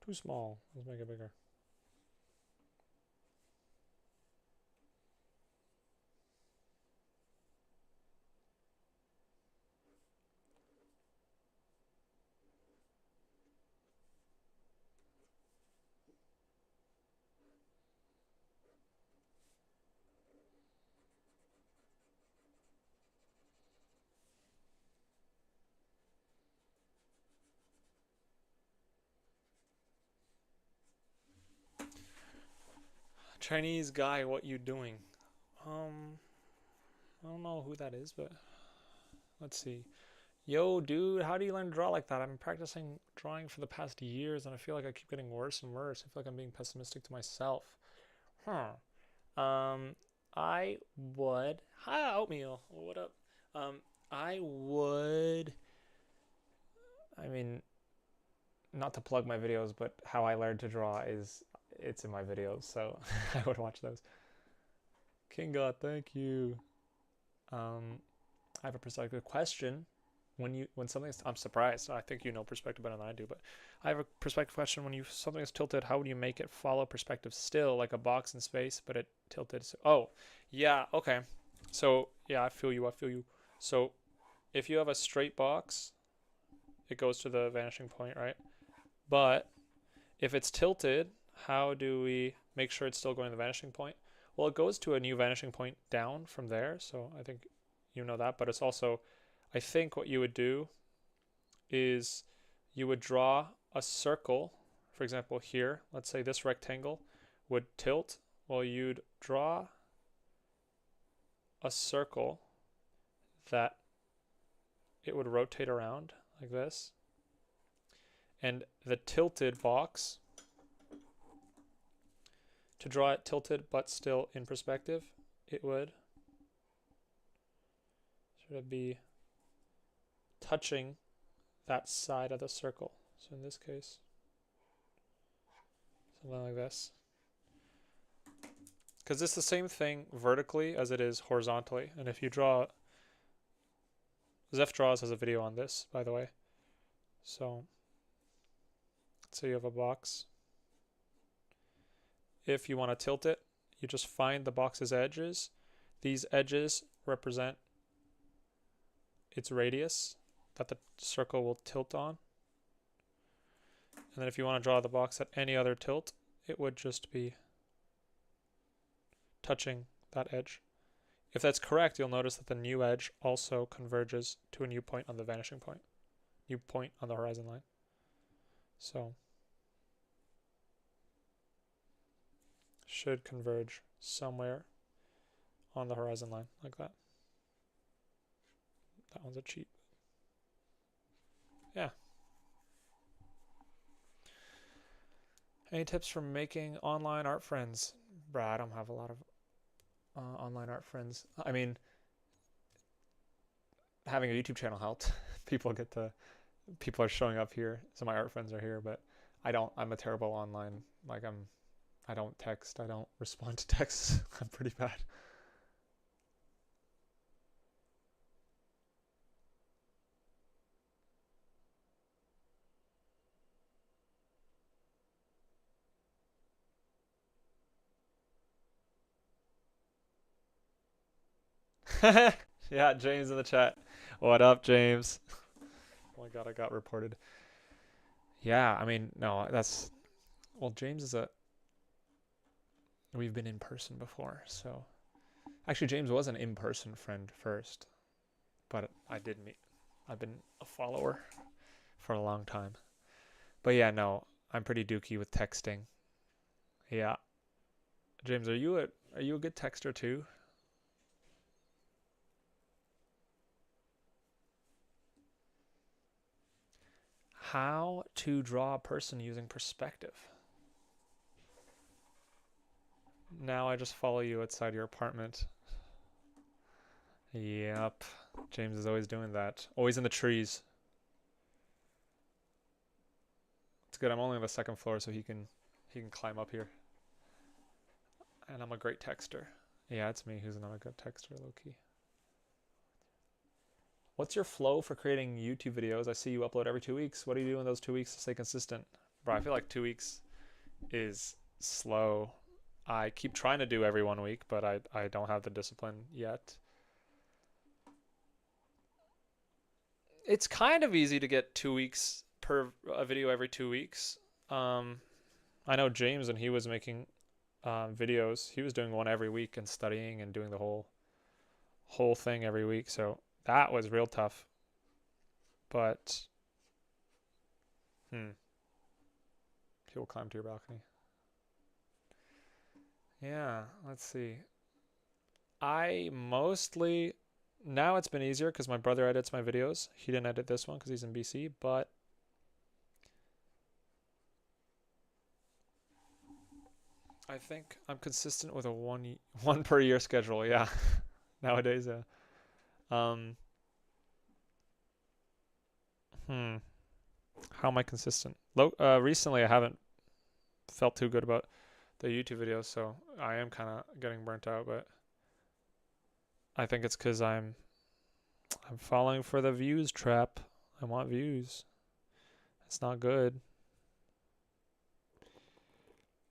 too small. Let's make it bigger. Chinese guy, what you doing? I don't know who that is, but let's see. Yo, dude, how do you learn to draw like that? I've been practicing drawing for the past years, and I feel like I keep getting worse and worse. I feel like I'm being pessimistic to myself. Huh. I would. Hi, oatmeal. What up? Um, I would. I mean, not to plug my videos, but how I learned to draw is it's in my videos, so I would watch those. King God, thank you. I have a perspective question. When something's, I'm surprised. I think you know perspective better than I do, but I have a perspective question. When something is tilted, how would you make it follow perspective still, like a box in space, but it tilted? So, oh, yeah, okay. So yeah, I feel you. I feel you. So if you have a straight box, it goes to the vanishing point, right? But if it's tilted, how do we make sure it's still going to the vanishing point? Well, it goes to a new vanishing point down from there. So I think you know that, but it's also, I think what you would do is you would draw a circle. For example, here, let's say this rectangle would tilt. Well, you'd draw a circle that it would rotate around like this. And the tilted box, to draw it tilted but still in perspective, it would sort of be touching that side of the circle. So in this case, something like this. Because it's the same thing vertically as it is horizontally. And if you draw, Zeph Draws has a video on this, by the way. So you have a box. If you want to tilt it, you just find the box's edges. These edges represent its radius that the circle will tilt on. And then if you want to draw the box at any other tilt, it would just be touching that edge. If that's correct, you'll notice that the new edge also converges to a new point on the vanishing point, new point on the horizon line. So should converge somewhere on the horizon line like that. That one's a cheat. Yeah. Any tips for making online art friends? Bruh, I don't have a lot of online art friends. I mean, having a YouTube channel helped. People are showing up here. So my art friends are here, but I'm a terrible online, I don't text. I don't respond to texts. I'm pretty bad. Yeah, James in the chat. What up, James? Oh my god, I got reported. Yeah, I mean, no, well, James is we've been in person before, so. Actually, James was an in-person friend first, but I've been a follower for a long time. But yeah, no, I'm pretty dookie with texting. Yeah. James, are you a good texter too? How to draw a person using perspective. Now I just follow you outside your apartment. Yep. James is always doing that. Always in the trees. It's good. I'm only on the second floor, so he can climb up here. And I'm a great texter. Yeah, it's me who's not a good texter, low-key. What's your flow for creating YouTube videos? I see you upload every 2 weeks. What do you do in those 2 weeks to stay consistent? Bro, I feel like 2 weeks is slow. I keep trying to do every 1 week, but I don't have the discipline yet. It's kind of easy to get 2 weeks per a video every 2 weeks. I know James, and he was making videos. He was doing one every week and studying and doing the whole thing every week. So that was real tough. But people climb to your balcony. Yeah, let's see. I mostly now it's been easier because my brother edits my videos. He didn't edit this one because he's in BC, but I think I'm consistent with a one per year schedule. Yeah, nowadays. Yeah. Um. Hmm. How am I consistent? Recently, I haven't felt too good about the YouTube videos, so I am kind of getting burnt out. But I think it's because I'm falling for the views trap. I want views. It's not good.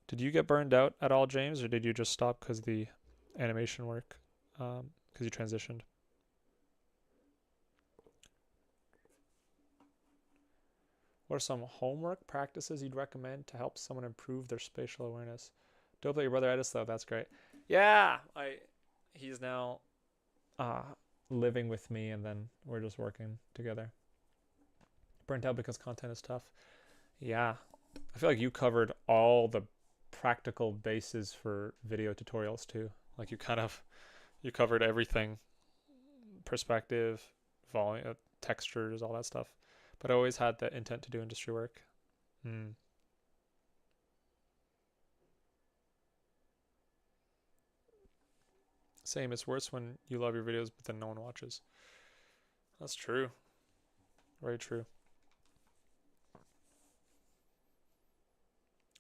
Did you get burned out at all, James, or did you just stop because the animation work? Because you transitioned. What are some homework practices you'd recommend to help someone improve their spatial awareness? Dope that your brother edits though. That's great. Yeah, he's now uh, living with me, and then we're just working together. Burnt out because content is tough. Yeah, I feel like you covered all the practical bases for video tutorials too. Like you covered everything: perspective, volume, textures, all that stuff. But I always had the intent to do industry work. Hmm. Same. It's worse when you love your videos, but then no one watches. That's true. Very true.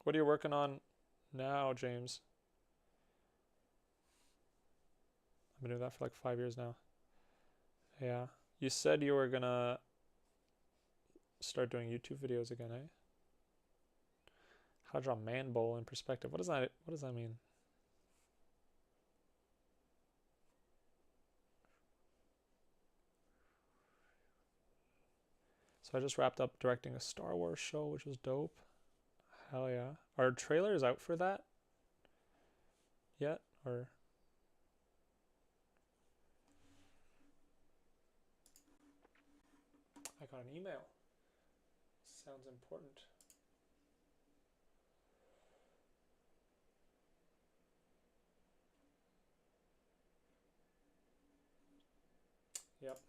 What are you working on now, James? I've been doing that for like 5 years now. Yeah. You said you were gonna start doing YouTube videos again, eh? How to draw man bowl in perspective. What does that mean? So I just wrapped up directing a Star Wars show, which was dope. Hell yeah. Are trailers out for that yet? Or I got an email. Sounds important. Yep.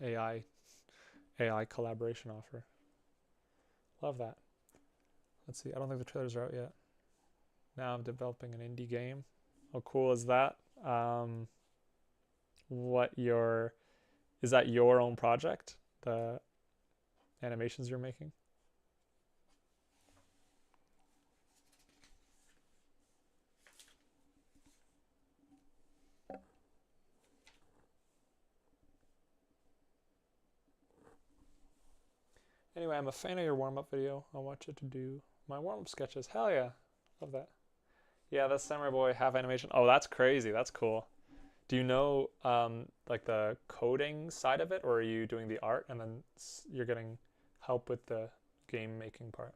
AI collaboration offer. Love that. Let's see. I don't think the trailers are out yet. Now I'm developing an indie game. How cool is that? What your is that your own project? The animations you're making? Anyway, I'm a fan of your warm-up video. I'll watch it to do my warm-up sketches. Hell yeah. Love that. Yeah, that's Samurai Boy half animation. Oh, that's crazy. That's cool. Do you know like the coding side of it, or are you doing the art and then you're getting help with the game making part?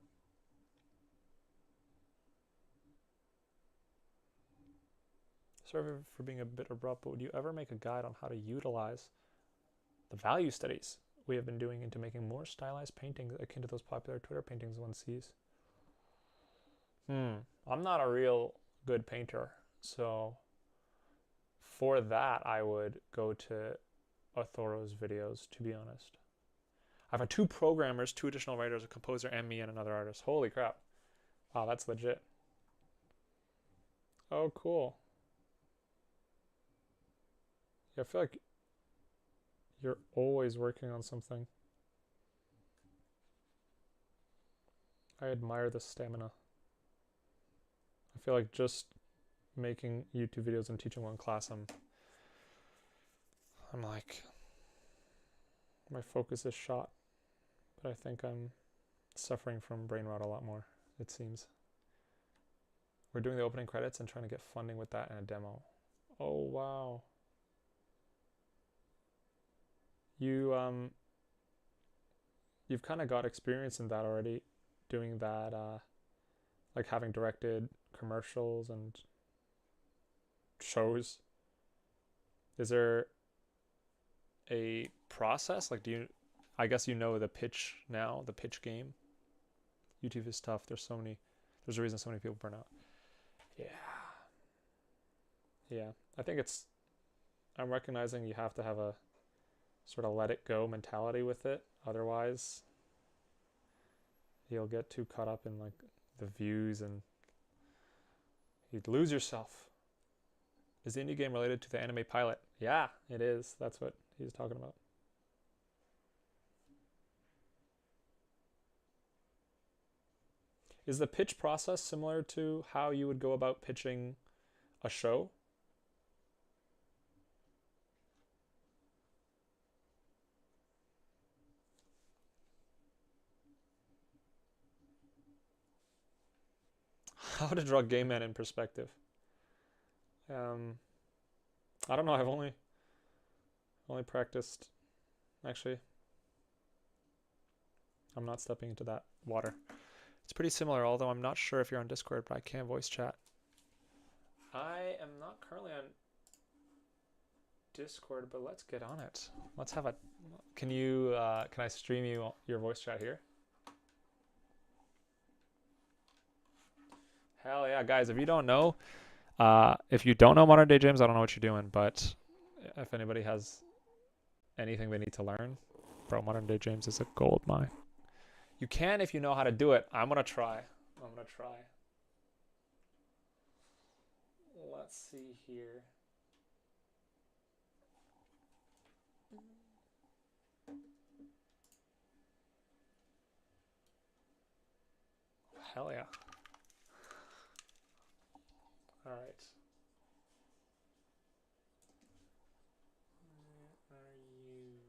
Sorry for being a bit abrupt, but would you ever make a guide on how to utilize the value studies we have been doing into making more stylized paintings akin to those popular Twitter paintings one sees? I'm not a real good painter, so for that I would go to Athoro's videos, to be honest. I've had two programmers, two additional writers, a composer, and me, and another artist. Holy crap. Wow, that's legit. Oh, cool. Yeah, I feel like you're always working on something. I admire the stamina. I feel like just making YouTube videos and teaching one class, I'm like, my focus is shot. But I think I'm suffering from brain rot a lot more, it seems. We're doing the opening credits and trying to get funding with that and a demo. Oh, wow. You've kind of got experience in that already, doing that, like having directed commercials and shows. Is there a process? Like, I guess you know the pitch now, the pitch game. YouTube is tough. There's a reason so many people burn out. Yeah. I think I'm recognizing you have to have a sort of let it go mentality with it. Otherwise, you'll get too caught up in like the views and you'd lose yourself. Is the indie game related to the anime pilot? Yeah, it is. That's what he's talking about. Is the pitch process similar to how you would go about pitching a show? How to draw Game Man in perspective. I don't know. I've only practiced. Actually, I'm not stepping into that water. It's pretty similar, although I'm not sure if you're on Discord, but I can voice chat. I am not currently on Discord, but let's get on it. Let's have a. Can I stream you your voice chat here? Hell yeah, guys! If you don't know Modern Day James, I don't know what you're doing. But if anybody has anything they need to learn, bro, Modern Day James is a gold mine. You can if you know how to do it. I'm gonna try. Let's see here. Hell yeah. All right. Where are you?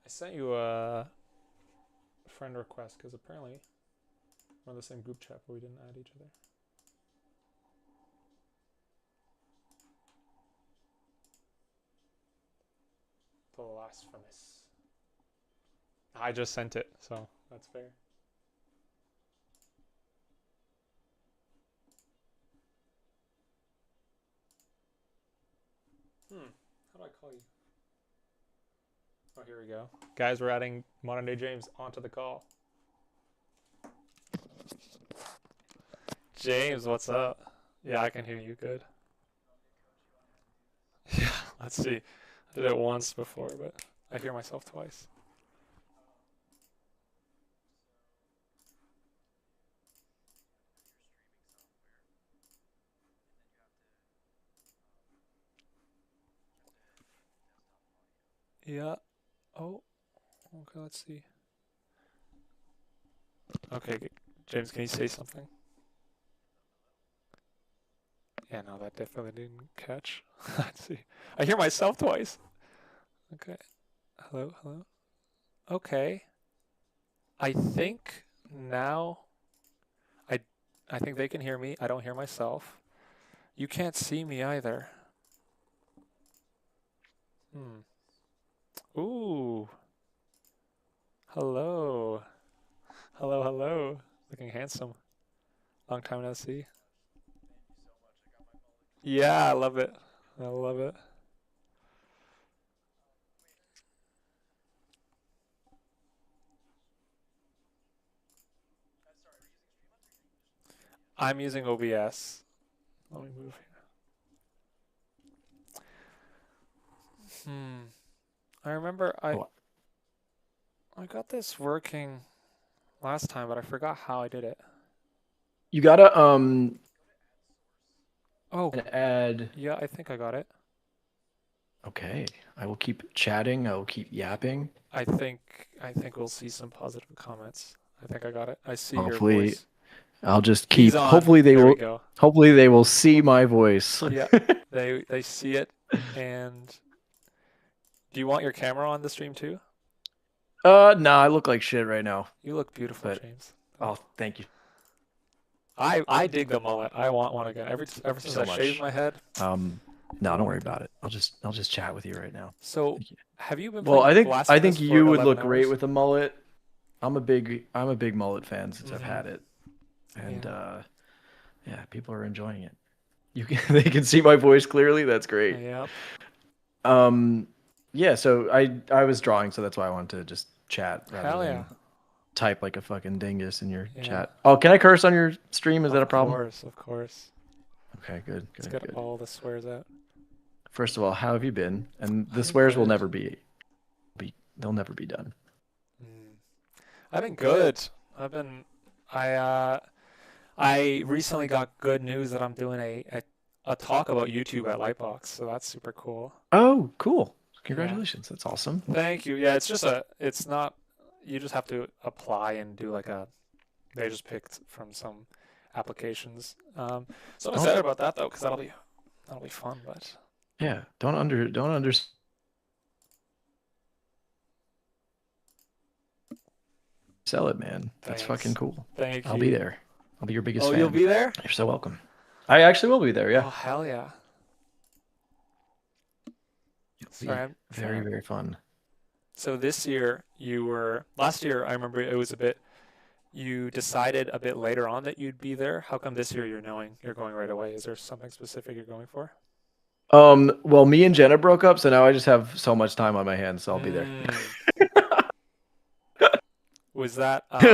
I sent you a friend request because apparently we're in the same group chat, but we didn't add each other. Blasphemous. I just sent it, so that's fair. How do I call you? Oh, here we go. Guys, we're adding Modern Day James onto the call. James, what's up? Yeah, I can hear you good. Yeah, let's see. I did it once before, but I hear myself twice. Yeah. Oh, okay, let's see. Okay, James, can you say something? Yeah, no, that definitely didn't catch. Let's see. I hear myself twice. Okay. Hello, hello. Okay. I think now I think they can hear me. I don't hear myself. You can't see me either. Ooh. Hello. Hello, hello. Looking handsome. Long time no see. Yeah, I love it. I love it. I'm using OBS. Let me move here. I remember I got this working last time, but I forgot how I did it. You gotta add. Yeah, I think I got it. Okay, I will keep chatting. I will keep yapping. I think we'll see some positive comments. I think I got it. I see Hopefully, your voice. I'll just keep. Hopefully they will. Hopefully they will see my voice. Yeah, they see it. And do you want your camera on the stream too? Nah, I look like shit right now. You look beautiful, James. Oh, thank you. I dig the mullet. I want one again. Ever since I shaved my head. No, don't worry about it. I'll just chat with you right now. So, Thank you. have you been Well, playing I Blasphemous think for you would 11 look great hours? with a mullet. I'm a big mullet fan since I've Mm-hmm. had it, and Yeah. yeah, people are enjoying it. You can they can see my voice clearly. That's great. Yep. Um, yeah. So I was drawing, so that's why I wanted to just chat rather Hell yeah. than type like a fucking dingus in your Yeah. chat. Oh, can I curse on your stream? Is that a Of problem? course. Of course. Okay, good, Let's good, get good. all the swears out. First of all, how have you been? And the I've been swears will good. never be they'll never be done. Mm. I've been good. I've been. I I recently got good news that I'm doing a talk about YouTube at Lightbox, so that's super cool. Oh, cool. Yeah. Congratulations. That's awesome. Thank you. Yeah, it's just it's not, you just have to apply and do like they just picked from some applications. So I'm Don't excited about that though, because that'll be fun, but yeah, don't undersell it, man. That's fucking thanks. cool. Thank I'll be you. there. I'll be your biggest Oh, you'll fan. be there? You're so welcome. I actually will be there, yeah. Oh, hell yeah. It'll Sorry, be I'm very, trying to. very fun. So this year last year I remember it was a bit, you decided a bit later on that you'd be there. How come this year you're going right away? Is there something specific you're going for? Well, me and Jenna broke up, so now I just have so much time on my hands, so I'll be there. Mm. Was that do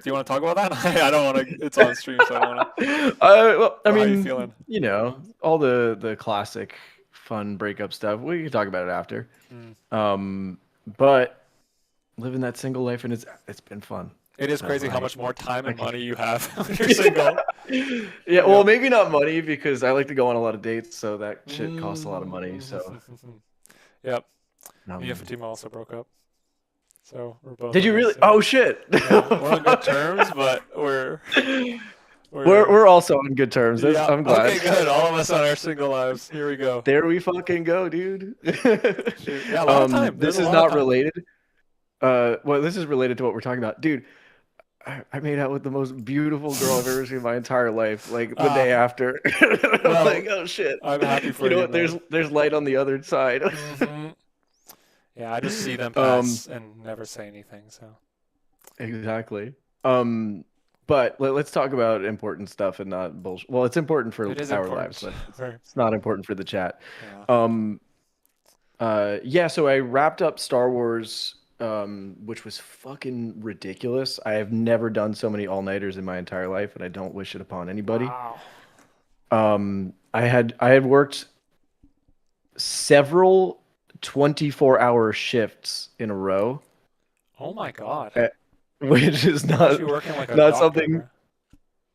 you want to talk about that? I don't want to, it's on stream, so I don't want Well, I to. How are you mean, feeling? you know, all the classic fun breakup stuff. We can talk about it after. Mm. But living that single life and it's been fun. It is So crazy how much more time I and can money you have when you're single. yeah, well, Yep. maybe not money because I like to go on a lot of dates, so that shit costs a lot of money. So, Mm. Yep. Me and um, Fatima also broke up. So we're both did on you the really? same. Oh shit! Yeah, we're on good terms, but we're We're we're we're also on good terms. That's, yeah. I'm glad. Okay, good. All of us on our single lives. Here we go. There we fucking go, dude. Shoot. Yeah, a lot of time. There's This a is lot of not time. related. Well, this is related to what we're talking about, dude. I made out with the most beautiful girl I've ever seen in my entire life. Like the day Ah, after, I'm well, like, oh shit. I'm happy You for know you, what? man. There's light on the other side. Hmm. Yeah, I just see them Um, pass and never say anything. So exactly. Um, but let's talk about important stuff and not bullshit. Well, it's important for it is our lives, important. but For it's not important for the chat. yeah. Um, yeah, so I wrapped up Star Wars, which was fucking ridiculous. I have never done so many all-nighters in my entire life, and I don't wish it upon anybody. Wow. I had worked several 24-hour shifts in a row, Oh my God. eh, which is You're actually working like a not doctor, something.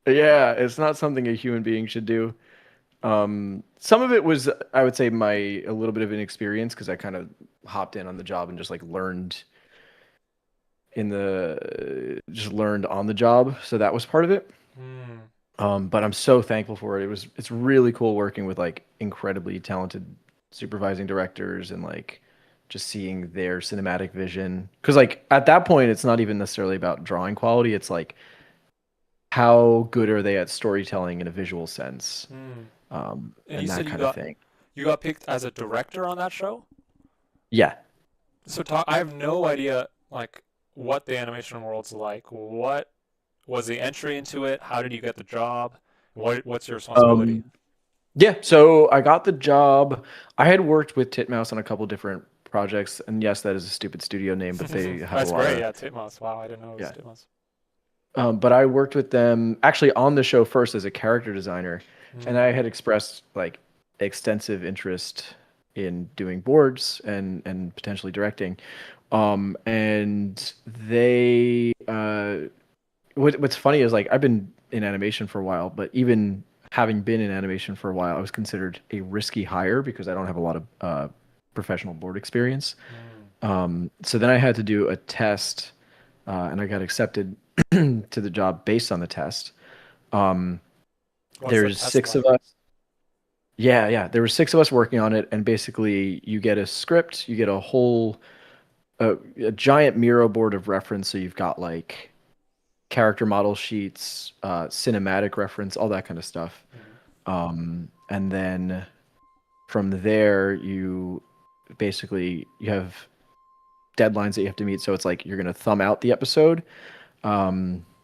bro. Yeah, it's not something a human being should do. Some of it was, I would say, my a little bit of inexperience because I kind of hopped in on the job and just like learned just learned on the job, so that was part of it. Hmm. But I'm so thankful for it. It's really cool working with like incredibly talented supervising directors and like just seeing their cinematic vision. Because like at that point, it's not even necessarily about drawing quality. It's like how good are they at storytelling in a visual sense, Hmm. And you and that said kind of thing. you got picked as a director on that show? Yeah. So talk, I have no idea like what the animation world's like. What was the entry into it? How did you get the job? What's your responsibility? Um, yeah. So I got the job. I had worked with Titmouse on a couple different projects, and yes, that is a stupid studio name, but they have a That's lot great. of Yeah, Titmos. Wow, I didn't know it was yeah. Titmos. But I worked with them actually on the show first as a character designer, and I Hmm. had expressed like extensive interest in doing boards and potentially directing. And they what's funny is like I've been in animation for a while, but even having been in animation for a while, I was considered a risky hire because I don't have a lot of professional board experience. Hmm. So then I had to do a test, and I got accepted to the job based on the test. Um, What's the there's test six of like? us. Yeah, yeah. There were six of us working on it, and basically, you get a script, you get a giant Miro board of reference. So you've got like character model sheets, cinematic reference, all that kind of stuff. Hmm. And then from there, you have deadlines that you have to meet. So it's like you're gonna thumb out the episode,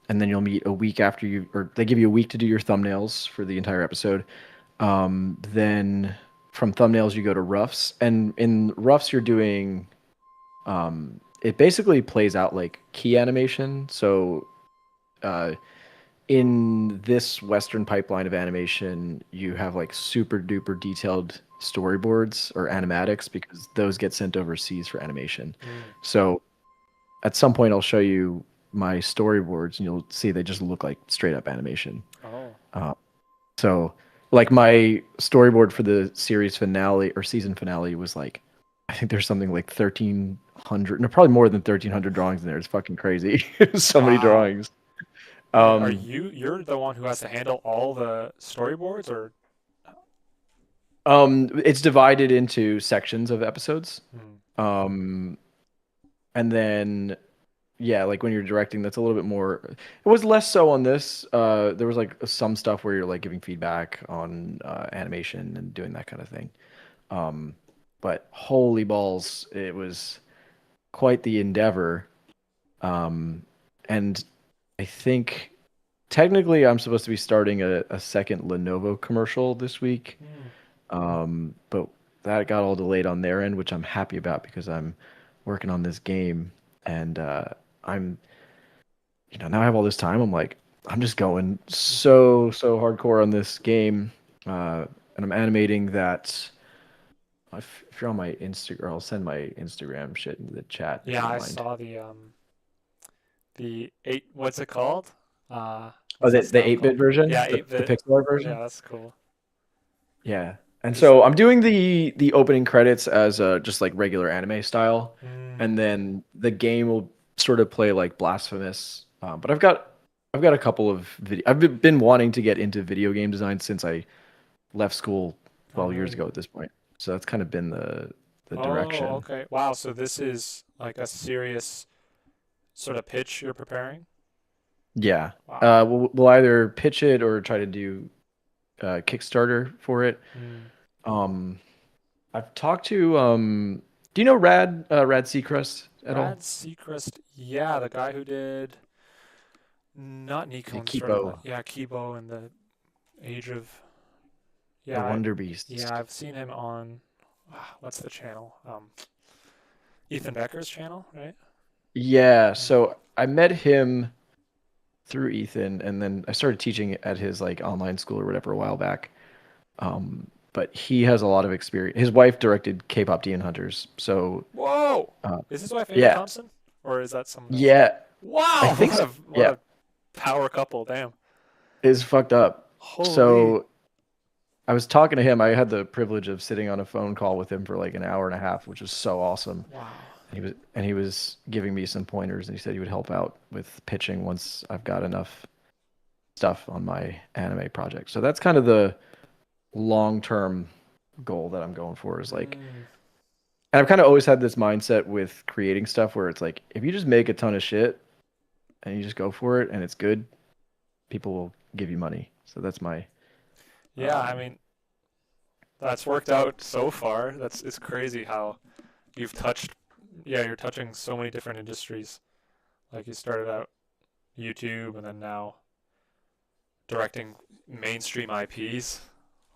and then you'll meet a week after you, or they give you a week to do your thumbnails for the entire episode. Then from thumbnails you go to roughs, and in roughs you're doing it basically plays out like key animation. So uh, in this Western pipeline of animation, you have like super duper detailed storyboards or animatics because those get sent overseas for animation. Mm. So at some point, I'll show you my storyboards, and you'll see they just look like straight up animation. Oh. Uh, so, like my storyboard for the series finale or season finale was like, I think there's something like 1,300, no, probably more than 1,300 drawings in there. It's fucking crazy. So many Wow. drawings. And are Um, you're the one who has to handle all the storyboards or it's divided into sections of episodes. Hmm. Um, and then yeah, like when you're directing, that's a little bit more. It was less so on this. There was like some stuff where you're like giving feedback on animation and doing that kind of thing. Um, but holy balls, it was quite the endeavor. Um, and I think technically I'm supposed to be starting a second Lenovo commercial this week. Hmm. But that got all delayed on their end, which I'm happy about because I'm working on this game, and I'm, now I have all this time. I'm like, I'm just going so hardcore on this game, and I'm animating that. If you're on my Instagram, I'll send my Instagram shit into the chat if you Yeah, don't I mind. saw the eight what's it called? Oh, What's that the stuff 8-bit called? version, Yeah, the 8-bit. pixel art Yeah, version. that's cool. Yeah. And Is so I'm doing the opening credits as just like regular anime style, mm, and then the game will sort of play like blasphemous. But I've got a couple of video. Been wanting to get into video game design since I left school oh 12 years really? ago at this point. So that's kind of been the Oh, direction. okay. Wow, so this is like a serious sort of pitch you're preparing? Yeah. Wow. We'll either pitch it or try to do Kickstarter for it. Mm. Um, I've talked to do you know Rad Seacrest at all? Rad Seacrest, yeah, the guy who did not Yeah, Nikon's Story, but Kipo, yeah, Kibo and the Age of the yeah, Wonder yeah, Beasts. I've seen him on what's the channel? Ethan Becker's channel, right? Yeah, Yeah. so I met him through Ethan, and then I started teaching at his like online school or whatever a while back. But he has a lot of experience. His wife directed K-pop Demon Hunters, so Whoa! uh, Is his wife Amy yeah, Thompson? Or is that someone else? yeah, I Wow! think so. What Yeah, a power couple, damn. is fucked up. Holy. So I was talking to him. I had the privilege of sitting on a phone call with him for like an hour and a half, which was so awesome. Wow. He was giving me some pointers, and he said he would help out with pitching once I've got enough stuff on my anime project. So that's kind of the long-term goal that I'm going for is like, Mm. and I've kind of always had this mindset with creating stuff where it's like if you just make a ton of shit and you just go for it and it's good, people will give you money. So that's my Yeah, I um mean, that's worked out so far. It's crazy how you've touched yeah, you're touching so many different industries. Like you started out YouTube and then now directing mainstream IPs.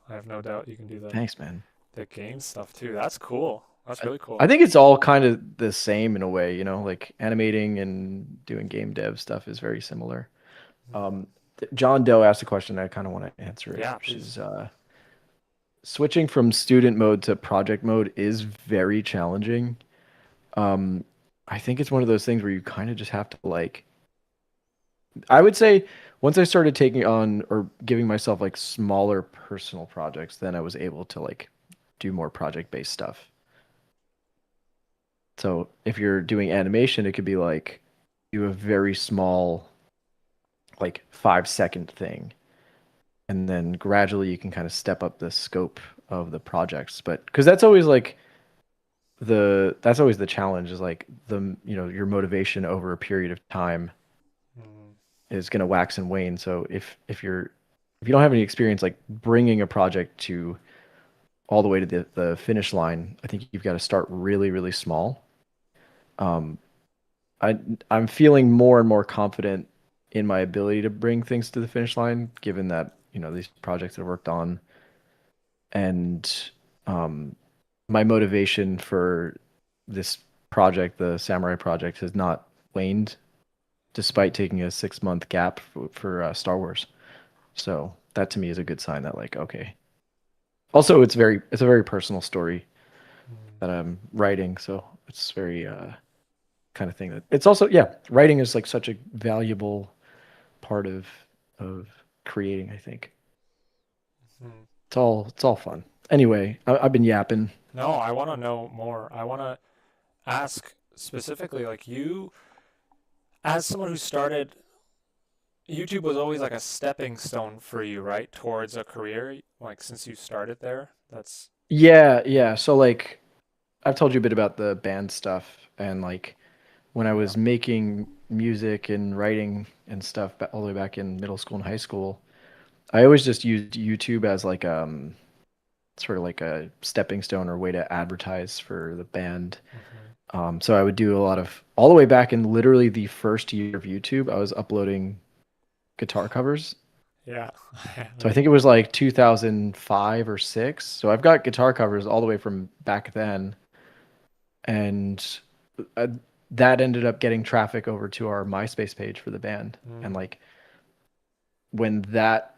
I have no doubt you can do thanks, man. the game stuff too. That's cool. That's I, really I cool. think it's all kind of the same in a way, like animating and doing game dev stuff is very similar. Mm. Um, John Doe asked a question. I kind of want to answer it, Yeah, which please. is switching from student mode to project mode is very challenging. Um, I think it's one of those things where you kind of just have to like, I would say once I started taking on or giving myself like smaller personal projects, then I was able to like do more project-based stuff. So if you're doing animation, it could be like do a very small, like 5-second thing, and then gradually you can kind of step up the scope of the projects. But because that's always the challenge is like your motivation over a period of time Mm. is going to wax and wane. So if you don't have any experience like bringing a project to all the way to the finish line, I think you've got to start really, really small. Um, I I'm feeling more and more confident in my ability to bring things to the finish line, given that, these projects I've worked on and um, my motivation for this project, the Samurai project, has not waned despite taking a 6 month gap for Star Wars. So that to me is a good sign that like, okay. Also, it's a very personal story Mm. that I'm writing, so it's very kind of thing that it's also, yeah, writing is like such a valuable part of creating, I think. Hmm. It's all fun. Anyway, I've been yapping. No, I want to know more. I want to ask specifically, like you, as someone who started, YouTube was always like a stepping stone for you, right, towards a career. Like since you started there, that's Yeah, yeah. So like I've told you a bit about the band stuff and like when I yeah. was making music and writing and stuff all the way back in middle school and high school, I always just used YouTube as like sort of like a stepping stone or way to advertise for the band. Hmm. So I would do a lot of all the way back in literally the first year of YouTube, I was uploading guitar covers. Yeah. So I think it was like 2005 or 6. So I've got guitar covers all the way from back then, and uh, that ended up getting traffic over to our MySpace page for the band. And Mm. like when that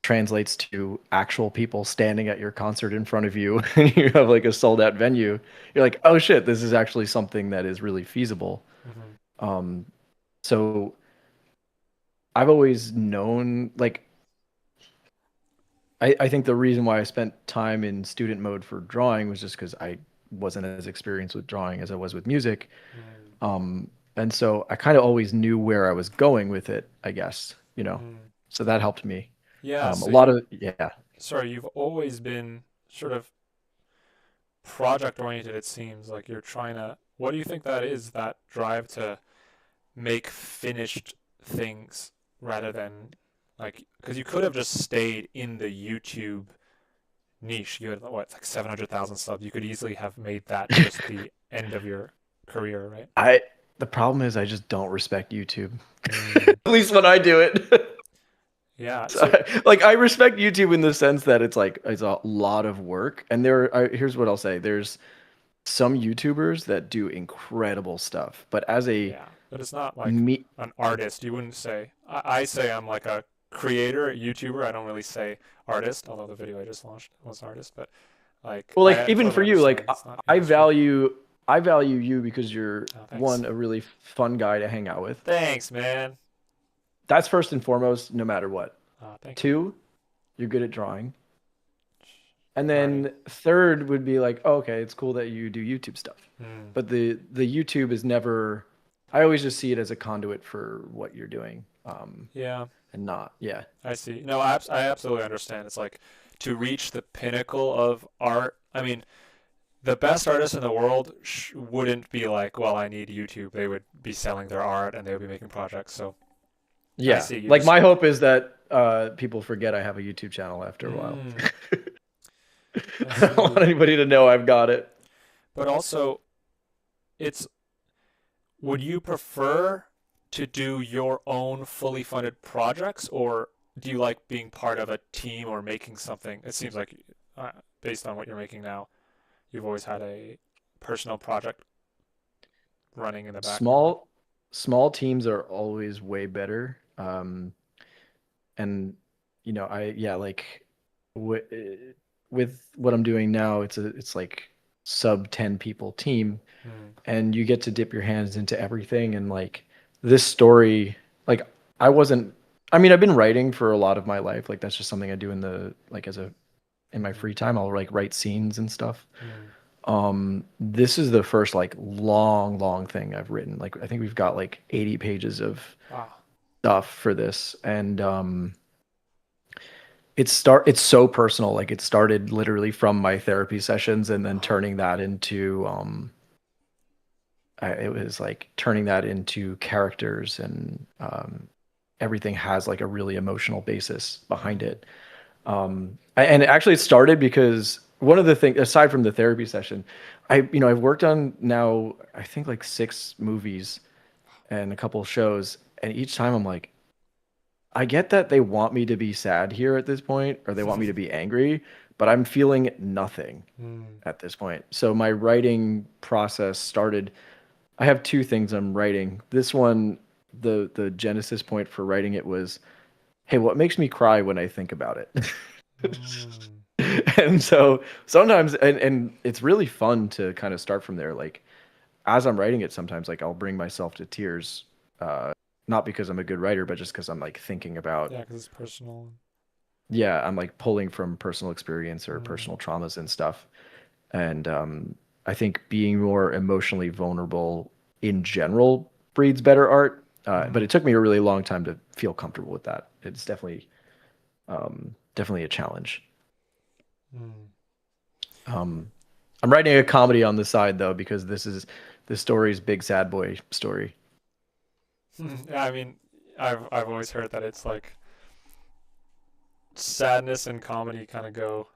translates to actual people standing at your concert in front of you and you have like a sold out venue, you're like, oh shit, this is actually something that is really feasible. Hmm. Um, so I've always known, like, I think the reason why I spent time in student mode for drawing was just because I wasn't as experienced with drawing as I was with music. Mm. And so I kind of always knew where I was going with it, I guess. Mm. So that helped me. Yeah. A So lot you, of, yeah. sorry, you've always been sort of project oriented, it seems like you're trying to. What do you think that is, that drive to make finished things rather than like, because you could have just stayed in the YouTube niche. You had what, like 700,000 subs. You could easily have made that just the end of your career, right? I, the problem is I just don't respect YouTube. Mm. At least when I do it. Yeah. So, So, like I respect YouTube in the sense that it's like it's a lot of work. And here's what I'll say. There's some YouTubers that do incredible stuff, but as a yeah, but it's not like me an artist. You wouldn't say. I say I'm like a creator, a YouTuber. I don't really say artist, although the video I just launched was artist. But like, well, like I even totally for you, understand like it's not I industry. value I value you because you're Oh, thanks. one, a really fun guy to hang out with. Thanks, man. That's first and foremost, no matter what. Thank you. Two, you're good at drawing. And Right. then third would be like, oh, okay, it's cool that you do YouTube stuff. Hmm. But the YouTube is never, I always just see it as a conduit for what you're doing. Yeah, And not, yeah. I see. No, I absolutely understand. It's like to reach the pinnacle of art. I mean, the best artists in the world wouldn't be like, well, I need YouTube. They would be selling their art and they would be making projects. So I Yeah. see. You Like just. my hope is that people forget I have a YouTube channel after a while. Mm, I I don't want see. anybody to know I've got it. But also, it's. Would you prefer to do your own fully funded projects, or do you like being part of a team or making something? It seems like, based on what you're making now, you've always had a personal project running in the background. Small small teams are always way better. And I yeah, like w with what I'm doing now, it's like sub 10 people team, Mm. and you get to dip your hands into everything. And like this story, like I wasn't, I mean, I've been writing for a lot of my life. Like that's just something I do in the like as a in my Mm-hmm. free time. I'll like write scenes and stuff. Mm. This is the first like long thing I've written. Like I think we've got like 80 pages of Ah. stuff for this. And it's so personal. Like it started literally from my therapy sessions and then Ah. turning that into it was like turning that into characters, and everything has like a really emotional basis behind Mm. it. And actually it started because one of the things aside from the therapy session, I've worked on now I think like 6 movies and a couple shows, and each time I'm like, I get that they want me to be sad here at this point, or they want me to be angry, but I'm feeling nothing Mm, at this point. So my writing process started. I have 2 things I'm writing. This one, the genesis point for writing it was, hey, what makes me cry when I think about it? mm, And so sometimes, and it's really fun to kind of start from there. Like as I'm writing it, sometimes like I'll bring myself to tears, uh, not because I'm a good writer, but just because I'm like thinking about, yeah, because it's personal. yeah, I'm like pulling from personal experience or Mm, personal traumas and stuff. And I think being more emotionally vulnerable in general breeds better art. But mm, it took me a really long time to feel comfortable with that. It's definitely a challenge. mm. Um, I'm writing a comedy on the side though because this story's big sad boy story. Yeah, I mean, I've always heard that it's like sadness and comedy kind of go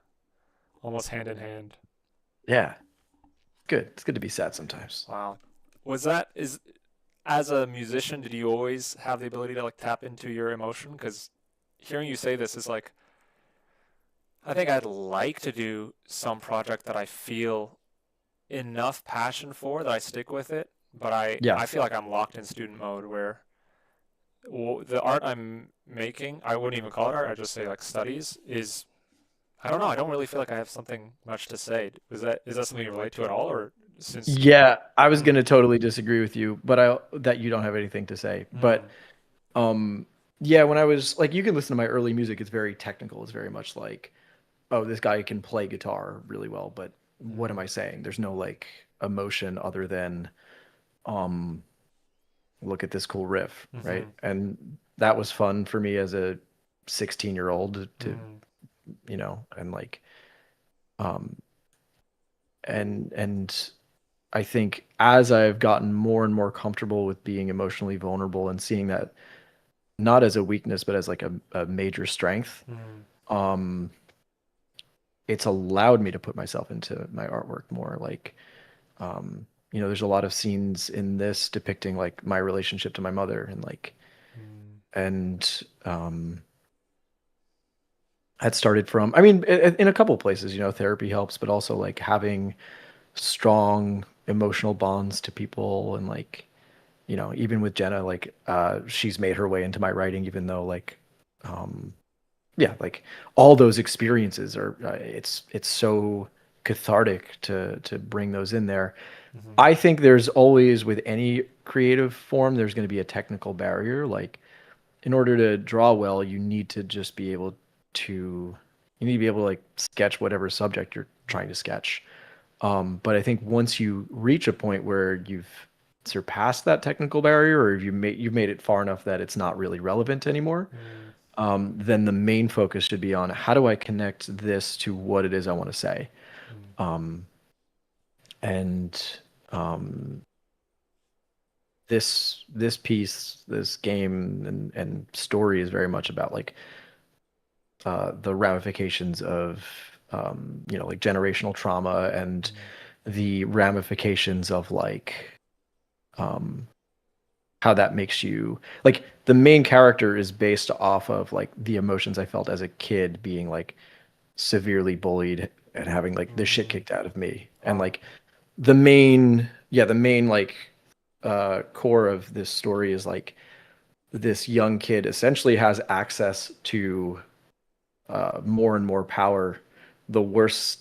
almost hand in hand. Yeah, good. It's good to be sad sometimes. Wow. Was that is as a musician, did you always have the ability to like tap into your emotion? Because hearing you say this is like, I think I'd like to do some project that I feel enough passion for that I stick with it, but Yeah. I feel like I'm locked in student mode where the art I'm making, I wouldn't even call it art, I'd just say like studies, is I don't know, I don't really feel like I have something much to say. Is that something you relate to at all, or since Yeah, I was mm, gonna totally disagree with you, but I that you don't have anything to say. But mm, um yeah, when I was like you can listen to my early music, it's very technical. It's very much like, oh, this guy can play guitar really well, but what am mm, I saying? There's no like emotion other than um look at this cool riff, right? mm-hmm, And that was fun for me as a 16-year-old to, mm, and like um and I think as I've gotten more and more comfortable with being emotionally vulnerable and seeing that not as a weakness but as like a major strength, mm, um it's allowed me to put myself into my artwork more. Like there's a lot of scenes in this depicting like my relationship to my mother and like mm, and that started from, I mean, in a couple places, therapy helps, but also like having strong emotional bonds to people and like, even with Jenna, like she's made her way into my writing, even though like um yeah, like all those experiences are it's so cathartic to bring those in there. mm-hmm, I think there's always with any creative form, there's going to be a technical barrier. Like in order to draw well, you need to be able to like sketch whatever subject you're trying to sketch. But I think once you reach a point where you've surpassed that technical barrier, or you've made it far enough that it's not really relevant anymore, mm, then the main focus should be on how do I connect this to what it is I want to say. mm, Um, and um, this piece, this game and story is very much about like the ramifications of like generational trauma and mm, the ramifications of like um, how that makes you like the main character is based off of like the emotions I felt as a kid being like severely bullied and having like the shit mm. kicked out of me and Wow. like the main like core of this story is like this young kid essentially has access to more and more power, the worse,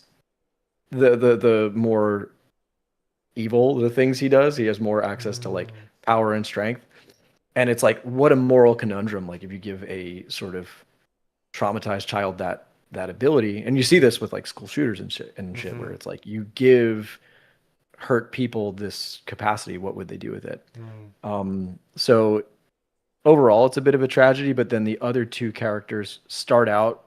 the more evil the things he does. He has more access to like Mm, power and strength, and it's like what a moral conundrum. Like if you give a sort of traumatized child that ability, and you see this with like school shooters and shit, mm-hmm, where it's like you give hurt people this capacity, what would they do with it? mm, So overall it's a bit of a tragedy, but then the other two characters start out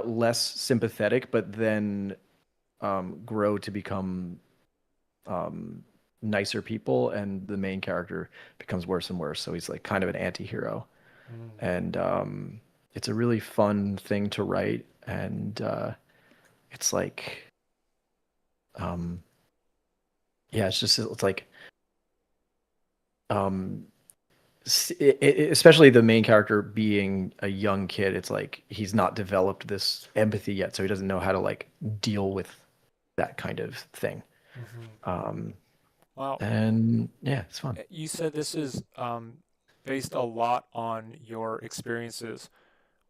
less sympathetic, but then grow to become um, nicer people, and the main character becomes worse and worse. So he's like kind of an anti-hero. mm. And it's a really fun thing to write, and it's like um yeah, it's like um especially the main character being a young kid, it's like he's not developed this empathy yet, so he doesn't know how to like deal with that kind of thing. Hmm. Um, Wow. and yeah, it's fun. You said this is based a lot on your experiences.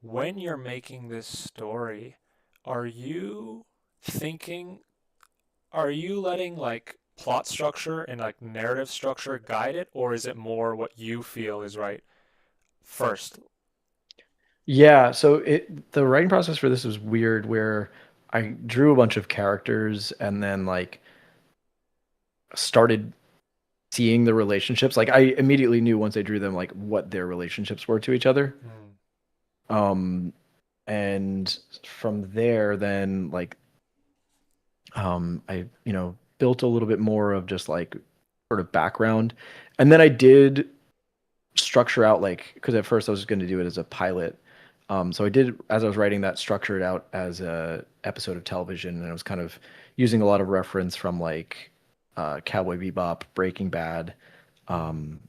When you're making this story, are you thinking, are you letting like plot structure and like narrative structure guide it, or is it more what you feel is right first? Yeah, so the writing process for this was weird where I drew a bunch of characters and then like started seeing the relationships. Like I immediately knew once I drew them like what their relationships were to each other. Mm, Um, and from there, then like I built a little bit more of just like sort of background, and then I did structure out like because at first I was going to do it as a pilot. So I did as I was writing that structure it out as a episode of television, and I was kind of using a lot of reference from like Cowboy Bebop, Breaking Bad, mm, um,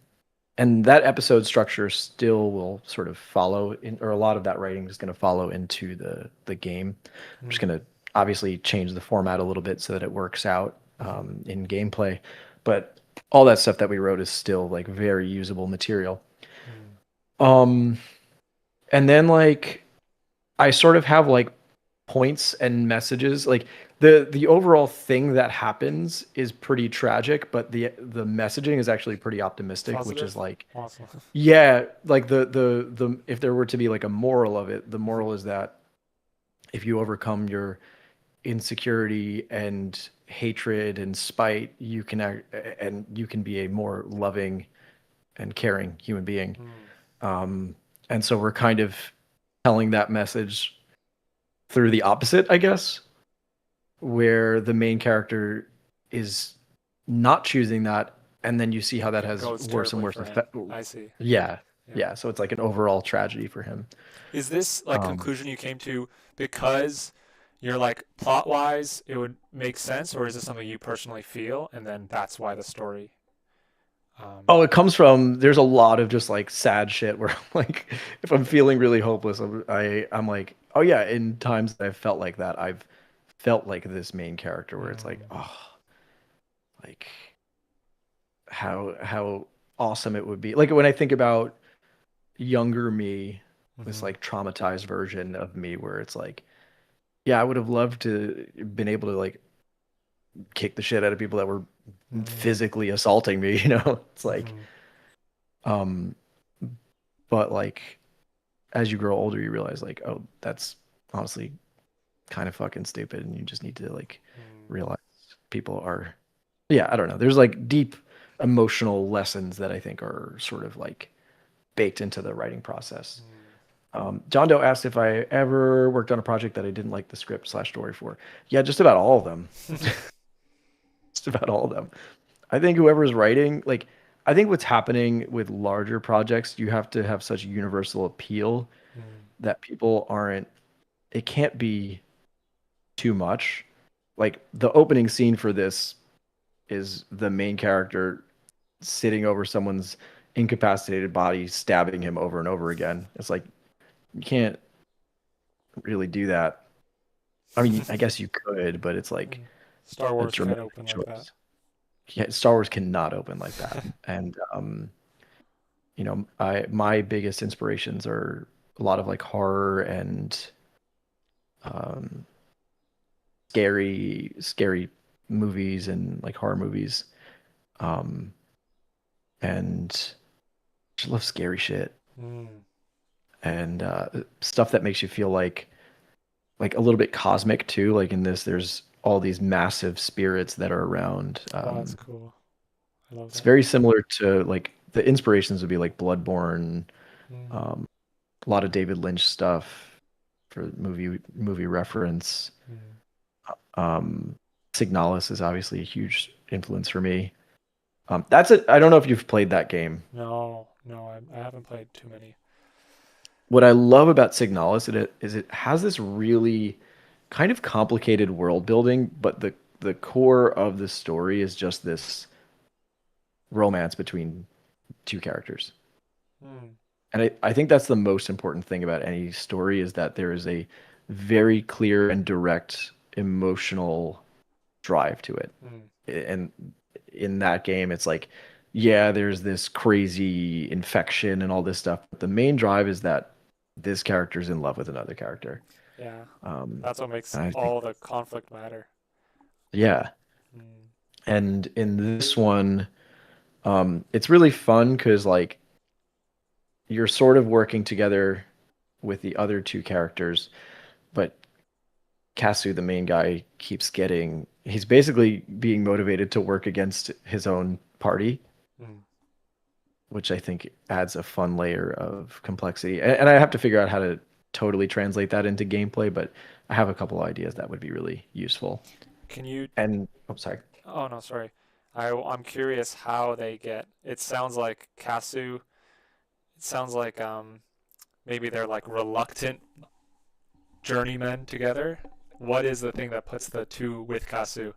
and that episode structure still will sort of follow in, or a lot of that writing is going to follow into the game. I'm just mm, going to obviously change the format a little bit so that it works out mhm, in gameplay, but all that stuff that we wrote is still like very usable material. mm. Um, and then like I sort of have like points and messages. Like the overall thing that happens is pretty tragic, but the messaging is actually pretty optimistic, which is Positive? like Awesome. yeah, like the if there were to be like a moral of it, the moral Mhm, is that if you overcome your insecurity and hatred and spite, you can act, and you can be a more loving and caring human being. mm, Um, and so we're kind of telling that message through the opposite, I guess, where the main character is not choosing that, and then you see how that It has goes worse and terribly worse for him. effect. I see. Yeah, Yeah. yeah. So it's like an overall tragedy for him. Is this like Um, conclusion you came to because you're like plot wise it would make sense, or is this something you personally feel and then that's why the story? Um, oh, it comes from there's a lot of just like sad shit where I'm like, if I'm feeling really hopeless, I'm like, oh yeah. In times that I've felt like that, I've felt like this main character where it's like, mm, oh, like how awesome it would be. Like when I think about younger me, this hmm like traumatized version of me where it's like, yeah, I would have loved to been able to like kick the shit out of people that were mm, physically assaulting me, It's like, hmm um, but like as you grow older, you realize like, oh, that's honestly kind of fucking stupid, and you just need to like mm, realize people are, yeah, I don't know. There's like deep emotional lessons that I think are sort of like baked into the writing process. mm. John Doe asked if I ever worked on a project that I didn't like the script slash story for. Yeah, just about all of them. Just about all of them. I think whoever's writing, like, I think what's happening with larger projects, you have to have such universal appeal Mm, that people aren't, it can't be too much. Like, the opening scene for this is the main character sitting over someone's incapacitated body, stabbing him over and over again. It's like, you can't really do that. I mean, I guess you could, but it's like mm. Star a Wars can't dramatic open like that. choice. Yeah, Star Wars cannot open like that. And I my biggest inspirations are a lot of like horror and um scary movies and like horror movies. Um and I just love scary shit Mm. and stuff that makes you feel like a little bit cosmic too. Like in this, there's all these massive spirits that are around. Oh, that's cool. I love It's that. very similar to like the inspirations would be like Bloodborne, Mm, um, a lot of David Lynch stuff for movie reference. mm. Um, Signalis is obviously a huge influence for me. That's it. I don't know if you've played that game. No, no, I haven't played too many. what I love about Signalis is it has this really kind of complicated world building, but the core of the story is just this romance between two characters. Mm, And I think that's the most important thing about any story is that there is a very clear and direct emotional drive to it. mm, And in that game, it's like, yeah, there's this crazy infection and all this stuff, but the main drive is that this character's in love with another character. yeah, Um, that's what makes and I think, all the conflict matter. yeah. Mm, And in this one, it's really fun because like you're sort of working together with the other two characters, but Kasu, the main guy, he's basically being motivated to work against his own party, mm. which I think adds a fun layer of complexity. And I have to figure out how to totally translate that into gameplay, but I have a couple of ideas that would be really useful. Can you? And oh, sorry. Oh no, sorry. I'm curious how they get. It sounds like Kasu. It sounds like maybe they're like reluctant journeymen together. What is the thing that puts the two with Kasu?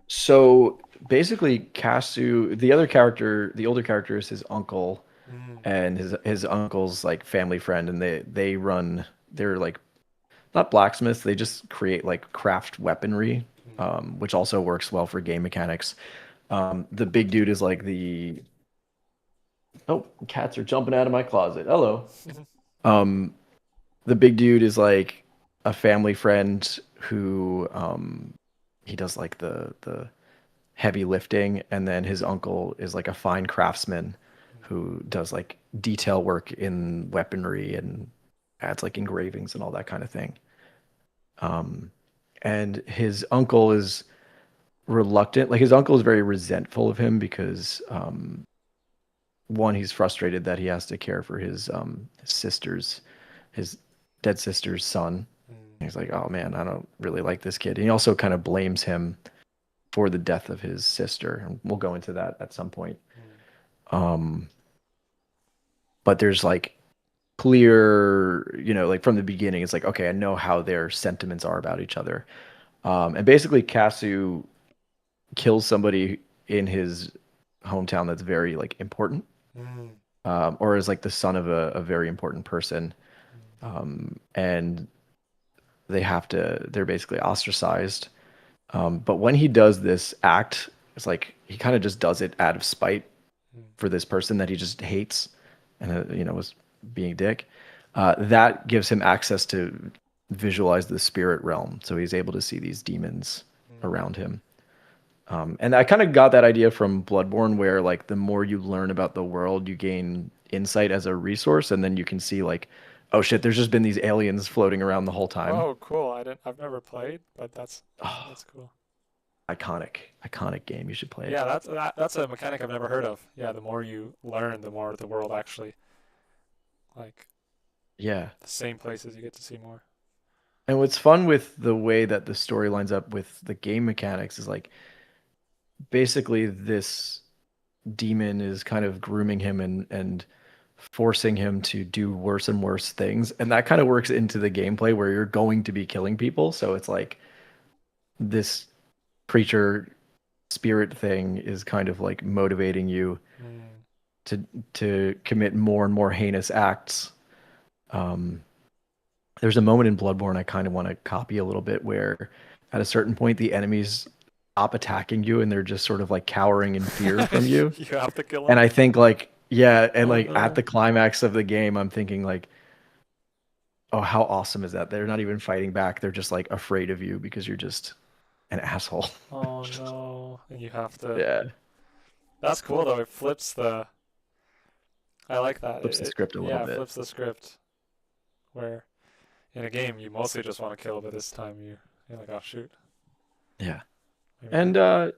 So basically, Kasu, the other character, the older character is his uncle, Mm, and his uncle's like family friend, and they're like not blacksmiths, they just create like craft weaponry, mm. which also works well for game mechanics. The big dude is like oh, cats are jumping out of my closet. Hello. Um, the big dude is like a family friend who he does like the heavy lifting, and then his uncle is like a fine craftsman who does like detail work in weaponry and adds like engravings and all that kind of thing. Um, and his uncle is reluctant. Like his uncle is very resentful of him because one, he's frustrated that he has to care for his dead sister's son. Mm, He's like, oh man, I don't really like this kid. And he also kind of blames him for the death of his sister. And we'll go into that at some point. mm, Um, but there's like clear, like from the beginning, it's like, okay, I know how their sentiments are about each other. And basically, Kasu kills somebody in his hometown that's very like important, mm, or is like the son of a very important person. mm, And they're basically ostracized. But when he does this act, it's like he kind of just does it out of spite mm, for this person that he just hates and, was being a dick. That gives him access to visualize the spirit realm. So he's able to see these demons mm. around him. And I kind of got that idea from Bloodborne, where like the more you learn about the world, you gain insight as a resource, and then you can see like, oh shit, there's just been these aliens floating around the whole time. Oh, cool. I've never played, but Oh, that's cool. iconic game. You should play it. Yeah, that's a mechanic I've never heard of. Yeah, the more you learn, the more the world actually like Yeah. the same places you get to see more. And what's fun with the way that the story lines up with the game mechanics is like basically this demon is kind of grooming him and forcing him to do worse and worse things. And that kind of works into the gameplay where you're going to be killing people. So it's like this creature spirit thing is kind of like motivating you Mm, to commit more and more heinous acts. Um, there's a moment in Bloodborne I kind of want to copy a little bit where at a certain point the enemies stop attacking you and they're just sort of like cowering in fear from you. you have to kill And him. I think like yeah, and Oh like at no. the climax of the game I'm thinking like, oh, how awesome is that? They're not even fighting back. They're just like afraid of you because you're just an asshole. Oh no. And you have to. Yeah. That's cool though. It flips the. I like that. Flips the script a little Yeah, it bit. flips the script. Where in a game you mostly just want to kill, but this time you're like, oh shoot, Yeah. maybe not. And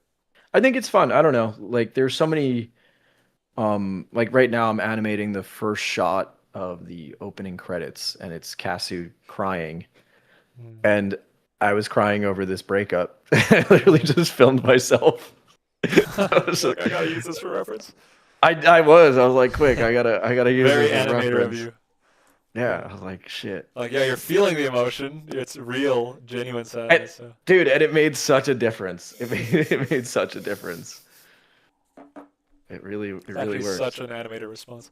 I think it's fun. I don't know. Like there's so many like right now I'm animating the first shot of the opening credits and it's Kasu crying Mm. and I was crying over this breakup. I literally just filmed myself. I was You're like, I like, gotta use this for reference. I was like quick, I gotta use Very this as animator of reference. you. Yeah, I was like, shit. Like, yeah, you're feeling the emotion. It's real, genuine And, sadness. So dude, and it made such a difference. It made such a difference. It it's really actually such works. an animated response.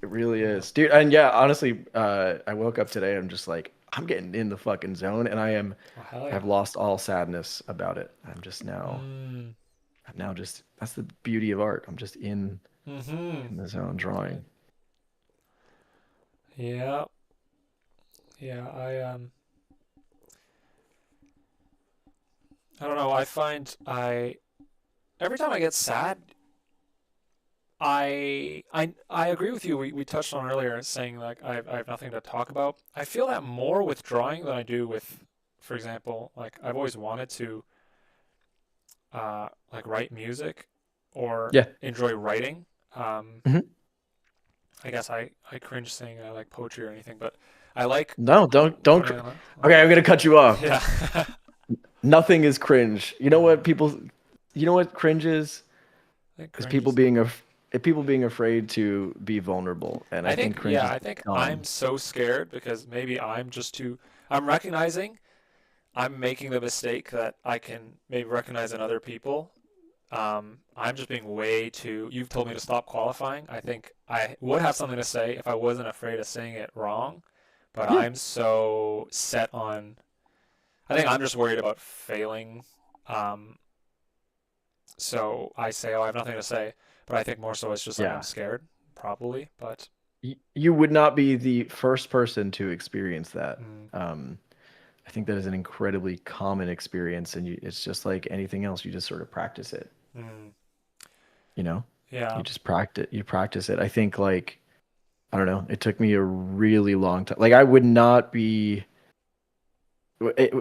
It really Yeah. is, dude. And yeah, honestly, I woke up today. I'm just like, I'm getting in the fucking zone, and Oh, hell yeah. I've lost all sadness about it. Mm. I'm now just. That's the beauty of art. I'm just Mm-hmm. in the zone drawing. Yeah. Yeah. I don't know. I find I every time I get sad, I agree with you. We touched on earlier saying like I have nothing to talk about. I feel that more with drawing than I do with, for example, like I've always wanted to like write music or Yeah. enjoy writing. Um, Hmm. I guess I cringe saying I like poetry or anything, but I like No, don't. putting on Okay, I'm gonna cut you off. yeah. Nothing is cringe. You know what people? You know what cringe is? I think Is cringe is people being afraid to be vulnerable, and I I think think cringe yeah, is I think I'm dumb. so scared because maybe I'm just too I'm recognizing I'm making the mistake that I can maybe recognize in other people. I'm just being way too. You've told me to stop qualifying. I think I would have something to say if I wasn't afraid of saying it wrong, but Yeah. I'm so set on. I think I'm just worried about failing. Um, so I say, oh, I have nothing to say, but I think more so it's just like I'm Yeah. scared, probably. But You would not be the first person to experience that. mm, I think that is an incredibly common experience, and it's just like anything else. You just sort of practice it, mm, you know? yeah, You practice it. I think like, I don't know, it took me a really long time. Like I would not be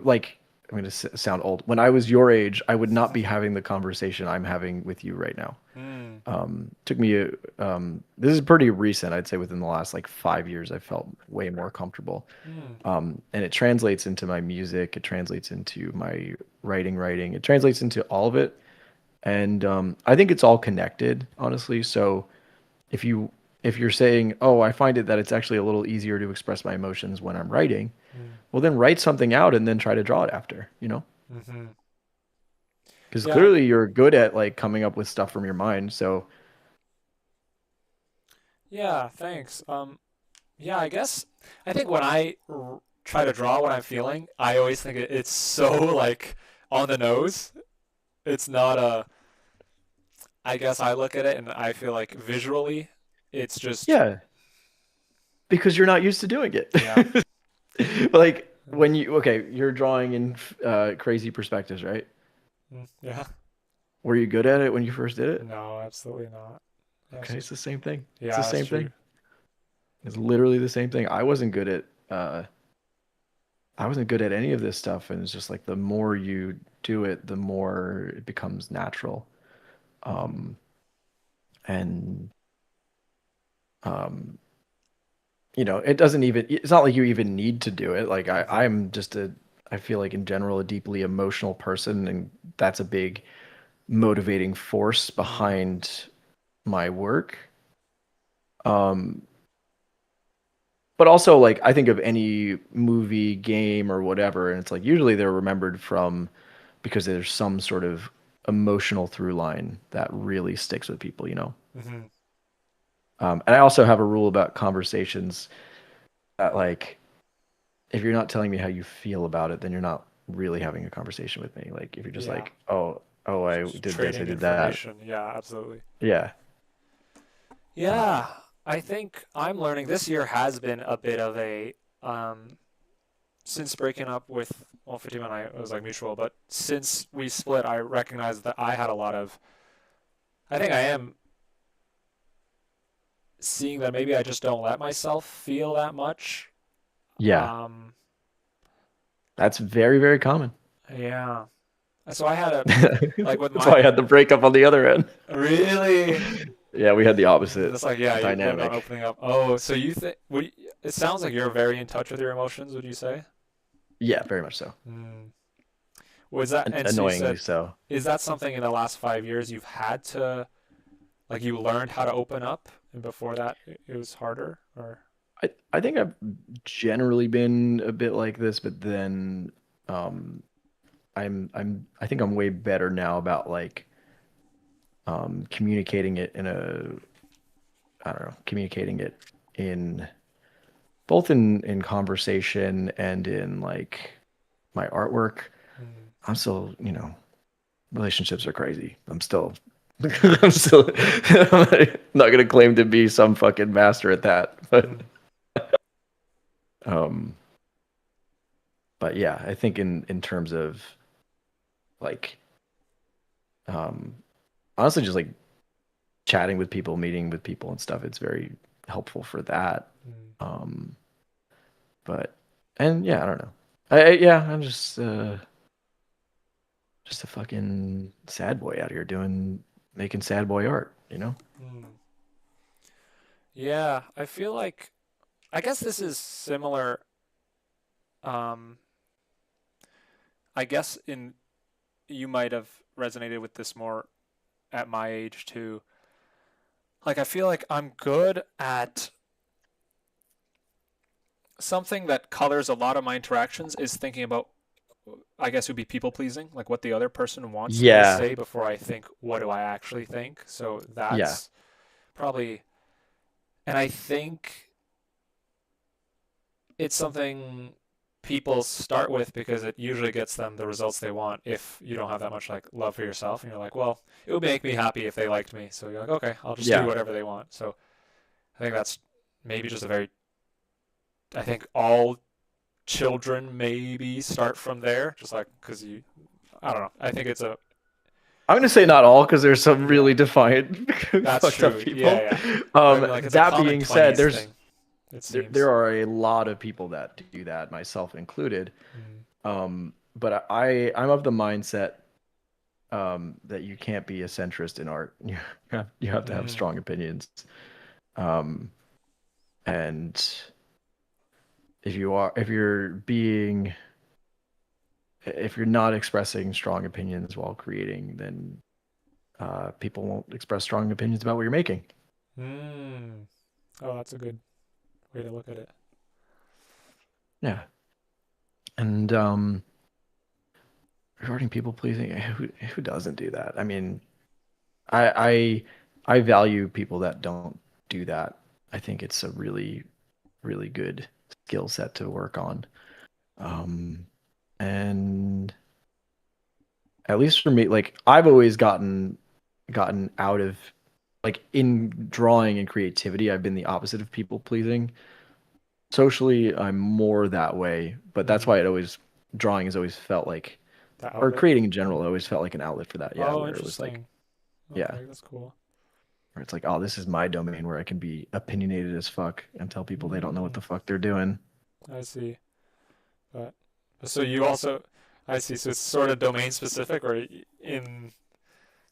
like I'm going to sound old. When I was your age, I would not be having the conversation I'm having with you right now. mm, Took me this is pretty recent. I'd say within the last like 5 years, I felt way more comfortable. mm, And it translates into my music. It translates into my writing. It translates into all of it. And I think it's all connected, honestly. So if you if you're saying, "Oh, I find it that it's actually a little easier to express my emotions when I'm writing," mm, well, then write something out and then try to draw it after, you know? mm-hmm. Because Yeah, clearly you're good at like coming up with stuff from your mind. So yeah. Thanks. Yeah, I guess I think when try to draw what I'm feeling, I always think it's so like on the nose. It's not a. I guess I look at it and I feel like visually, it's just yeah, because you're not used to doing it. yeah, Like when you're drawing in crazy perspectives, right? yeah. Were you good at it when you first did it? No, absolutely not. That's Okay, it's just the same thing. It's the yeah, that's same true. thing. It's literally the same thing. I wasn't good at any of this stuff, and it's just like the more you do it, the more it becomes natural. Um, and um, it doesn't even, it's not like you even need to do it. Like Hmm. I feel like in general, a deeply emotional person, and that's a big motivating force Mm, behind my work. Um, but also like I think of any movie, game, or whatever, and it's like usually they're remembered from because there's some sort of emotional through line that really sticks with people, you know? hmm. And I also have a rule about conversations that like if you're not telling me how you feel about it, then you're not really having a conversation with me. Like if you're just Yeah, like, oh, I just did this, I trading did that. information. Yeah, absolutely. Yeah. Yeah, I think I'm learning. This year has been a bit of a since breaking up with well, Fatima and I it was like mutual, but since we split, I recognized that I had a lot of. I think I am seeing that maybe I just don't let myself feel that much. Yeah. Um, That's very, very common. yeah. So I had a like with That's my why I had the breakup on the other end. really. Yeah, we had the opposite It's like yeah, you're not dynamic. opening up. Oh, so you think? It sounds like you're very in touch with your emotions. Would you say? Yeah, very much so. Hmm. Was that? And so you Annoyingly said, so. is that something in the last 5 years you've had to like you learned how to open up, and before that it was harder, or? I think I've generally been a bit like this, but then um I think I'm way better now about like communicating it in a I don't know, communicating it in both in conversation and in like my artwork. Mm, I'm still, relationships are crazy. I'm still I'm not gonna claim to be some fucking master at that, mm, um but yeah, I think in terms of like um honestly just like chatting with people, meeting with people and stuff, it's very helpful for that. mm. Um but and yeah, I don't know. Yeah, I'm just a fucking sad boy out here doing making sad boy art, you know? Mm. Yeah, I feel like I guess this is similar. Um, I guess in you might have resonated with this more at my age too. Like I feel like I'm good at something that colors a lot of my interactions is thinking about I guess it would be people pleasing, like what the other person wants me to Yeah, say before I think what do I actually think. So yeah. that's probably and I think it's something people start with because it usually gets them the results they want if you don't have that much like love for yourself and you're like, well, it would make me happy if they liked me. So you're like, okay, I'll just do Yeah. whatever they want. So I think that's maybe just a very I think all children maybe start from there just like cuz you I don't know. I think it's a I'm gonna say not all because there's some yeah, really defiant that's fucked up true. Yeah, people. yeah. But I mean like it's a That common being said, 20s thing it there seems. are a lot of people that do that, myself included. Mm. But I'm of the mindset that you can't be a centrist in art. You have to have Mm. strong opinions. Um, and if you're not expressing strong opinions while creating, then people won't express strong opinions about what you're making. Mm. Oh, that's a good way to look at it. Yeah. And regarding people pleasing, who doesn't do that? I mean, I I value people that don't do that. I think it's a really good skill set to work on. Um, and at least for me, like I've always gotten out of like in drawing and creativity, I've been the opposite of people pleasing. Socially, I'm more that way, but that's Mm. why it always drawing has always felt like, The or outlet. creating in general, it always felt like an outlet for that. Yeah, Oh, where it was like, interesting. yeah, Okay, that's cool. where it's like, oh, this is my domain where I can be opinionated as fuck and tell people they don't know what Mm, the fuck they're doing. I see. But so you also, I see. So it's sort of domain specific, or in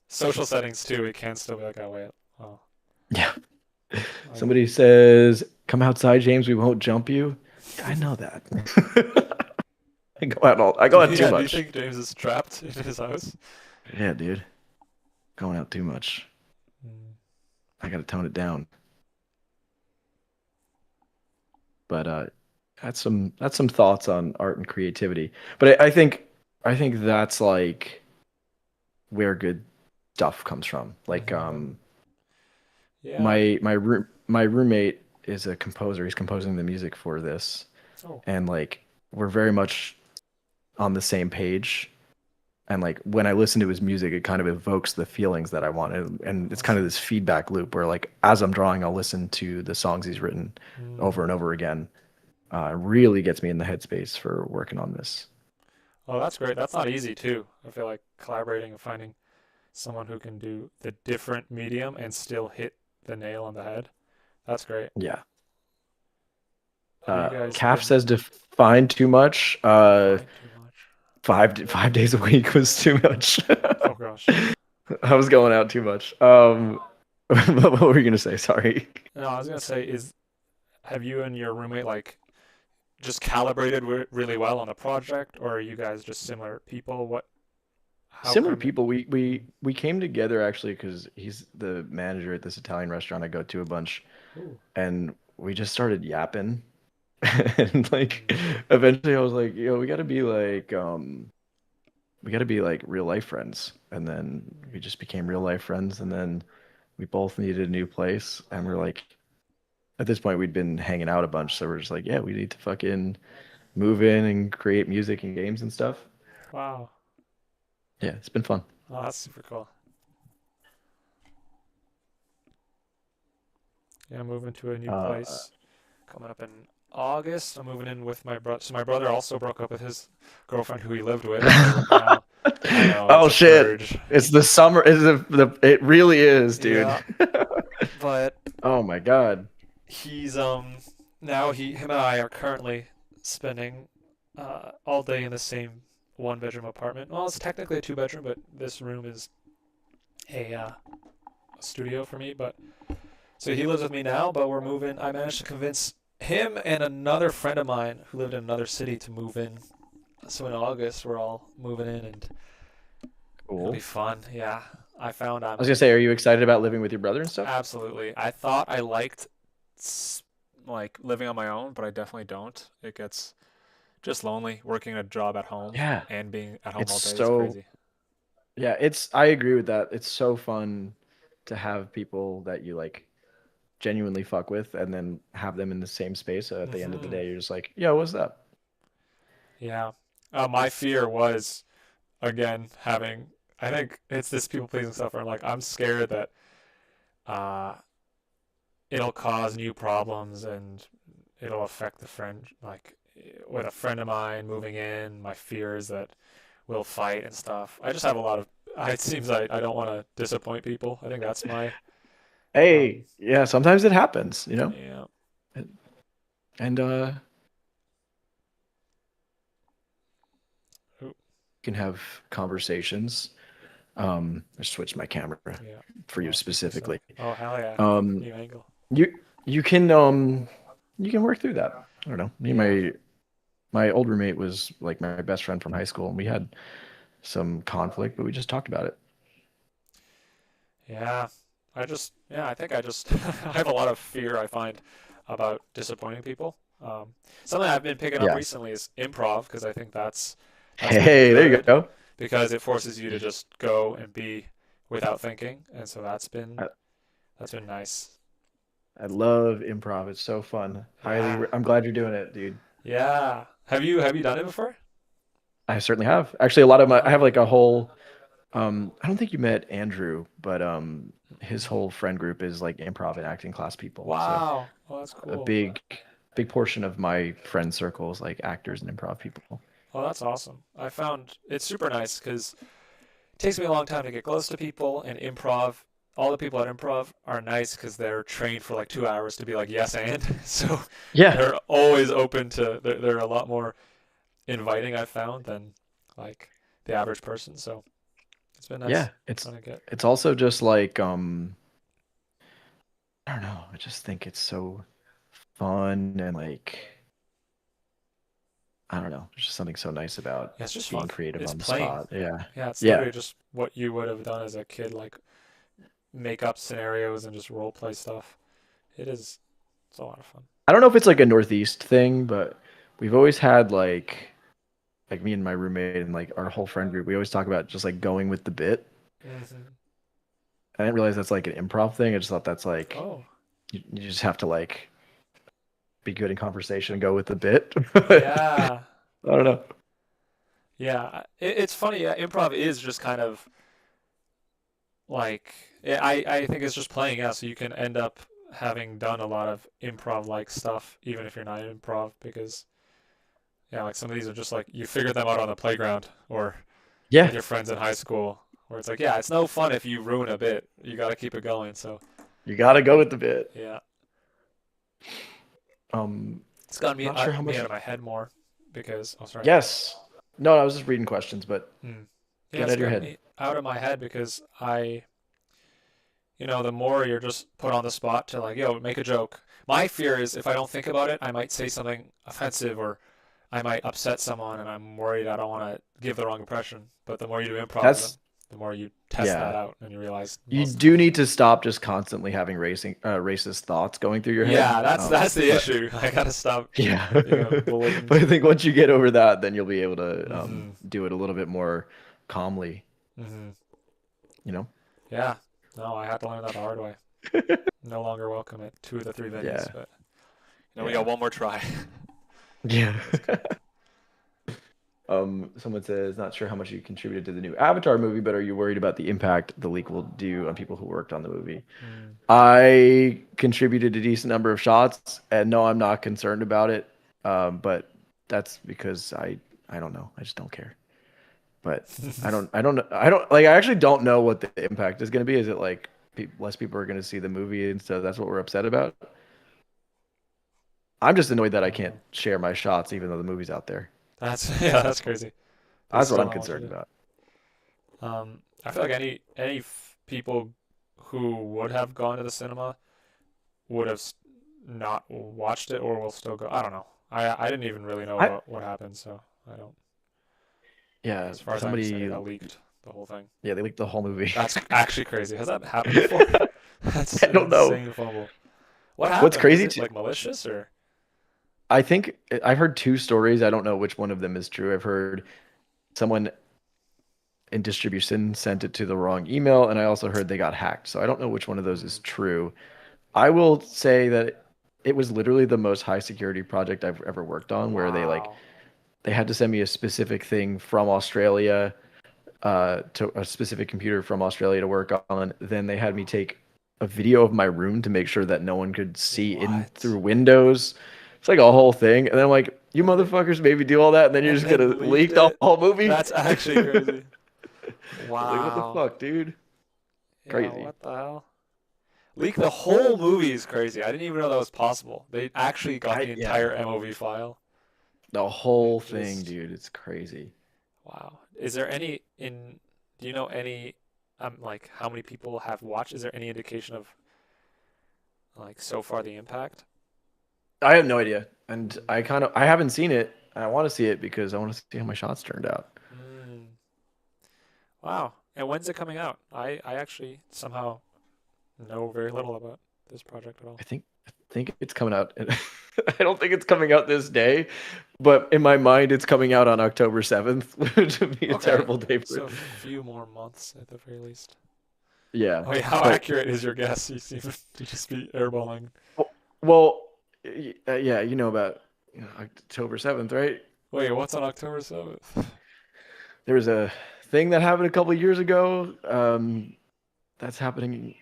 social settings too. It can still be like, oh wait, oh, Yeah. I get Somebody says, "Come outside, James. We won't jump you." Yeah, I know that. I go out too yeah, do you much. think James is trapped in his house? Yeah, dude, going out too much. Mm, I gotta tone it down. But that's some thoughts on art and creativity. But I think that's like where good stuff comes from. Like mm-hmm. Yeah. my roommate is a composer. He's composing the music for this, Oh. and like we're very much on the same page. And like when I listen to his music, it kind of evokes the feelings that I want, and it's kind of Awesome. this feedback loop where like as I'm drawing, I'll listen to the songs he's written over Mm. and over again. Really gets me in the headspace for working on this. Oh, that's great. That's not easy too. I feel like collaborating and finding someone who can do the different medium and still hit the nail on the head. That's great. Yeah. Have you guys Calf been says define too much. defined too much? 5 days a week was too much. Oh gosh. I was going out too much. What were you gonna say? Sorry. No, I was gonna say, is have you and your roommate like just calibrated really well on a project, or are you guys just similar people? What? How Similar come? people. Mm. We came together actually because he's the manager at this Italian restaurant I go to a bunch, Ooh. and we just started yapping, and like Mm. eventually I was like, yo, we got to be like real life friends. And then we just became real life friends. And then we both needed a new place. And we're like, at this point, we'd been hanging out a bunch. So we're just like, yeah, we need to fucking move in and create music and games and stuff. Wow. Yeah, it's been fun. Oh, that's super cool. Yeah, I'm moving to a new Uh, place coming up in August. I'm moving in with my brother. So my brother also broke up with his girlfriend who he lived with. So now I know it's oh a shit. purge. It's the summer. It really is, dude. Yeah, but Oh my God. he's now him and I are currently spending all day in the same one bedroom apartment. Well, it's technically a two bedroom, but this room is a studio for me. But so he lives with me now, but we're moving. I managed to convince him and another friend of mine who lived in another city to move in. So in August, we're all moving in, and it'll be Cool. fun. Yeah, I found I was I'm gonna say, are you excited about living with your brother and stuff? absolutely. I thought I liked like living on my own, but I definitely don't. It gets just lonely working a job at home Yeah. and being at home It's all day is so crazy. Yeah, I agree with that. It's so fun to have people that you like genuinely fuck with and then have them in the same space. So at the end of the Hmm. day, you're just like, yo, what's up? Yeah. My fear was again having. I think it's this people pleasing stuff where I'm like I'm scared that uh it'll cause new problems and it'll affect the friend. Like with a friend of mine moving in, my fear is that we'll fight and stuff. I just have a lot of. It seems I don't want to disappoint people. I think that's my. Um, Hey, yeah, sometimes it happens, you know? yeah. And Ooh, you can have conversations. I switched my camera yeah. for you Oh, super sick. specifically. Oh, hell yeah. Um, New angle. you you can um you can work through that. I don't know. Me and Yeah. my old roommate was like my best friend from high school, and we had some conflict, but we just talked about it. Yeah. I think I just, I have a lot of fear I find about disappointing people. Something I've been picking up Yeah. recently is improv because I think that's been Hey, there you good go. because it forces you to just go and be without thinking, and so I, that's been nice. I love improv. It's so fun. Yeah. I'm glad you're doing it, dude. Yeah. Have you done it before? I certainly have. Actually, a lot of my I have Oh. like a whole I don't think you met Andrew, but his Mm-mm. whole friend group is like improv and acting class people. So Wow. Oh, that's a cool. big portion of my friend circle is like actors and improv people. Oh, that's awesome. I found it's super nice because it takes me a long time to get close to people, and improv. All the people at improv are nice because they're trained for like 2 hours to be like yes and so Yeah. they're always open to. They're a lot more inviting I've found than like the average person. So it's been nice Yeah, trying to get. it's also just like I don't know. I just think it's so fun and like I don't know. There's just something so nice about Yeah, it's just being fun. creative It's on the plain. spot. Yeah. Yeah, it's Yeah. literally just what you would have done as a kid, like make up scenarios and just role play stuff. It is. It's a lot of fun. I don't know if it's like a Northeast thing, but we've always had like me and my roommate and like our whole friend group, we always talk about just like going with the bit. Hmm. I didn't realize that's like an improv thing. I just thought that's like Oh, you just have to like be good in conversation and go with the bit. I yeah, don't know. yeah. It's funny. Yeah, improv is just kind of like I think it's just playing. Yeah, so you can end up having done a lot of improv like stuff, even if you're not in improv, because yeah, like some of these are just like you figured them out on the playground or with Yeah, your friends in high school, where it's like, yeah, it's no fun if you ruin a bit. You got to keep it going. So you gotta go with the bit. yeah, Um, it's gotten Not sure how me much. out of my head more because oh sorry. Yes. No, I was just reading questions, but Hmm. Yeah, get out it's of your gotten head. me out of my head because the more you're just put on the spot to like, yo, make a joke. My fear is if I don't think about it, I might say something offensive or I might upset someone, and I'm worried I don't want to give the wrong impression. But the more you do improv, That's The more you test that Yeah. out, and you realize You most. do need to stop just constantly having racist thoughts going through your head. Yeah, that's the But issue. I gotta stop yeah, being a but blatant. I think once you get over that, then you'll be able to Hmm. do it a little bit more calmly. Hmm. You know? Yeah. No, I had to learn that the hard way. No longer welcome at two of the three venues, Yeah, but we yeah, got one more try. yeah. That's good. Someone says, not sure how much you contributed to the new Avatar movie, but are you worried about the impact the leak will do on people who worked on the movie? Mm. I contributed a decent number of shots, and no, I'm not concerned about it. But that's because I don't know. I just don't care. But I actually don't know what the impact is going to be. Is it like less people are going to see the movie, and so that's what we're upset about? I'm just annoyed that I I don't can't know. share my shots, even though the movie's out there. That's yeah, that's crazy. They That's what still I'm don't want you concerned to. about. I feel like any people who would have gone to the cinema would have not watched it or will still go. I don't know. I didn't even really know I about what happened, so I don't. Yeah, As far as I understand, it somebody got leaked. The whole thing. yeah, they leaked the whole movie. That's actually crazy. Has that happened before? That's I an don't know. insane fumble. What What's happened? Was crazy it too, like malicious or? I think I've heard two stories. I don't know which one of them is true. I've heard someone in distribution sent it to the wrong email, and I also heard they got hacked. So I don't know which one of those is Mm, true. I will say that it was literally the most high security project I've ever worked on, where wow. they had to send me a specific thing from Australia, to a specific computer from Australia to work on. Then they had me take a video of my room to make sure that no one could see in What? through windows. It's like a whole thing. And then I'm like, you And they motherfuckers made me do all that, and then you're and just gonna then leaked leak the it. whole movie? That's actually crazy. Like, what the Wow. fuck, dude? Yeah. Crazy. What the hell? Leak the whole movie is crazy. I didn't even know that was possible. They actually got the Yeah, entire MOV file the and whole thing, just dude. It's crazy. wow. Is there any in? Do you know any? Like how many people have watched? Is there any indication of like so far the impact? I have no idea, and Mm. I haven't seen it, and I want to see it because I want to see how my shots turned out. Mm. Wow. And when's it coming out? I actually somehow know very little about this project at all. I think it's coming out. I don't think it's coming out this day, but in my mind, it's coming out on October 7th, which would be a Okay. terrible day for So it. a few more months at the very least. Yeah, Wait, how but accurate is your guess? You seem to just be airballing. well, yeah, you know about October 7th, right? Wait, what's on October 7th? There was a thing that happened a couple of years ago. That's happening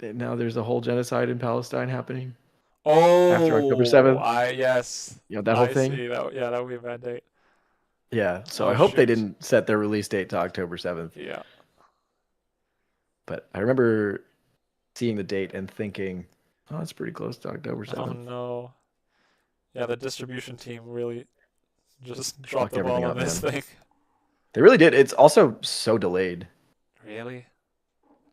now. There's a whole genocide in Palestine happening after October Oh, 7th. yes. You know that whole I thing. see. Yeah, that would be a bad date. Yeah, so I Oh hope they shoot. didn't set their release date to October 7th. Yeah. But I remember seeing the date and thinking, oh, it's pretty close to October Oh 7th. no. Yeah, the distribution team really just They dropped fucked the ball everything on up, this man. thing. They really did. It's also so delayed. Really?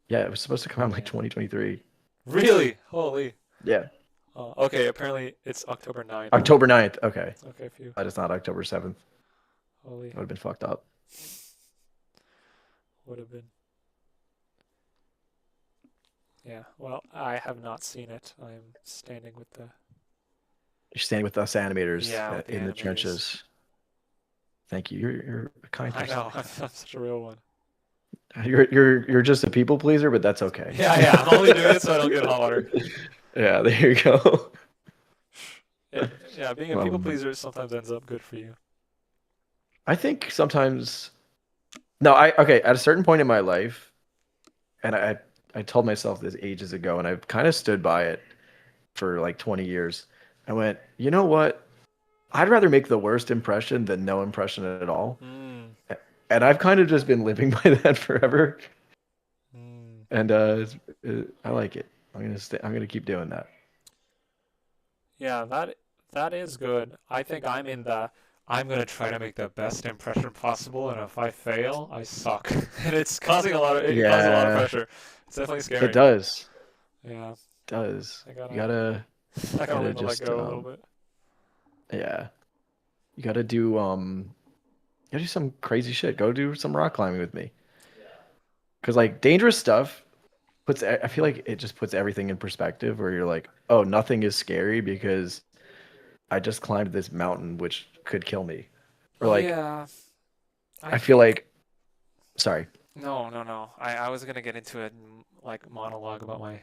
Yeah, it was supposed to come out in like Man. 2023. Really? Holy. Yeah, Okay, apparently it's October 9th. October 9th. Okay, Okay, phew. that is not October 7th. Holy. That would have been fucked up. Would have been. Yeah, well, I have not seen it. I'm standing with the. You're standing with us animators Yeah, with the in the animators. trenches. Thank you. You're a kind I person. know, I'm such a real one. You're just a people pleaser, but that's okay. Yeah, yeah, I'm only doing it so I don't get hot water. Yeah, there you go. Yeah, yeah, being a people Um, pleaser sometimes ends up good for you. I think sometimes no, I okay, at a certain point in my life, and I told myself this ages ago, and I've kind of stood by it for like 20 years. I went, you know what? I'd rather make the worst impression than no impression at all. Mm, And I've kind of just been living by that forever. mm. And I like it. I'm gonna keep doing that. Yeah, that is good. I think I'm in the I'm gonna try to make the best impression possible, and if I fail, I suck. And it causes a lot of Yeah, pressure. It's definitely it scary. does. Yeah, It does. I You gotta gotta I gotta gotta learn to let just go a little bit. yeah. You gotta do some crazy shit. Go do some rock climbing with me. Because like dangerous stuff I feel like it just puts everything in perspective where you're like, oh, nothing is scary because I just climbed this mountain which could kill me. Or like Yeah, I I feel think like sorry, no, no, no. I was gonna get into a like monologue about my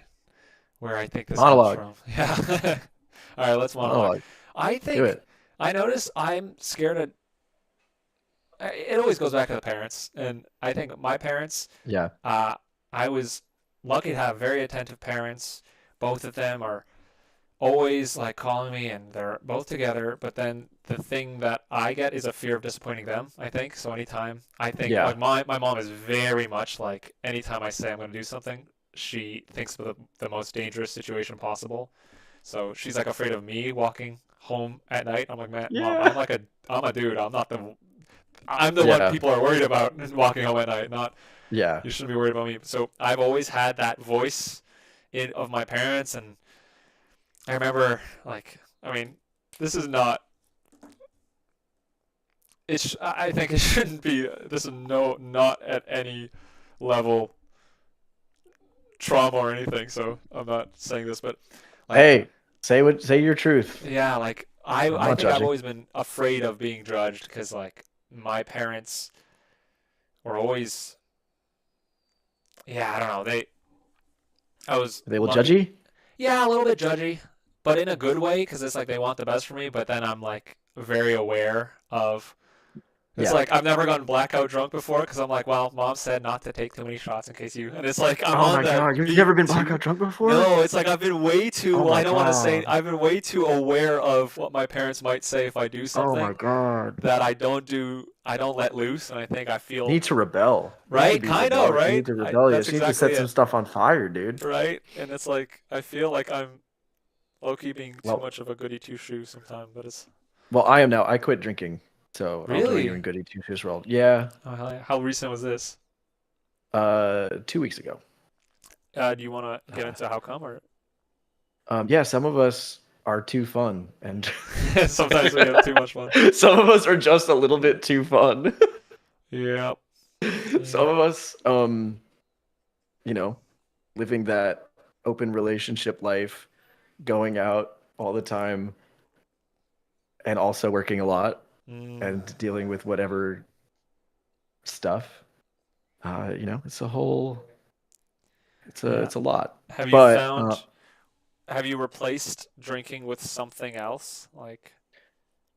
where I think this comes monologue. from. Yeah. All right, let's monologue. Monologue. I Do think it. I notice I'm scared of. It always goes back to the parents, and I think my parents. Yeah. Uh, I was lucky to have very attentive parents. Both of them are always like calling me, and they're both together. But then the thing that I get is a fear of disappointing them, I think. So anytime I think Yeah. like my mom is very much like anytime I say I'm going to do something, she thinks of the most dangerous situation possible. So she's like afraid of me walking home at night. I'm like, man, mom, Yeah. I'm a dude. I'm the one Yeah. people are worried about walking home at night. Not Yeah. you shouldn't be worried about me. So I've always had that voice of my parents, and I remember like I mean, this is not. I think it shouldn't be. This is not at any level trauma or anything. So I'm not saying this, but like Hey, say your truth. yeah, like I'm I not think I've judging. always been afraid of being judged because like my parents were always yeah, I don't know. I was They will judge lucky. you? Yeah, a little bit judgy, but in a good way because it's like they want the best for me, but then I'm like very aware of it's Yeah. like I've never gotten blackout drunk before because I'm like, well, mom said not to take too many shots in case you. And it's like I'm Oh on my that God, you've beat never been too. blackout drunk before? No, it's like I've been way too. Oh Well, I my don't want to say. God. I've been way too aware of what my parents might say if I do Oh my something God. that I don't do. I don't let loose, and I think I You feel need to rebel. You need to right, be kind of rebellious. You need right. to I that's rebellious. You need to exactly set some it, stuff on fire, dude. right. And it's like I feel like I'm low key being too Well, much of a goody two shoes sometimes, but it's I am now. I quit drinking, so I'll join you really. in goody two shoes world. Yeah. Oh, hell yeah. How recent was this? 2 weeks ago. Do you want to get Uh, into how come or yeah, some of us are too fun, and sometimes we have too much fun? some of us are just a little bit too fun. Yeah. Some Yeah. of us, you know, living that open relationship life, going out all the time, and also working a lot Mm, and dealing with whatever stuff. It's a whole, yeah. it's a lot. Have you But found have you replaced drinking with something else? Like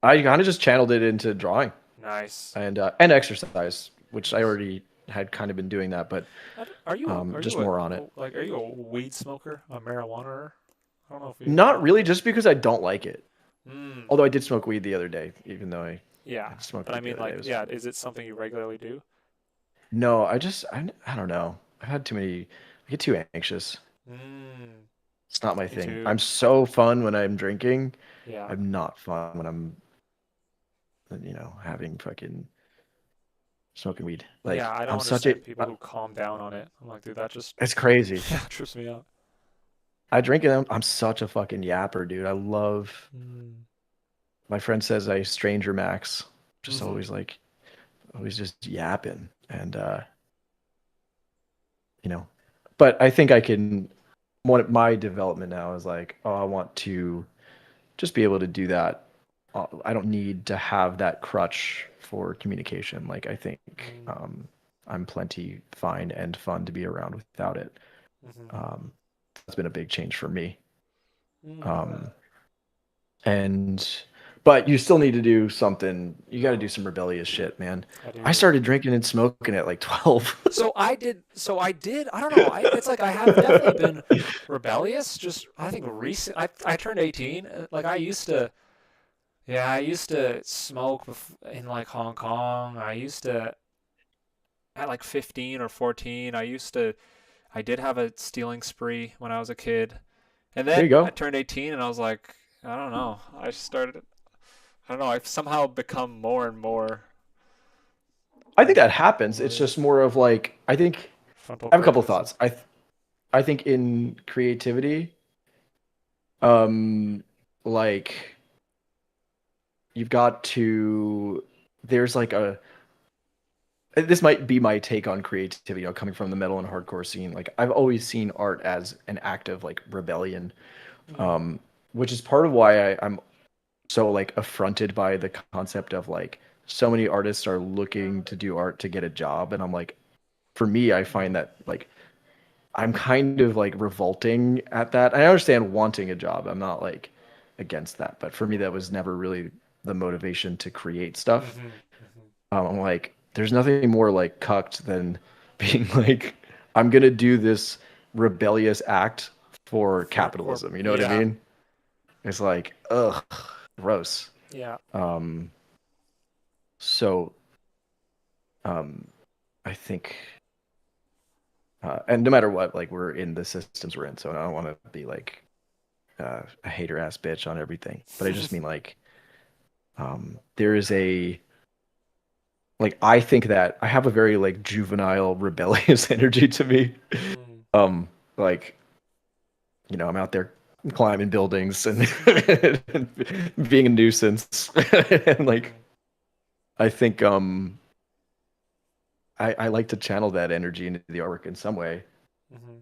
I kind of just channeled it into drawing nice. and exercise, which I already had kind of been doing that, but Are just you more on it. like are you a weed smoker, a marijuana? I don't know if you Not know if really, that. just because I don't like it. Mm, Although I did smoke weed the other day, even though yeah. I smoked But I weed the mean other day. like It was yeah, is it something you regularly do? no, I don't know. I've had too many. I get too anxious. Mm, It's not my me thing. too. I'm so fun when I'm drinking. Yeah. I'm not fun when I'm, having fucking smoking weed. Yeah, Like I don't I'm such a. understand people who calm down on it. I'm like, dude, that just It's crazy. yeah, trips me out. I drink it. I'm such a fucking yapper, dude. I love. Mm. My friend says I stranger max. Just Mm-hmm. always just yapping, and you know. But I think I can. One my development now is like, oh, I want to just be able to do that. I don't need to have that crutch for communication. Like I think Mm. I'm plenty fine and fun to be around without it. Mm-hmm. Um, that's been a big change for me. Mm. Um, and but you still need to do something. You got to do some rebellious shit, man. I I do. started drinking and smoking at like 12. So I did. So I did. I don't know. It's like I have definitely been rebellious. Just I think recent. I turned 18. Like I used to. Yeah, I used to smoke in like Hong Kong. I used to at like 15 or 14. I did have a stealing spree when I was a kid. And There you then I go. turned 18 and I was like, I don't know. I don't know. I've somehow become more and more I think like that happens. It's rebellious. just more of like I think Frontal I have a couple of cortex. thoughts. I think in creativity, um, like you've got to there's like this might be my take on creativity, coming from the metal and hardcore scene. Like I've always seen art as an act of like rebellion, Mm, um, which is part of why I'm so like affronted by the concept of like so many artists are looking to do art to get a job, and I'm like, for me, I find mm, that like I'm kind of like revolting at that. I understand wanting a job. I'm not like against that, but for me, that was never really the motivation to create stuff. mm-hmm, mm-hmm. I'm like, there's nothing more like cucked than being like, I'm gonna do this rebellious act for For a corp, capitalism. You know what I yeah, mean? It's like, ugh, gross. yeah. Um, so um, I think, and no matter what, like we're in the systems we're in, so I don't want to be like a hater ass bitch on everything, but I just mean like, there is a like I think that I have a very like juvenile, rebellious energy to me. Mm, Like I'm out there climbing buildings and, and being a nuisance, and like mm, I think I like to channel that energy into the artwork in some way. mm-hmm.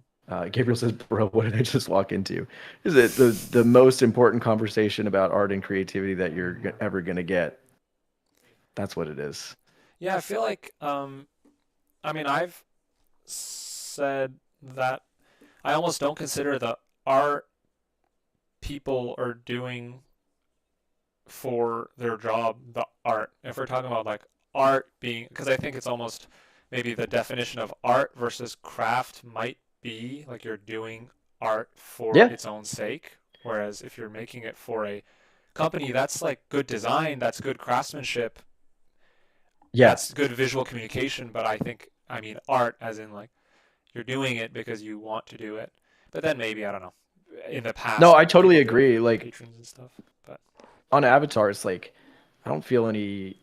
Gabriel says, "Bro, what did I just walk into? Is it the most important conversation about art and creativity that you're Mm. ever gonna get? That's what it is." Yeah, I feel like I mean I've said that I almost don't consider the art people are doing for their job the art. If we're talking about like art being, because I think it's almost maybe the definition of art versus craft might be like you're doing art for Yeah. its own sake, whereas if you're making it for a company, that's like good design, that's good craftsmanship, Yeah. that's good visual communication. But I mean art as in like you're doing it because you want to do it. But then maybe I don't know. In the No, past, I totally people did it agree. for Like patrons and stuff. But on Avatar, it's like I don't feel any.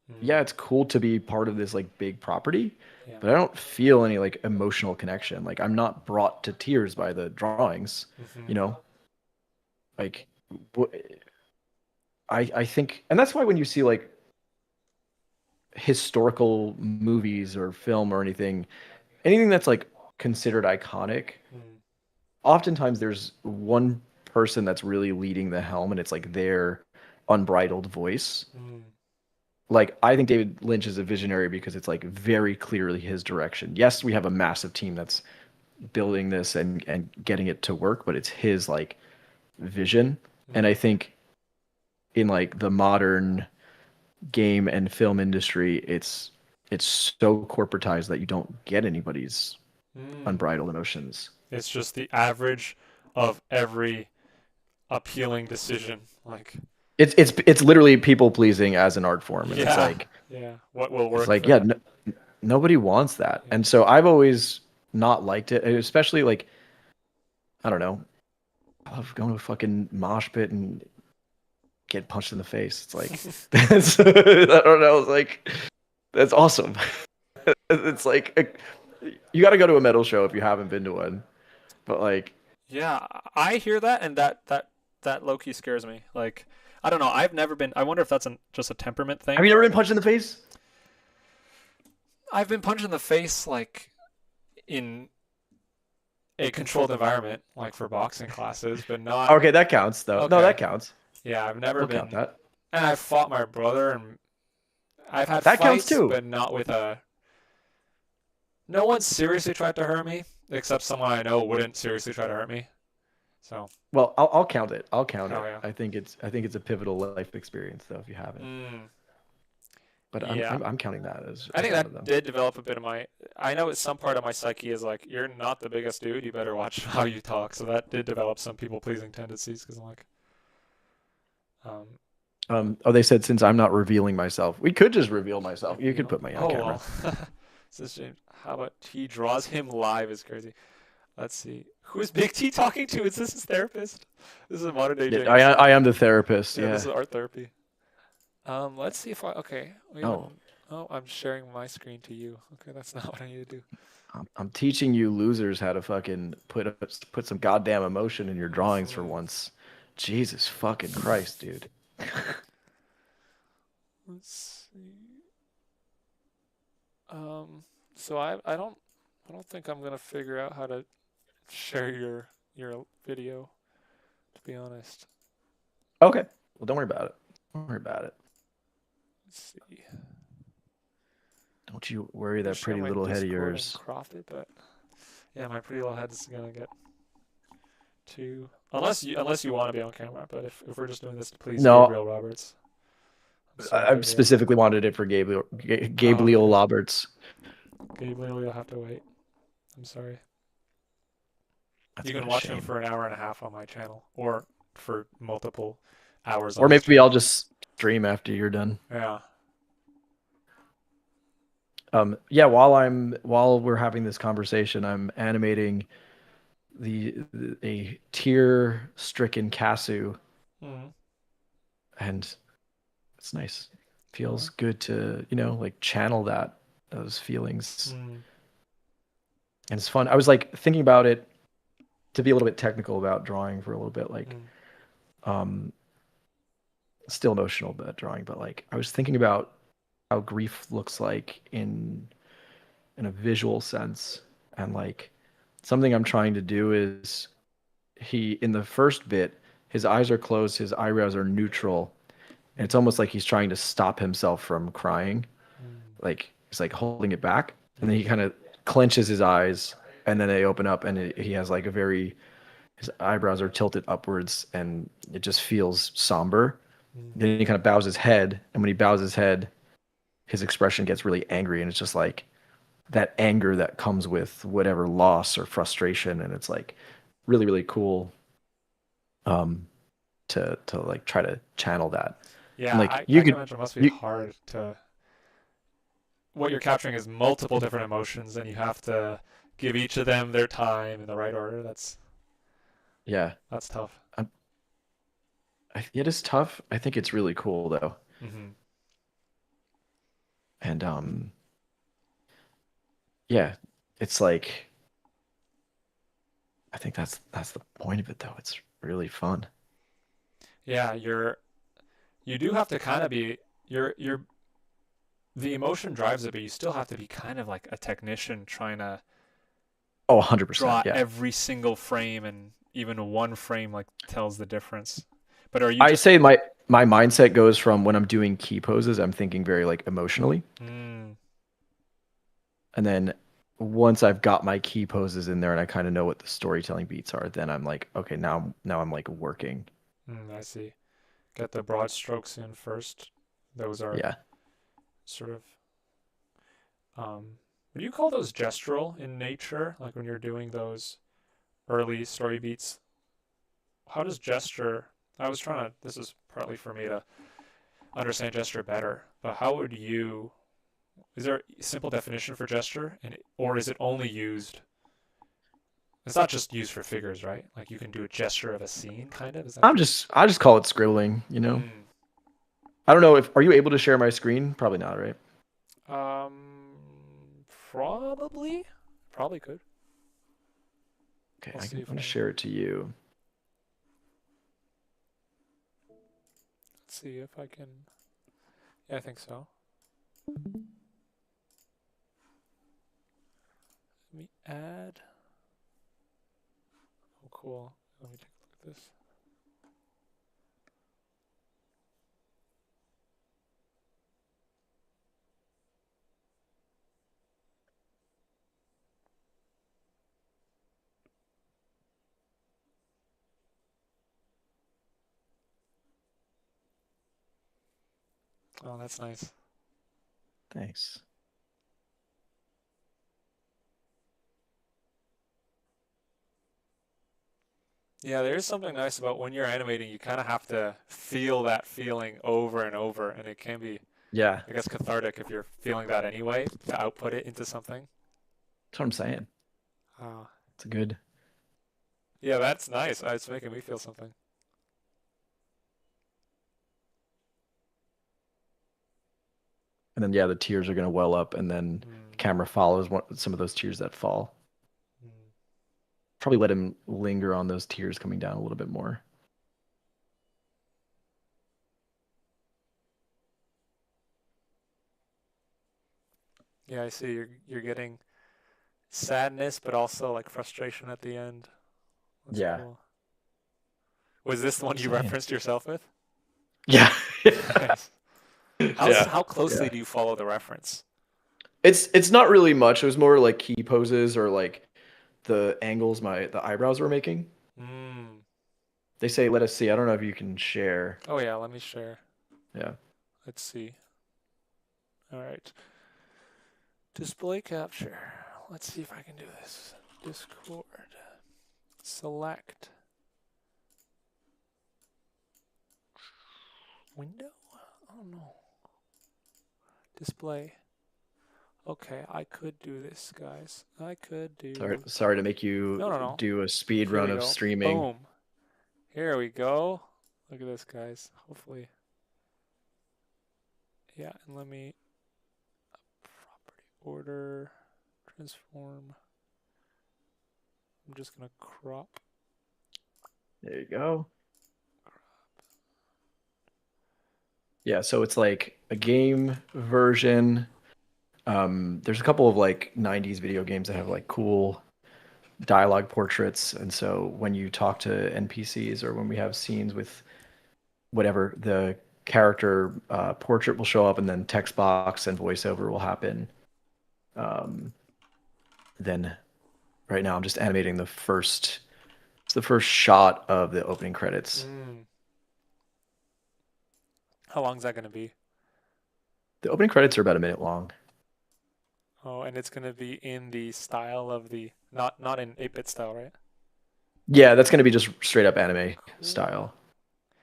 mm, Yeah, it's cool to be part of this like big property, yeah. but I don't feel any like emotional connection. Like I'm not brought to tears by the drawings, Hmm. you know? Like wh- I think, and that's why when you see like historical movies or film or anything that's like considered iconic, Mm, oftentimes there's one person that's really leading the helm, and it's like their unbridled voice. mm, Like I think David Lynch is a visionary because it's like very clearly his direction. Yes, we have a massive team that's building this and getting it to work, but it's his like vision. And I mm, think in like the modern game and film industry, it's so corporatized that you don't get anybody's mm. unbridled emotions. It's just the average of every appealing decision. Like, It's literally people pleasing as an art form, and yeah, yeah. What will it's work like for yeah, them? nobody wants that. Yeah. And so I've always not liked it, and especially like I don't know, I love going to a fucking mosh pit and get punched in the face. It's like that's I don't know, it's like that's awesome. It's like you got to go to a metal show if you haven't been to one. But like, Yeah, I hear that, and that low key scares me. Like, I don't know. I've never been. I wonder if that's just a temperament have thing. you never been punched in the face? I've been punched in the face, like in a controlled environment, like for boxing classes, but not. Okay, that counts though. No, Okay. that counts. Yeah, I've never We'll count been. that. And I fought my brother, and I've had That counts fights, too. but not with a. No one seriously tried to hurt me, except someone I know wouldn't seriously try to hurt me. So, Well, I'll count it. I'll count oh it. yeah. I think it's a pivotal life experience though if you haven't. Mm, But I'm yeah. I'm, I'm counting that I as think one of that them. did develop a bit of my. I know it's some part of my psyche is like, you're not the biggest dude. You better watch how you talk. So that did develop some people pleasing tendencies because I'm like, um, Oh, they said since I'm not revealing myself, we could just reveal myself. You could reveal. put me on Oh camera. well. This is James. How about he draws him live is crazy. Let's see. Who is Big T talking to? Is this his therapist? This is a modern day Yeah, James. I am the therapist. Yeah, this Yeah. is art therapy. Let's see if I. Okay, we haven't. Oh, Oh, I'm sharing my screen to you. Okay, that's not what I need to do. I'm teaching you losers how to fucking put some goddamn emotion in your drawings for Hmm. once. Jesus fucking Christ, dude. Let's see. Um, so I don't think I'm gonna figure out how to share your video, to be honest. Okay. Well, don't worry about it. Don't worry about it. Let's see. Don't you worry I'm gonna that share pretty my little head of Discord and yours. crop it, but yeah, my pretty little head's gonna get too. Unless you want to be on camera, but if we're just doing this to please No, Gabriel Roberts, I'm sorry, I've Gabriel. specifically wanted it for Oh, Gabriel okay. Roberts. Gabriel, you'll have to wait. I'm sorry. That's You a bit can of watch him shame. for an hour and a half on my channel, or for multiple hours on Or his maybe I'll channel. just stream after you're done. Yeah. Yeah, while we're having this conversation, I'm animating a tear-stricken Casu, Mm. and it's nice. Feels Oh. good to, like channel those feelings. Mm. And it's fun. I was like thinking about it to be a little bit technical about drawing for a little bit, like Mm. um still notional about drawing, but like I was thinking about how grief looks like in a visual sense. And like something I'm trying to do is he in the first bit, his eyes are closed, his eyebrows are neutral, and it's Mm. almost like he's trying to stop himself from crying. Mm. Like he's like holding it back, and then he Mm. kind of clenches his eyes, and then they open up, and he has like a very his eyebrows are tilted upwards, and it just feels somber. Mm. Then he kind of bows his head, and when he bows his head, his expression gets really angry, and it's just like that anger that comes with whatever loss or frustration, and it's like really really cool um to like try to channel that. And Yeah, like I, you I can could imagine it must be you hard to. What you're capturing is multiple different emotions, and you have to give each of them their time in the right order. yeah, That's tough. I, it is tough. I think it's really cool though. Hmm. And yeah, it's like I think that's the point of it though. It's really fun. Yeah, you do have to kind of be you're the emotion drives it, but you still have to be kind of like a technician trying to Oh, 100%. draw Yeah. every single frame, and even one frame like tells the difference. But are you I just say my mindset goes from when I'm doing key poses, I'm thinking very like emotionally. mm, And then once I've got my key poses in there and I kind of know what the storytelling beats are, then I'm like, okay, now I'm like working. I see. Get the broad strokes in first. Those are Yeah. sort of what do you call those gestural in nature? Like when you're doing those early story beats, how does gesture? I was trying to. This is partly for me to understand gesture better, but how would you? Is there a simple definition for gesture, or is it only used? It's not just used for figures, right? Like you can do a gesture of a scene, kind of. Is that the? I just call it scribbling. Mm. I don't know if are you able to share my screen? Probably not, right? Probably, probably could. Okay, I'll see I'm if gonna I. share it to you. Let's see if I can. Yeah, I think so. Let me add. Oh, cool. Let me take a look at this. Oh, that's nice. Thanks. Yeah, there is something nice about when you're animating, you kind of have to feel that feeling over and over, and it can be, Yeah, I guess, cathartic if you're feeling that anyway, to output it into something. that's what I'm saying. Uh, It's a good. yeah, that's nice. It's making me feel something. And then yeah, the tears are gonna well up, and then the Mm, camera follows some of those tears that fall. mm. Probably let him linger on those tears coming down a little bit more. Yeah, I see. You're getting sadness, but also like frustration at the end. That's Yeah. cool. Was this the one you Insane. referenced yourself with? Yeah. Nice. Yeah. How closely Yeah. do you follow the reference? It's not really much. It was more like key poses or like the angles the eyebrows were making. Mm. They say, let us see. I don't know if you can share. Oh yeah, let me share. Yeah. Let's see. All right. Display capture. Let's see if I can do this. Discord. Select. Window? Oh no. Display. Okay, I could do this, guys. I could Sorry, do. sorry to make you No, no, no. do a speed Here run we of go. streaming. Boom. Here we go. Look at this, guys. Hopefully. Yeah, and let me. Property order. Transform. I'm just gonna crop. There you go. Yeah, so it's like a game version. There's a couple of like 90s video games that have like cool dialogue portraits, and so when you talk to NPCs or when we have scenes with whatever, the character portrait will show up, and then text box and voiceover will happen. Um, then right now I'm just animating it's the first shot of the opening credits. Mm. How long is that gonna be? The opening credits are about a minute long. Oh, and it's gonna be in the style of the not in 8-bit style, right? Yeah, that's going to be just straight up anime Cool. style.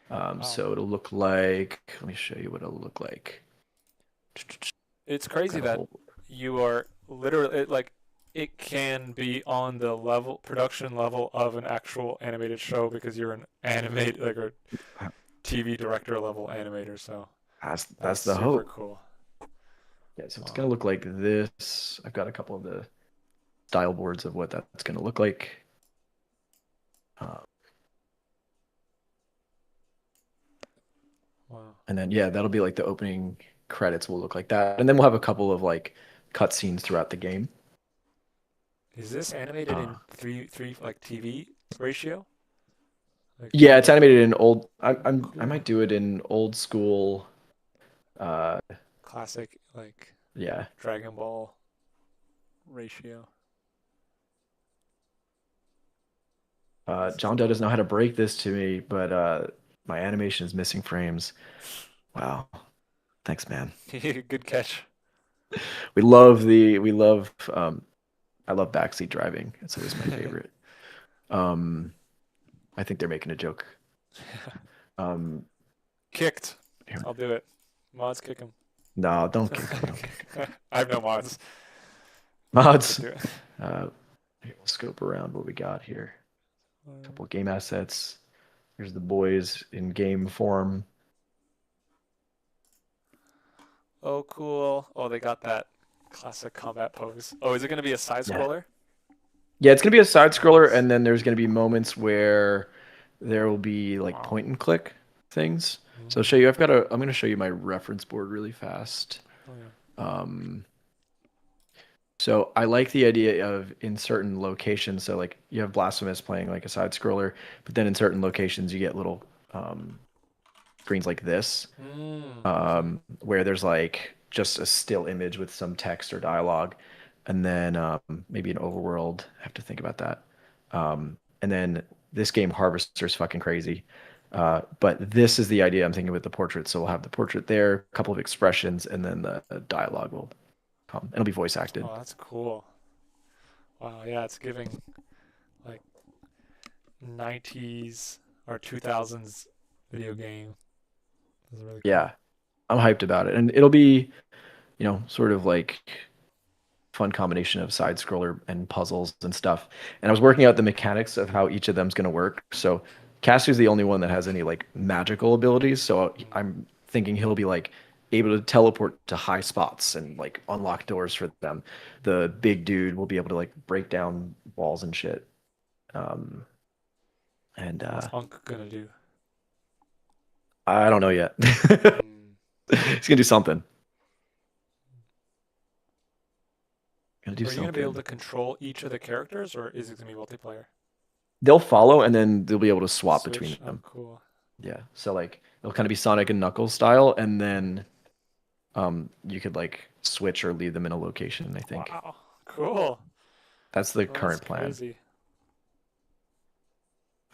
Wow. So it'll look like, let me show you what it'll look like. It's crazy Got a that whole, you are literally like it can be on the level production level of an actual animated show because you're an animate like a TV director level animator, so that's that's the super hope. cool. Yeah, so it's Wow. going to look like this. I've got a couple of the style boards of what that's going to look like. Uh, Wow. and then, yeah, that'll be like the opening credits will look like that. And then we'll have a couple of like cutscenes throughout the game. Is this animated Uh, in three like TV ratio? Like yeah, 3 it's to animated in old. I cool. might do it in old school. Uh, Classic like yeah, Dragon Ball ratio. This is John Doe doesn't know cool. how to break this to me, but my animation is missing frames. Wow, thanks, man. Good catch. We love I love backseat driving. It's always my favorite. Um, I think they're making a joke. Um, Kicked. here- I'll do it. Mods kick him. no, don't kick him. Don't kick him. I have no mods. I could Mods. do it. Here, we'll scope around what we got here. A couple game assets. Here's the boys in game form. Oh, cool. Oh, they got that classic combat pose. Oh, is it going to be a side Yeah. scroller? Yeah, it's gonna be a side scroller, Nice. and then there's gonna be moments where there will be like Wow. point and click things. So I'll show Mm. you. I'm gonna show you my reference board really fast. Oh, yeah. Um, so I like the idea of in certain locations. So like you have Blasphemous playing like a side scroller, but then in certain locations you get little um, screens like this, Okay. where there's like just a still image with some text or dialogue, and then maybe an overworld. I have to think about that. And then this game Harvester is fucking crazy. But this is the idea I'm thinking with the portrait. So we'll have the portrait there, a couple of expressions, and then the dialogue will come. It'll be voice acted. Oh, that's cool. Wow. Yeah, it's giving like 90s or 2000s video game. This is really cool. Yeah, I'm hyped about it, and it'll be, sort of like fun combination of side scroller and puzzles and stuff. And I was working out the mechanics of how each of them's going to work. So Castew's the only one that has any like magical abilities. So Mm. I'm thinking he'll be like able to teleport to high spots and like unlock doors for them. The big dude will be able to like break down walls and shit. Um, and What's Unk gonna do? I don't know yet. Mm. He's gonna do something. Gonna do Are you gonna be able something. to control each of the characters, or is it gonna be multiplayer? They'll follow, and then they'll be able to swap between Switch? Oh, them. cool. Yeah. So like it'll kind of be Sonic and Knuckles style, and then you could like switch or leave them in a location, I think. Wow. Cool. That's the Oh, that's current plan. crazy.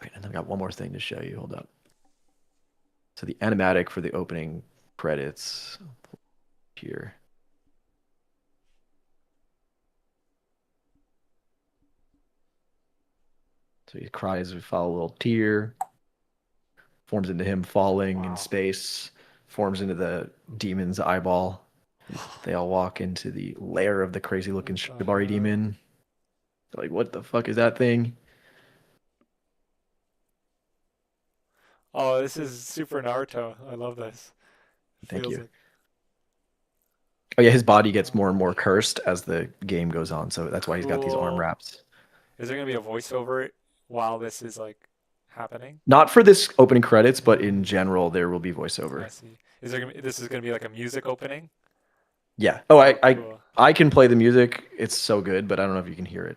Wait, and I've got one more thing to show you. Hold up. So the animatic for the opening credits here. So he cries, we follow a little tear, forms into him falling in Wow. space, forms into the demon's eyeball. They all walk into the lair of the crazy looking What the Shibari hell? demon. They're like, what the fuck is that thing? Oh, this is super Naruto. I love this. It Thank feels you. like Oh yeah, his body gets more and oh, more cursed as the game goes on, so that's why he's got these arm cool. wraps. Is there gonna be a voiceover while this is like happening? Not for this opening credits, but in general, there will be I voiceover. see. Is there gonna be, this is gonna be like a music opening? Yeah. Oh, Oh, cool. I can play the music. It's so good, but I don't know if you can hear it.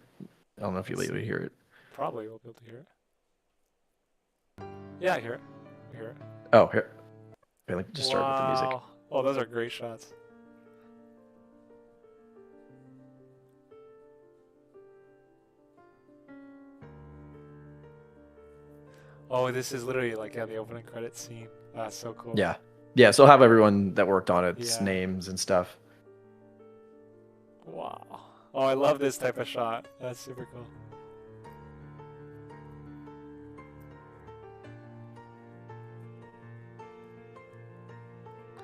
I don't know if I you'll be able to see. hear it. Probably will be able to hear it. Yeah, I hear it. I hear it. Oh, here. Wait, let me just start with the music. Wow. Oh, those are great shots. Oh, this is literally like yeah, the opening credits scene. That's so cool. Yeah. Yeah, so I'll have everyone that worked on its Yeah. names and stuff. Wow. Oh, I love this type of shot. That's super cool.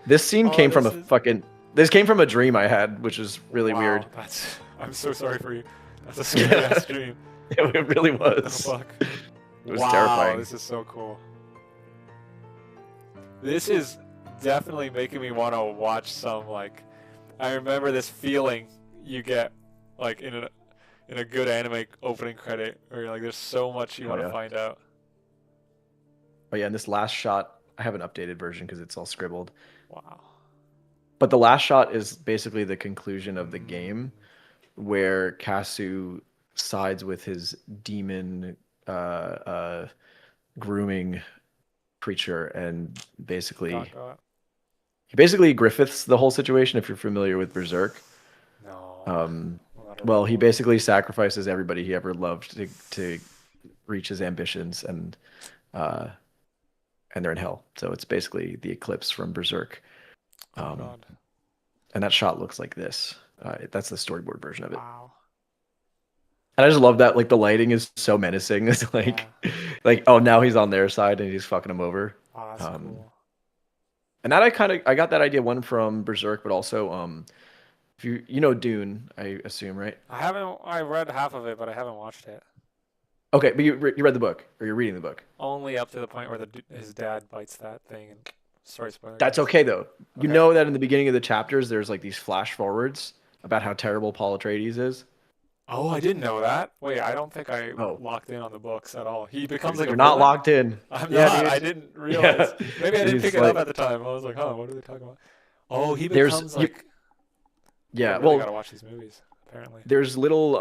This scene Oh, came from this a is fucking this came from a dream I had, which is really weird. wow. That's I'm so sorry for you. That's a scary Yeah, ass dream. it really Oh was. fuck. It was Wow, terrifying. this is so cool. This is definitely making me want to watch some like I remember this feeling you get like in a good anime opening credit where you're like there's so much you Oh want to yeah. find out. Oh yeah, and this last shot, I have an updated version because it's all scribbled. Wow. But the last shot is basically the conclusion of the game where Kasu sides with his demon grooming creature and Got got. he basically Griffiths the whole situation if you're familiar with Berserk. No. Um, Not at well, he all. basically sacrifices everybody he ever loved to reach his ambitions uh, and they're in hell. So it's basically the eclipse from Berserk. Oh Um, god. and that shot looks like this. That's the storyboard version of it. Wow. And I just love that like the lighting is so menacing. It's Yeah. like oh now he's on their side and he's fucking him over. Wow, that's Um, cool. and that I got that idea one from Berserk, but also if you know Dune, I assume, right? I read half of it, but I haven't watched it. Okay, but you read the book or you're reading the book. Only up to the point where his dad bites that thing and sorry spoiler That's guys. okay though. You Okay. know that in the beginning of the chapters, there's like these flash forwards about how terrible Paul Atreides is. Oh, I didn't know that. Wait, I don't think I Oh, locked in on the books at all. He becomes like a you're not villain? locked in. I'm Yeah, not. I dude. didn't Yeah, realize. Maybe I didn't pick he's it up like at the time. I was like, huh, what are they talking about? Oh, he there's becomes you. like. Oh, I Yeah, really well, gotta watch these movies, apparently. there's little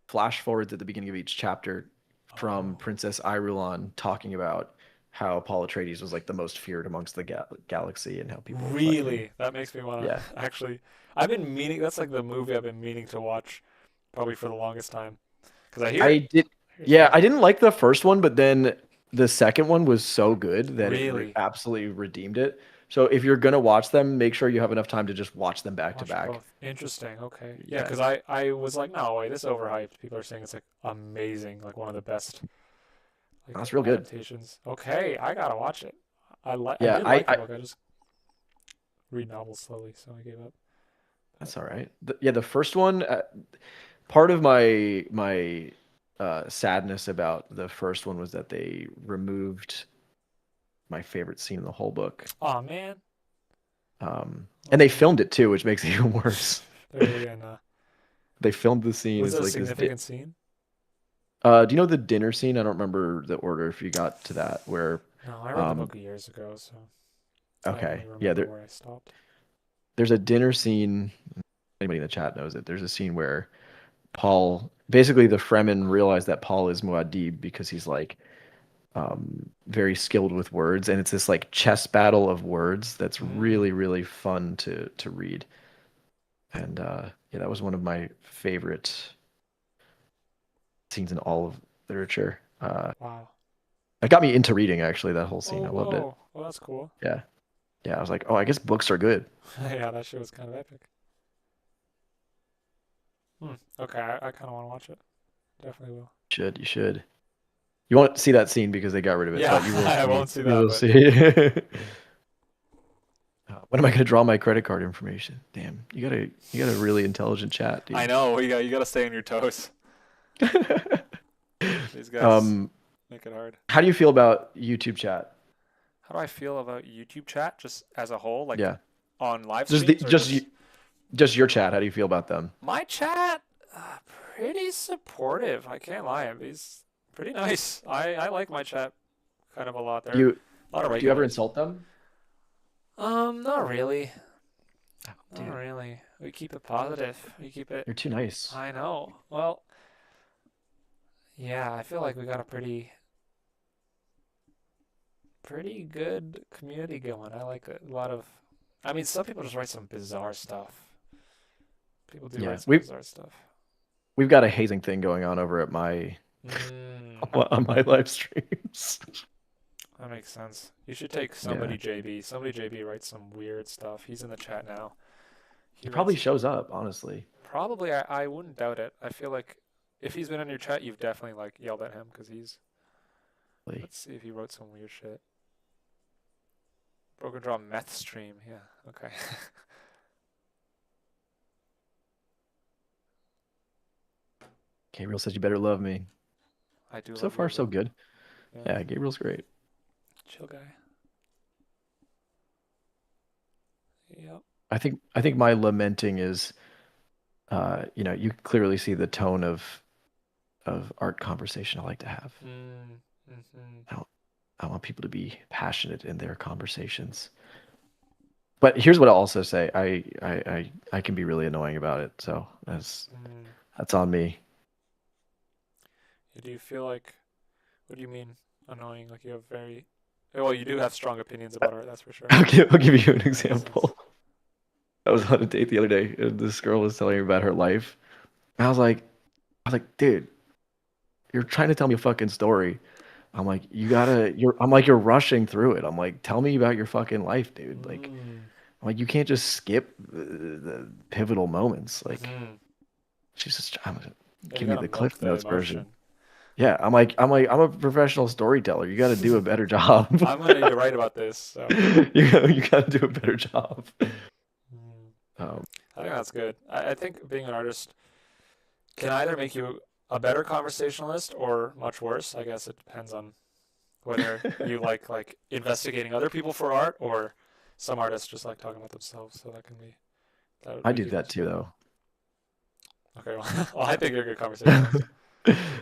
flash forwards at the beginning of each chapter from Oh, Princess Irulan talking about how Paul Atreides was like the most feared amongst the galaxy and how people fucking really? That makes me wanna yeah. actually. I've been meaning. That's like the movie I've been meaning to watch, probably for the longest time. Because I did I hear so yeah, I much. didn't like the first one, but then the second one was so good that it Really? absolutely redeemed it. So if you're gonna watch them, make sure you have enough time to just watch them back to Watch back. both. Interesting. Okay. Yeah, Yeah, because I was like, no, wait, this is overhyped. People are saying it's like amazing, like one of the best like that's real good. adaptations. Okay, I gotta watch it. I Yeah, did like the book. I just read novels slowly, so I gave up. But that's all right. Yeah, the first one, part of my sadness about the first one was that they removed my favorite scene in the whole book. oh man. And they Okay. filmed it too, which makes it even worse. They're really in They filmed the scene. was It's that a like this. significant scene? Do you know the dinner scene? I don't remember the order if you got to that. Where, No, I read the um, book years ago, so I don't really okay, yeah, remember where I stopped. there's a dinner scene anybody in the chat knows it. There's a scene where Paul, basically the Fremen realize that Paul is Muad'Dib because he's like very skilled with words, and it's this like chess battle of words that's really, really fun to read. And yeah, that was one of my favorite scenes in all of literature. Wow. It got me into reading actually, that whole Oh, scene. I loved it. whoa. Well, that's cool. Yeah. Yeah, I was like, oh, I guess books are good. Yeah, that shit was kind of epic. Okay, I kind of want to watch it. Definitely will. You should. You won't see that scene because they got rid of it, Yeah, but you will I see. won't see You that, will but see. When am I gonna draw my credit card information? Damn, you got a really intelligent chat, I dude. know you gotta stay on your toes. These guys um, make it hard. how do you feel about YouTube chat? How do I feel about YouTube chat just as a whole, like Yeah, on live just the streams or just just your chat. How do you feel about them? my chat? Pretty supportive. I can't lie. He's pretty nice. I like my chat kind of a lot. There, You a lot of do you ever regulars. insult them? Not really. Not Dude, really. We keep it positive. We keep it. you're too nice. I know. Well, yeah. I feel like we got a pretty good community going. I like a lot of. I mean, some people just write some bizarre stuff. People do Yeah, write some bizarre stuff. we've got a hazing thing going on over at my Mm, on my live streams. that makes sense. You should take Yeah, somebody JB. Somebody JB writes some weird stuff. He's in the chat now. He he probably writes shows up, honestly. probably. I wouldn't doubt it. I feel like if he's been in your chat, you've definitely like yelled at him because he's. Like, Let's see if he wrote some weird shit. Broken Draw meth stream. Yeah. Okay. Gabriel says you better love me. I do So love far, so Gabriel. good. Yeah. Yeah, Gabriel's great. Chill guy. Yep. I think my lamenting is, you clearly see the tone of art conversation I like to have. Mm-hmm. I don't, I want people to be passionate in their conversations. But here's what I'll also say. I can be really annoying about it. So that's on me. Do you feel like? What do you mean annoying? Like you have very. Well, you do have strong opinions about art. That's for sure. I'll give you an That makes sense. example. I was on a date the other day, and this girl was telling me about her life. And I was like, dude, you're trying to tell me a fucking story. I'm like, you're rushing through it. I'm like, tell me about your fucking life, dude. Like, Mm. I'm like, you can't just skip the pivotal moments. Like, Mm-hmm. she's just trying to Yeah, you give me gotta the milk Cliff the Notes version. emotion. Yeah, I'm a professional storyteller. You got to do a better job. I'm gonna need to write about this. So. You got to do a better job. Mm. Um, I think that's good. I think being an artist can either make you a better conversationalist or much worse. I guess it depends on whether you like investigating other people for art or some artists just like talking about themselves. So that can be that would I make do you that too, though. okay. Well, I think you're a good conversationalist.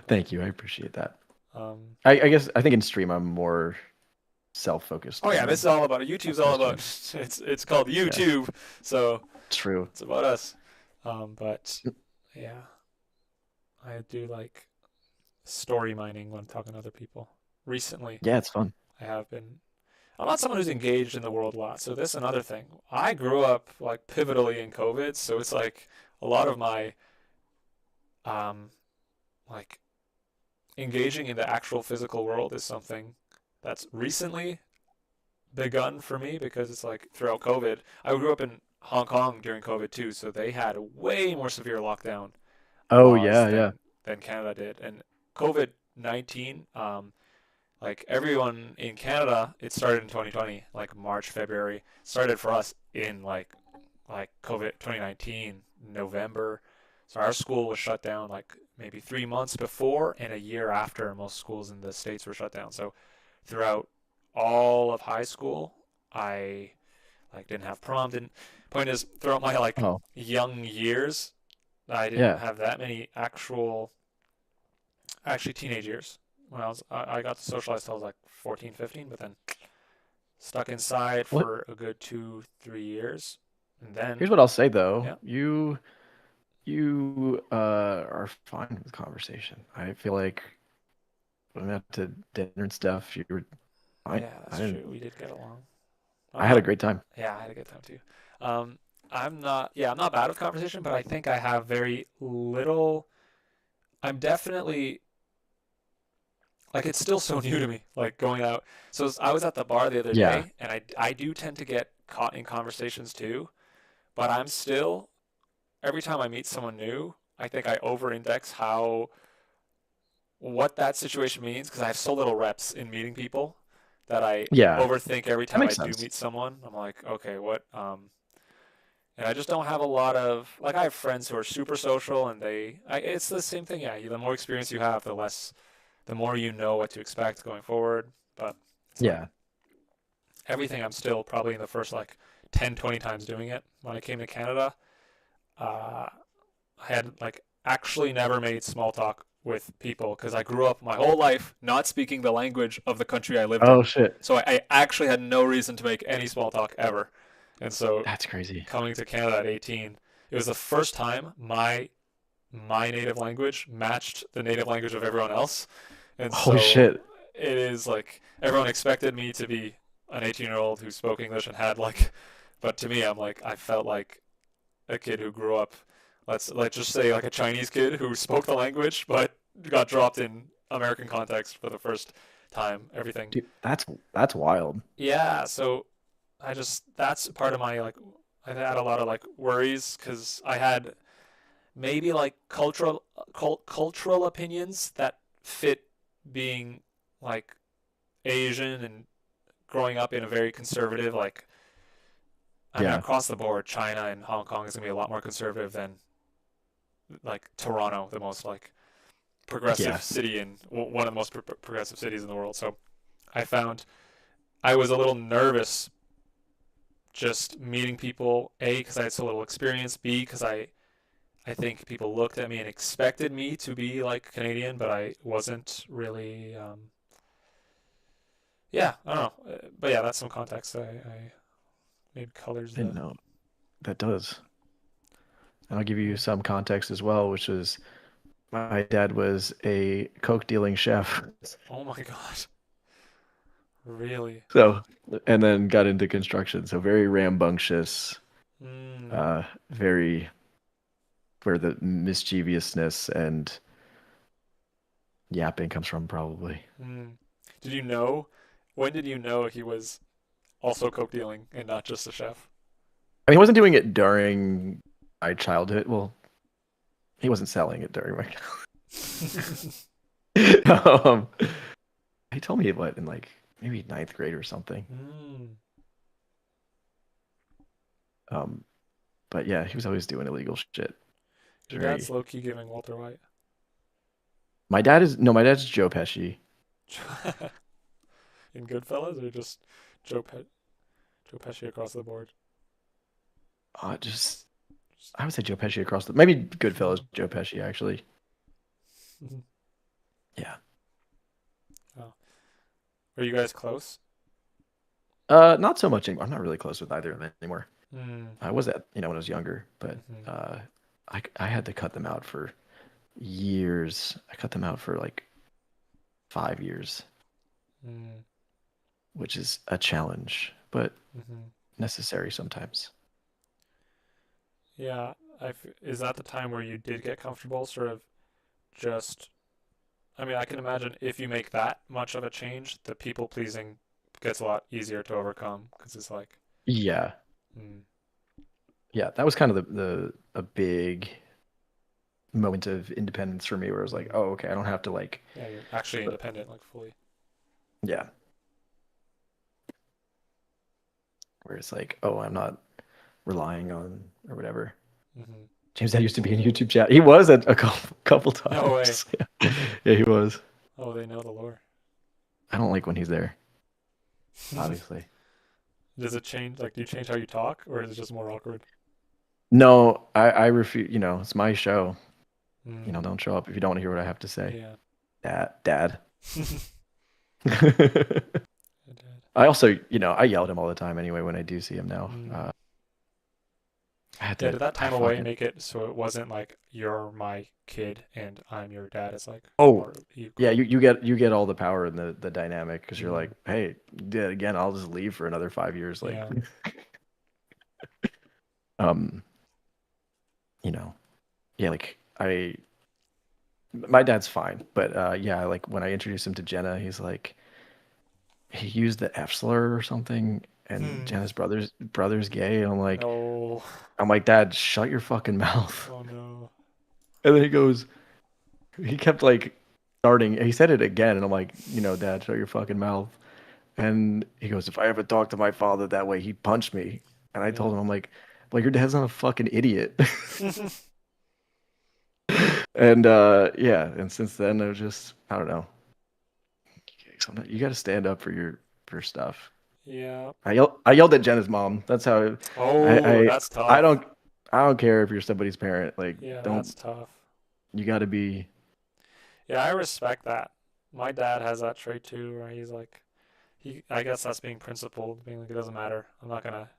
Thank you. I appreciate that. Um, I guess I think in stream I'm more self-focused. oh yeah, than this is all about it. YouTube's all about stream. it's called YouTube, so True. it's about us. But yeah, I do like story mining when talking to other people. Recently, Yeah, it's fun. I have been. I'm not someone who's engaged in the world a lot, so this is another thing. I grew up like pivotally in COVID, so it's like a lot of my like engaging in the actual physical world is something that's recently begun for me because it's like throughout COVID. I grew up in Hong Kong during COVID too, so they had a way more severe lockdown Oh laws yeah, yeah. than Canada did. And COVID-19, like everyone in Canada, it started in 2020, like March, February. Started for us in like COVID 2019, November. So our school was shut down like maybe 3 months before and a year after most schools in the States were shut down. So throughout all of high school, I like didn't have prom. Didn't point is throughout my like Oh young years, I didn't yeah. have that many actually teenage years. When I got to socialize till I was like 14, 15, but then stuck inside What? for a good 2, 3 years, And then, Here's what I'll say though. yeah, You are fine with conversation. I feel like when we went out to dinner and stuff, you were fine. yeah, I that's didn't. true. We did get along. I'm I had a not, great time. yeah, I had a good time too. Um, I'm not bad with conversation, but I think I have very little. I'm definitely like it's still so new to me, like going out. So I was at the bar the other Yeah. day, and I do tend to get caught in conversations too, but I'm still every time I meet someone new, I think I over-index how what that situation means because I have so little reps in meeting people that I Yeah. overthink every That time I makes do sense. meet someone. I'm like, okay, what and I just don't have a lot of like I have friends who are super social and it's the same thing. Yeah, the more experience you have, the more you know what to expect going forward. But it's like Yeah. everything I'm still probably in the first like 10, 20 times doing it. When I came to Canada, uh, I had like actually never made small talk with people because I grew up my whole life not speaking the language of the country I lived Oh in. shit. So I actually had no reason to make any small talk ever. And so That's crazy. coming to Canada at 18, it was the first time my native language matched the native language of everyone else. And Holy so shit. it is like everyone expected me to be an 18-year-old who spoke English and had like, but to me, I'm like, I felt like a kid who grew up, let's just say like a Chinese kid who spoke the language, but got dropped in American context for the first time, everything. Dude, that's wild. Yeah, so that's part of my like, I had a lot of like worries because I had maybe like cultural opinions that fit being like Asian and growing up in a very conservative like I mean Yeah. across the board China and Hong Kong is gonna be a lot more conservative than like Toronto, the most like progressive Yeah. city and one of the most progressive cities in the world. So I found I was a little nervous just meeting people. A, because I had so little experience. B, because I think people looked at me and expected me to be like Canadian, but I wasn't really. Yeah, I don't know. But yeah, that's some context. I maybe colors I didn't the. know. That does. And I'll give you some context as well, which is my dad was a coke dealing chef. Oh my God. Really? So, and then got into construction. So very rambunctious, Mm, very where the mischievousness and yapping comes from, probably. mm. Did you know? When did you know he was also coke dealing and not just a chef? I mean, he wasn't doing it during my childhood. Well, he wasn't selling it during my. He told me what in like maybe ninth grade or something. Mm. Um, but yeah, he was always doing illegal shit. It's Your dad's very. low key giving Walter White. My dad is no, my dad's Joe Pesci. In Goodfellas or just Joe Pe- Joe Pesci across the board? Just I would say Joe Pesci across the maybe Goodfellas, Joe Pesci actually. Yeah. Oh. Are you guys close? Not so much anymore. I'm not really close with either of them anymore. Mm. I was at, when I was younger, but Mm-hmm. uh, I had to cut them out for years. I cut them out for like 5 years, Mm. which is a challenge, but Mm-hmm. necessary sometimes. Yeah. Is that the time where you did get comfortable, sort of just? I mean, I can imagine if you make that much of a change, the people pleasing gets a lot easier to overcome because it's like, Yeah, mm, yeah, that was kind of the a big moment of independence for me, where I was like, mm. oh, okay, I don't have to like, Yeah, you're actually independent, like fully. yeah, where it's like, oh, I'm not relying on or whatever. Mm-hmm. James, that used to be in YouTube chat. He was at a couple No way. times. Yeah, yeah, he was. Oh, they know the lore. I don't like when he's there, obviously. Does it change? Like, do you change how you talk, or is it just more awkward? No, I refuse. It's my show. Mm, Don't show up if you don't want to hear what I have to say. yeah. Dad. I did. I also, I yell at him all the time anyway when I do see him now. Mm, I had Yeah, to. did that I time away fucking. make it so it wasn't like you're my kid and I'm your dad? It's like Oh, more yeah. equal. You get all the power in the dynamic because you're Mm, like, hey, yeah, again, I'll just leave for another 5 years. Like, yeah. um, you know, yeah. Like my dad's fine, but yeah. Like when I introduced him to Jenna, he's like, he used the F slur or something, and Hmm. Jenna's brother's gay, and Oh. I'm like, Dad, shut your fucking mouth. Oh no. And then he kept like starting. He said it again, and I'm like, Dad, shut your fucking mouth. And he goes, if I ever talked to my father that way, he'd punch me. And I told Yeah. him, I'm like, well, your dad's not a fucking idiot. And yeah, and since then, I was just, I don't know. Sometimes you got to stand up for stuff. Yeah. I yelled at Jenna's mom. That's how I Oh, I that's I tough. don't I don't care if you're somebody's parent. Like, Yeah, that's don't tough. you got to be. Yeah, I respect that. My dad has that trait too, where he's like, I guess that's being principled, being like, it doesn't matter. I'm not gonna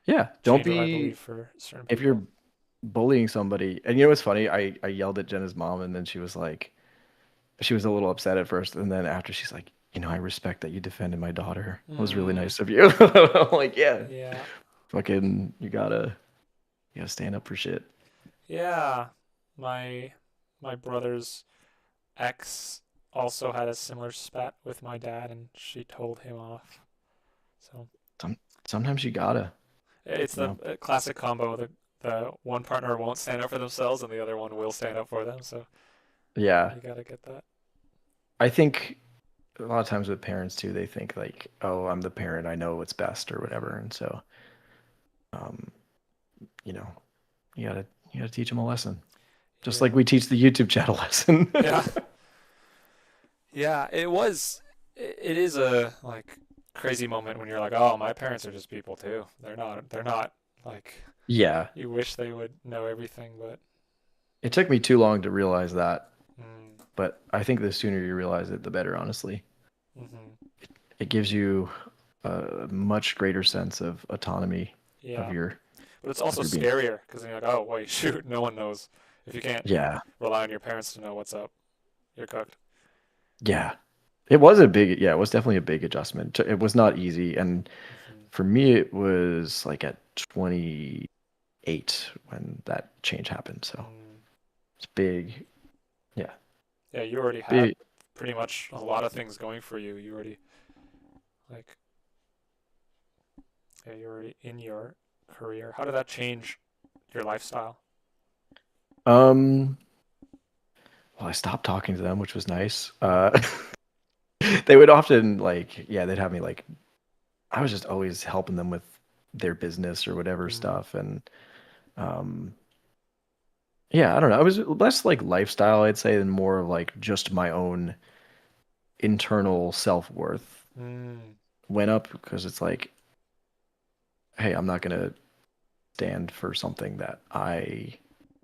Yeah, don't change what I believe be. for certain If you're people. bullying somebody, and you know what's funny? I yelled at Jenna's mom, and then she was a little upset at first, and then after she's like, I respect that you defended my daughter. It was really Mm, nice of you. I'm like, yeah, yeah. fucking, you gotta stand up for shit. Yeah. My my brother's ex also had a similar spat with my dad and she told him off. So Some, Sometimes you gotta, it's you the know. classic combo. The one partner won't stand up for themselves and the other one will stand up for them. So Yeah, you gotta get that. I think a lot of times with parents too, they think like, oh, I'm the parent, I know what's best or whatever, Hmm. and so, um, you know, you gotta teach them a lesson, just like Yeah. we teach the YouTube channel lesson. Yeah. Yeah. It was. It is a like crazy moment when you're like, oh, my parents are just people too. They're not like Yeah, you wish they would know everything, but. it took me too long to realize that, Mm, but I think the sooner you realize it, the better, honestly. hmm. It gives you a much greater sense of autonomy of Yeah. your But it's of also your being. scarier because you're like, oh, wait, shoot, no one knows. If you can't Yeah, rely on your parents to know what's up, you're cooked. yeah. It was definitely a big adjustment. It was not easy, and Hmm. for me, it was like at 28 when that change happened. So Mm. it's big. Yeah, Yeah, you already had big. pretty much a lot of things going for you. You already like, yeah, you're already in your career. How did that change your lifestyle? Um, well, I stopped talking to them, which was nice. Hmm. They would often like, yeah, they'd have me like, I was just always helping them with their business or whatever Mm. stuff, and um, yeah, I don't know. It was less like lifestyle, I'd say, than more of like just my own internal self-worth Mm. went up because it's like, hey, I'm not gonna stand for something that I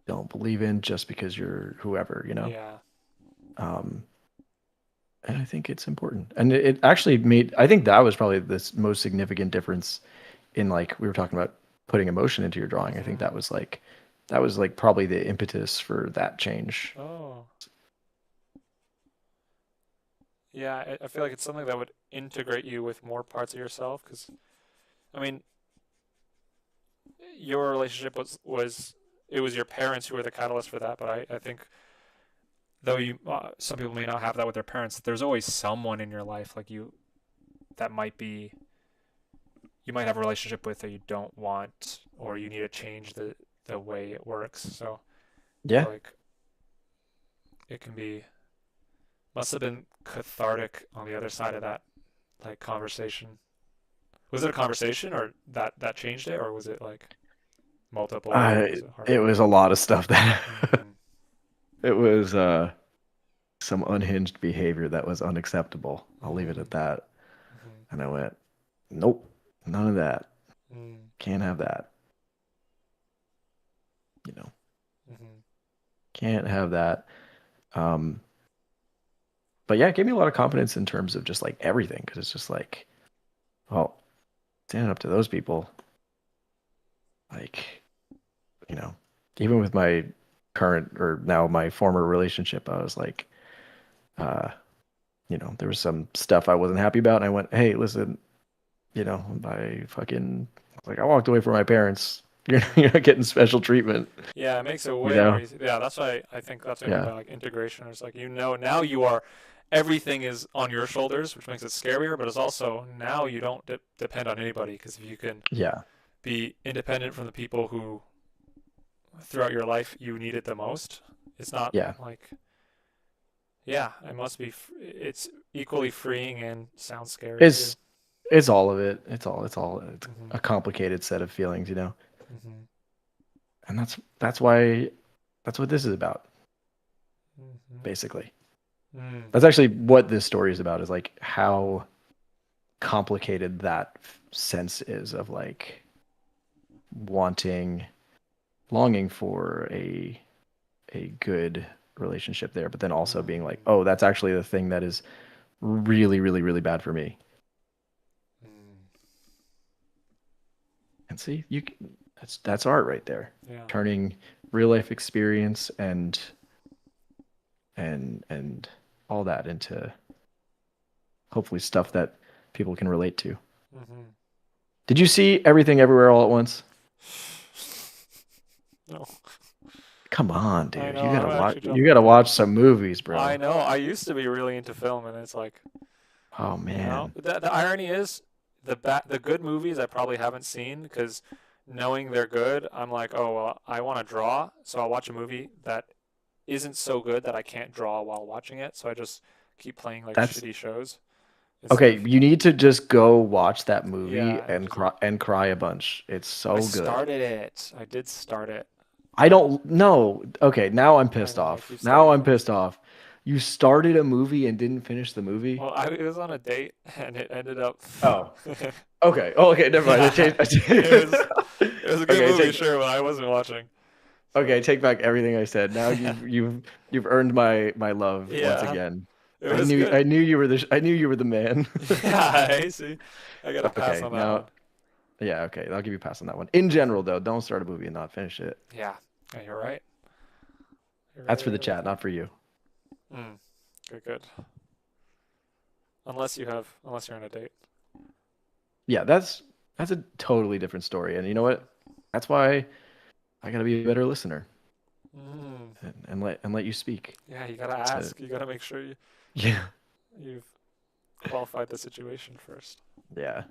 don't believe in just because you're whoever. Yeah. Um, and I think it's important. And it actually made, I think that was probably the most significant difference in like, we were talking about putting emotion into your drawing. I think Hmm. that was like probably the impetus for that change. Oh, yeah. I feel like it's something that would integrate you with more parts of yourself. Because I mean, your relationship was it was your parents who were the catalyst for that. But I think though you some people may not have that with their parents, there's always someone in your life like you that might be you might have a relationship with that you don't want or you need to change the way it works. So I Yeah. feel like it can be must have been cathartic on the other side of that like conversation. Was it a conversation or that changed it or was it like multiple or was it It heartbreak? was a lot of stuff that Mm, it was some unhinged behavior that was unacceptable. I'll leave it mm, at that. mm, And I went, nope, none of that. mm, Can't have that. You know, mm, can't have that. Um, but yeah, it gave me a lot of confidence in terms of just like everything because it's just like, well, standing up to those people, like, even with my current or now my former relationship, I was like, uh, there was some stuff I wasn't happy about, and I went, "Hey, listen, I fucking like I walked away from my parents. You're not getting special treatment, Yeah, it makes it you way more know? easy. Yeah, that's why I think that's what I mean Yeah, by like integration. It's like now you are everything is on your shoulders, which makes it scarier, but it's also now you don't depend on anybody because if you can yeah, be independent from the people who throughout your life you need it the most, it's not yeah. like yeah, it must be it's equally freeing and sounds scary too. It's it's all of it. It's Mhm. a complicated set of feelings, Mhm. and that's what this is about, Mhm. basically. Mm. That's actually what this story is about, is like how complicated that sense is of like wanting, longing for a good relationship there, but then also being like, Mm. oh, that's actually the thing that is really, really, really bad for me. Mm. And see, that's art right there, Yeah. turning real life experience and all that into hopefully stuff that people can relate to. Mhm. Did you see Everything Everywhere All at Once? No, Come on, I dude. know. I'm actually You jumping the gotta gun. watch some movies, I bro. know. I used to be really into film, and it's like, Oh man. the irony is the good movies I probably haven't seen because knowing they're good, I'm like, oh well, I want to draw, so I'll watch a movie that isn't so good that I can't draw while watching it, so I just keep playing like That's shitty shows instead okay. of You need to just go watch that movie yeah, and just cry a bunch. It's I so good. started it. I did start it. I don't know. Okay, now I'm I pissed know I off. keep Now starting I'm things. pissed off. You started a movie and didn't finish the movie? Well, I was on a date and it ended up. Oh. Okay. Oh, okay, never mind. Yeah, it was it was a good Okay, movie, sure, but I wasn't watching. So take back everything I said. Now you've earned my love once yeah, again. it was good. I knew you were I knew you were the man. Yeah, I see. I got to pass Okay, on that now one. yeah, okay, I'll give you a pass on that one. In general though, don't start a movie and not finish it. Yeah, yeah, you're right. You're That's very for the right about chat, that. not for you. Mm, good, good. Unless you're on a date. Yeah, that's a totally different story. And you know what? That's why I gotta be a better listener Mm, and let you speak. yeah, you gotta Uh, ask. You gotta make sure yeah, you've qualified the situation first. yeah.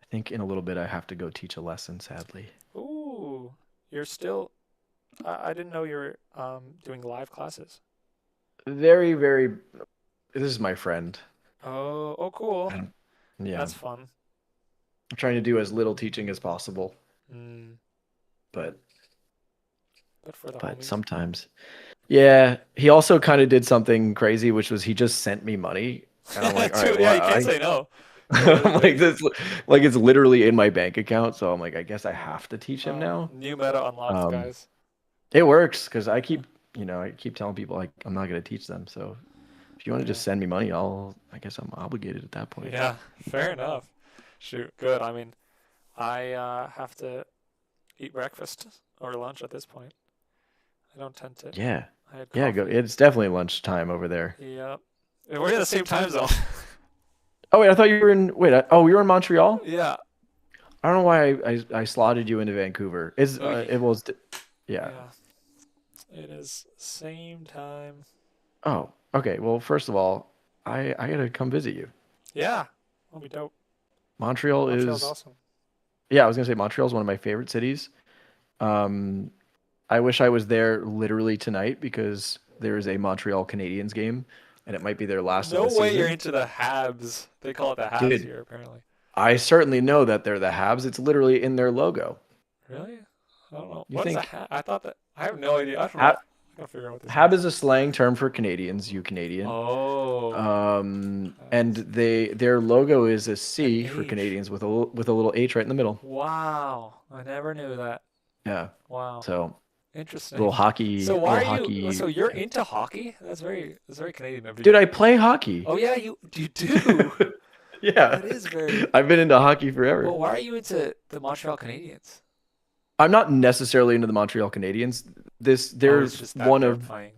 I think in a little bit I have to go teach a lesson, sadly. Ooh, you're still. I didn't know you were doing live classes. Very, very. This is my friend. Oh, cool. And yeah, That's fun. I'm trying to do as little teaching as possible, Mm, but but for the but homies. sometimes. Yeah, he also kind of did something crazy, which was he just sent me money, and I'm like, all right, Yeah, well, you can't say no. That is I'm like crazy. this, like it's literally in my bank account, so I'm like, I guess I have to teach him now. New meta unlocked, Um, guys. it works because I keep telling people like I'm not gonna teach them. So if you want to Yeah. just send me money, I guess I'm obligated at that point. Yeah, fair enough. Shoot, good. I mean, I have to eat breakfast or lunch at this point. I don't tend to. Yeah, I had yeah, go. coffee. It's definitely lunchtime over there. Yep. We're in the same time zone. Oh wait, I thought you were in. Wait, oh, you were in Montreal. Yeah. I don't know why I slotted you into Vancouver. Okay. It was, yeah. Yeah. It is same time. Oh, okay. Well, first of all, I gotta come visit you. Yeah. That'll be dope. Montreal Montreal's is, awesome. yeah, I was gonna say Montreal is one of my favorite cities. Um, I wish I was there literally tonight because there is a Montreal Canadiens game, and it might be their last of No the way you're season. into the Habs. They call it the Habs Dude, here, apparently. I certainly know that they're the Habs. It's literally in their logo. Really? I don't know. You What is a think Hab? I thought that. I have no idea. I don't know. Hab, I gotta figure out what this Hab means. is a slang term for Canadians, you Canadian. Oh, And Habs. their logo is a An C for H. Canadians with with a little H right in the middle. Wow. I never knew that. Yeah. Wow. So Interesting. So why little are you? hockey. So you're into hockey? That's very Canadian of you. Dude, I play hockey. Oh yeah, you do. Yeah. That is very. I've been into hockey forever. Well, why are you into the Montreal Canadiens? I'm not necessarily into the Montreal Canadiens. This Oh, they're it's just that one they're of playing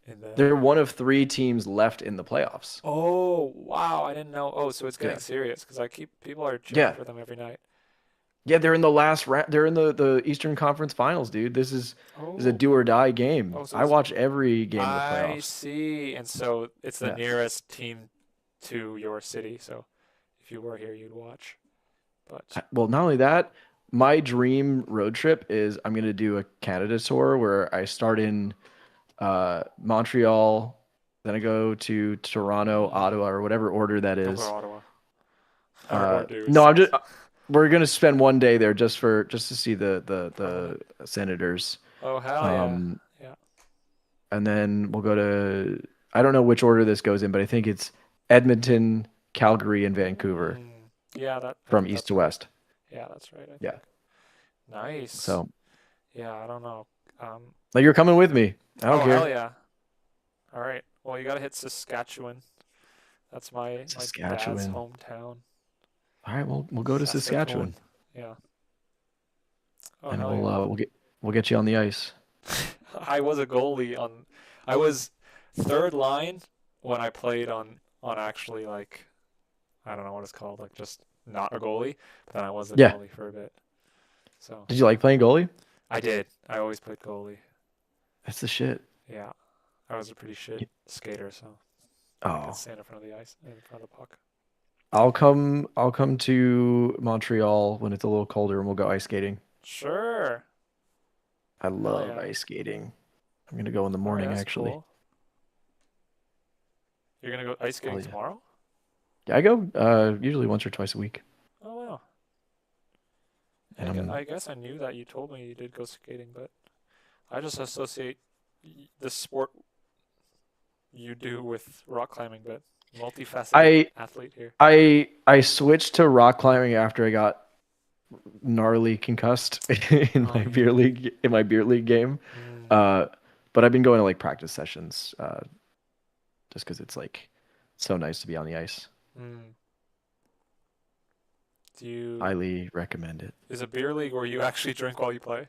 in the. they're one of three teams left in the playoffs. Oh, wow, I didn't know. Oh, so it's getting Yeah. serious because I keep people are cheering Yeah. for them every night. Yeah, they're in the last round. They're in the Eastern Conference Finals, dude. This is a Oh, do or die game. oh, so I it's watch every game of the I playoffs. see. And so it's the Yeah. nearest team to your city. So if you were here, you'd watch. But Well, not only that, my dream road trip is I'm gonna do a Canada tour where I start in Montreal, then I go to Toronto, Ottawa, or whatever order that don't go to is. Ottawa or do No, I'm six. just we're gonna spend one day there just to see Permanent. the Senators. Oh, hell yeah. Um, Yeah. and then we'll go to I don't know which order this goes in, but I think it's Edmonton, Calgary, and Vancouver Yeah, I from think east that's to right. west. Yeah, that's right, I Yeah. think. Nice. So Yeah, I don't know. Um, like you're coming with me. I don't oh, hell care. yeah. All right. Well, you gotta hit Saskatchewan. That's my dad's Saskatchewan. hometown. All right, we'll go to Saskatoon. Saskatchewan Yeah. Oh, and hell yeah. we'll get you on the ice. I was a goalie on. I was third line when I played on actually like I don't know what it's called, like just not a goalie. But then I was a Yeah. goalie for a bit. So Did you like playing goalie? I did. I always played goalie. That's the shit. Yeah. I was a pretty shit skater, so I could Oh, stand in front of the ice, in front of the puck. I'll come to Montreal when it's a little colder and we'll go ice skating. Sure. I Hell love yeah. ice skating. I'm gonna go in the All right, morning that's actually. cool. You're gonna go ice Oh skating yeah. tomorrow? Yeah, I go usually once or twice a week. Oh wow. And I guess I knew that you told me you did go skating, but I just associate the sport you do with rock climbing, but multifaceted I athlete here. I switched to rock climbing after I got gnarly concussed Oh yeah. in my beer league game. Mm, Uh, but I've been going to like practice sessions just because it's like so nice to be on the ice. mm. Do you, Highly recommend it. is a beer league where you actually drink while you play?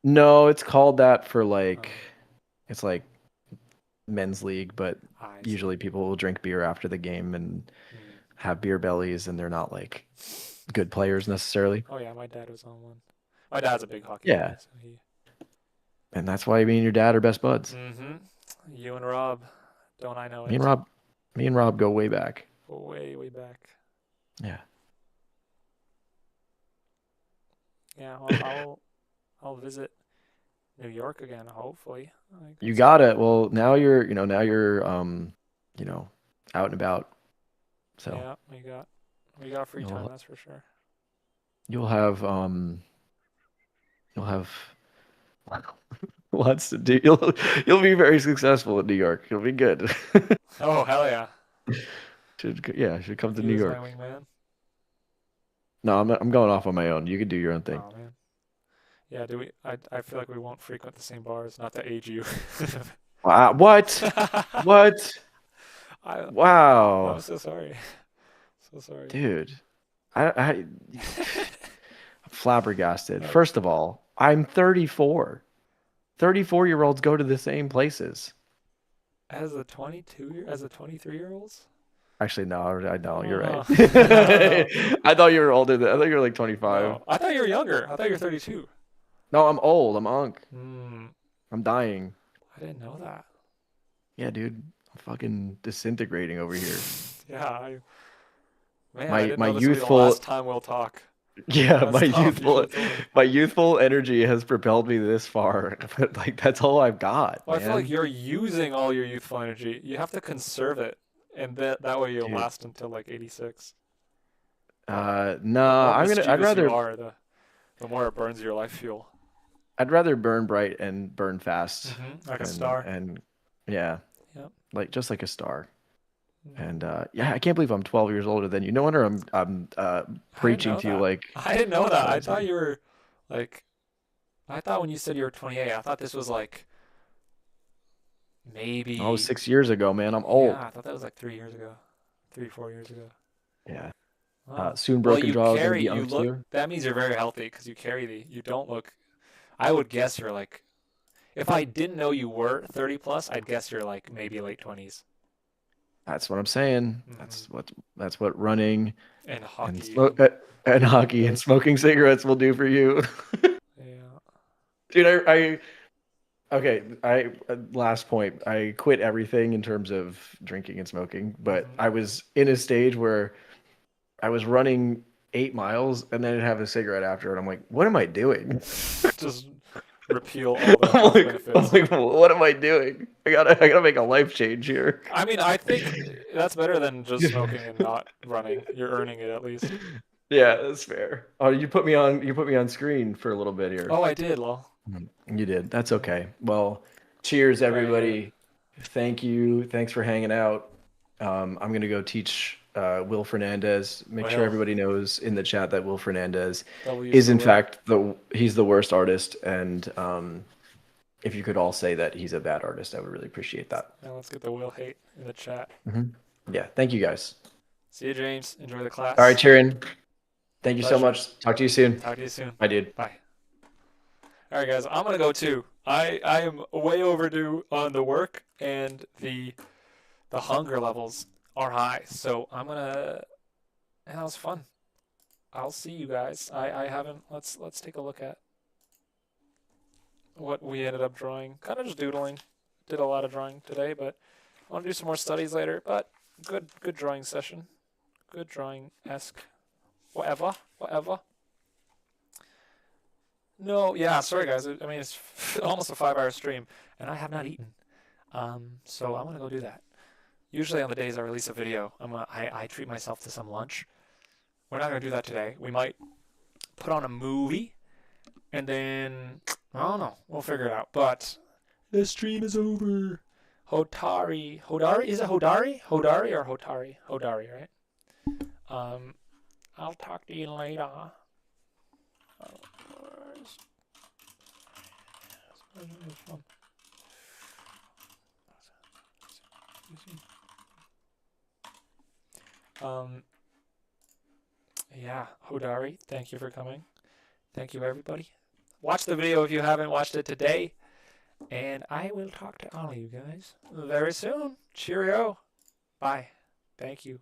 No, it's called that for like Oh, it's like men's league, but I see. usually people will drink beer after the game and Mm. have beer bellies, and they're not like good players necessarily. Oh yeah, my dad was on one. My dad's a big hockey guy, Yeah, so he. and that's why me and your dad are best buds. Mm-hmm. You and Rob, don't I know Me and it? Rob, me and Rob go way back. Way, way back. Yeah, Yeah, well, I'll visit New York again, hopefully. Like you it's got been, it. Well, now you're you know, out and about, so yeah, we got free time, you'll that's for sure. you'll have you'll have lots to do. You'll be very successful in New York. You'll be good. Oh, hell yeah. Should come to You New as my York. wingman. No, I'm going off on my own. You can do your own thing. Oh man. Yeah, do we I feel like we won't frequent the same bars, not to age you. Wow, what? What? I I'm Wow, so sorry. So sorry. dude. I'm flabbergasted. Like First of all, I'm 34. 34-year-olds go to the same places. as a 23-year-olds? Actually, no, I don't. You're right. Oh. No. I thought you were older than. I thought you were like 25. No. I thought you were younger. I thought you were 32. No, I'm old. I'm unk. Hmm. I'm dying. I didn't know that. Yeah, dude. I'm fucking disintegrating over here. Yeah, man, I My didn't my know this would be the youthful last time we'll talk. yeah, Last time you should have told me. my youthful energy has propelled me this far. But like that's all I've got, Well, I feel like man. you're using all your youthful energy. You have to conserve it, and that way you'll Dude. last until like 86. The Nah, more mischievous you I'd are, the more it burns your life fuel. rather burn bright and burn fast Like a star. and yeah, Yep. like just like a star. Mm. And yeah, I can't believe I'm 12 years older than you. No wonder I'm I didn't preaching know to you that. like I didn't know that. I thought 17. you were like, I thought when you said you were 28, I thought this was like Oh, maybe, 6 years ago, man. I'm yeah, old. I thought that was like 3 years ago, 3, 4 years ago. Yeah. Oh. Soon Well, broken you jaw is going to carry, be you look, unclear. that means you're very healthy because you carry you don't look, I would guess you're like, if I didn't know you were 30 plus, I'd guess you're like maybe late 20s. That's what I'm saying. Hmm. That's what running And and hockey smoke and hockey and smoking cigarettes will do for you. yeah. Dude, okay, last point. I quit everything in terms of drinking and smoking, but Hmm. I was in a stage where I was running 8 miles and then I'd have a cigarette after, and I'm like, what am I doing? Just repeal all the health I'm benefits. like, what am I doing? I gotta make a life change here. I mean, I think that's better than just smoking and not running. You're earning it at least. Yeah, that's fair. Oh, you put me on screen for a little bit here. Oh, I did, lol. You did. That's Mhm. okay. Well, cheers, Right here. everybody. Thank you. Thanks for hanging out. I'm gonna go teach Will Fernandez. Make sure Well, everybody knows in the chat that Will Fernandez W is for in Will. fact he's the worst artist, and if you could all say that he's a bad artist, I would really appreciate that. Now let's get the Will hate in the chat. Hmm. Yeah. Thank you guys. See you, James. Enjoy the All right, class. Sharon. Thank you so Pleasure. much. Talk to you soon. Talk to you soon. I did. Bye. All right, guys. I'm gonna go too. I am way overdue on the work and the hunger levels are high. So I'm gonna. And that was fun. I'll see you guys. I haven't. Let's take a look at what we ended up drawing. Kind of just doodling. Did a lot of drawing today, but I want to do some more studies later. But good drawing session. Good drawing-esque. Whatever. No, yeah, sorry guys. I mean, it's almost a 5-hour stream, and I have not eaten. So I'm gonna go do that. Usually on the days I release a video, I treat myself to some lunch. We're not gonna do that today. We might put on a movie, and then I don't know. We'll figure it out. But the stream is over. Hodari, is it Hodari? Hodari or Hotari? Hodari, right? I'll talk to you later. Um, yeah, Hodari, thank you for coming. Thank you, everybody. Watch the video if you haven't watched it today. And I will talk to all of you guys very soon. Cheerio. Bye. Thank you.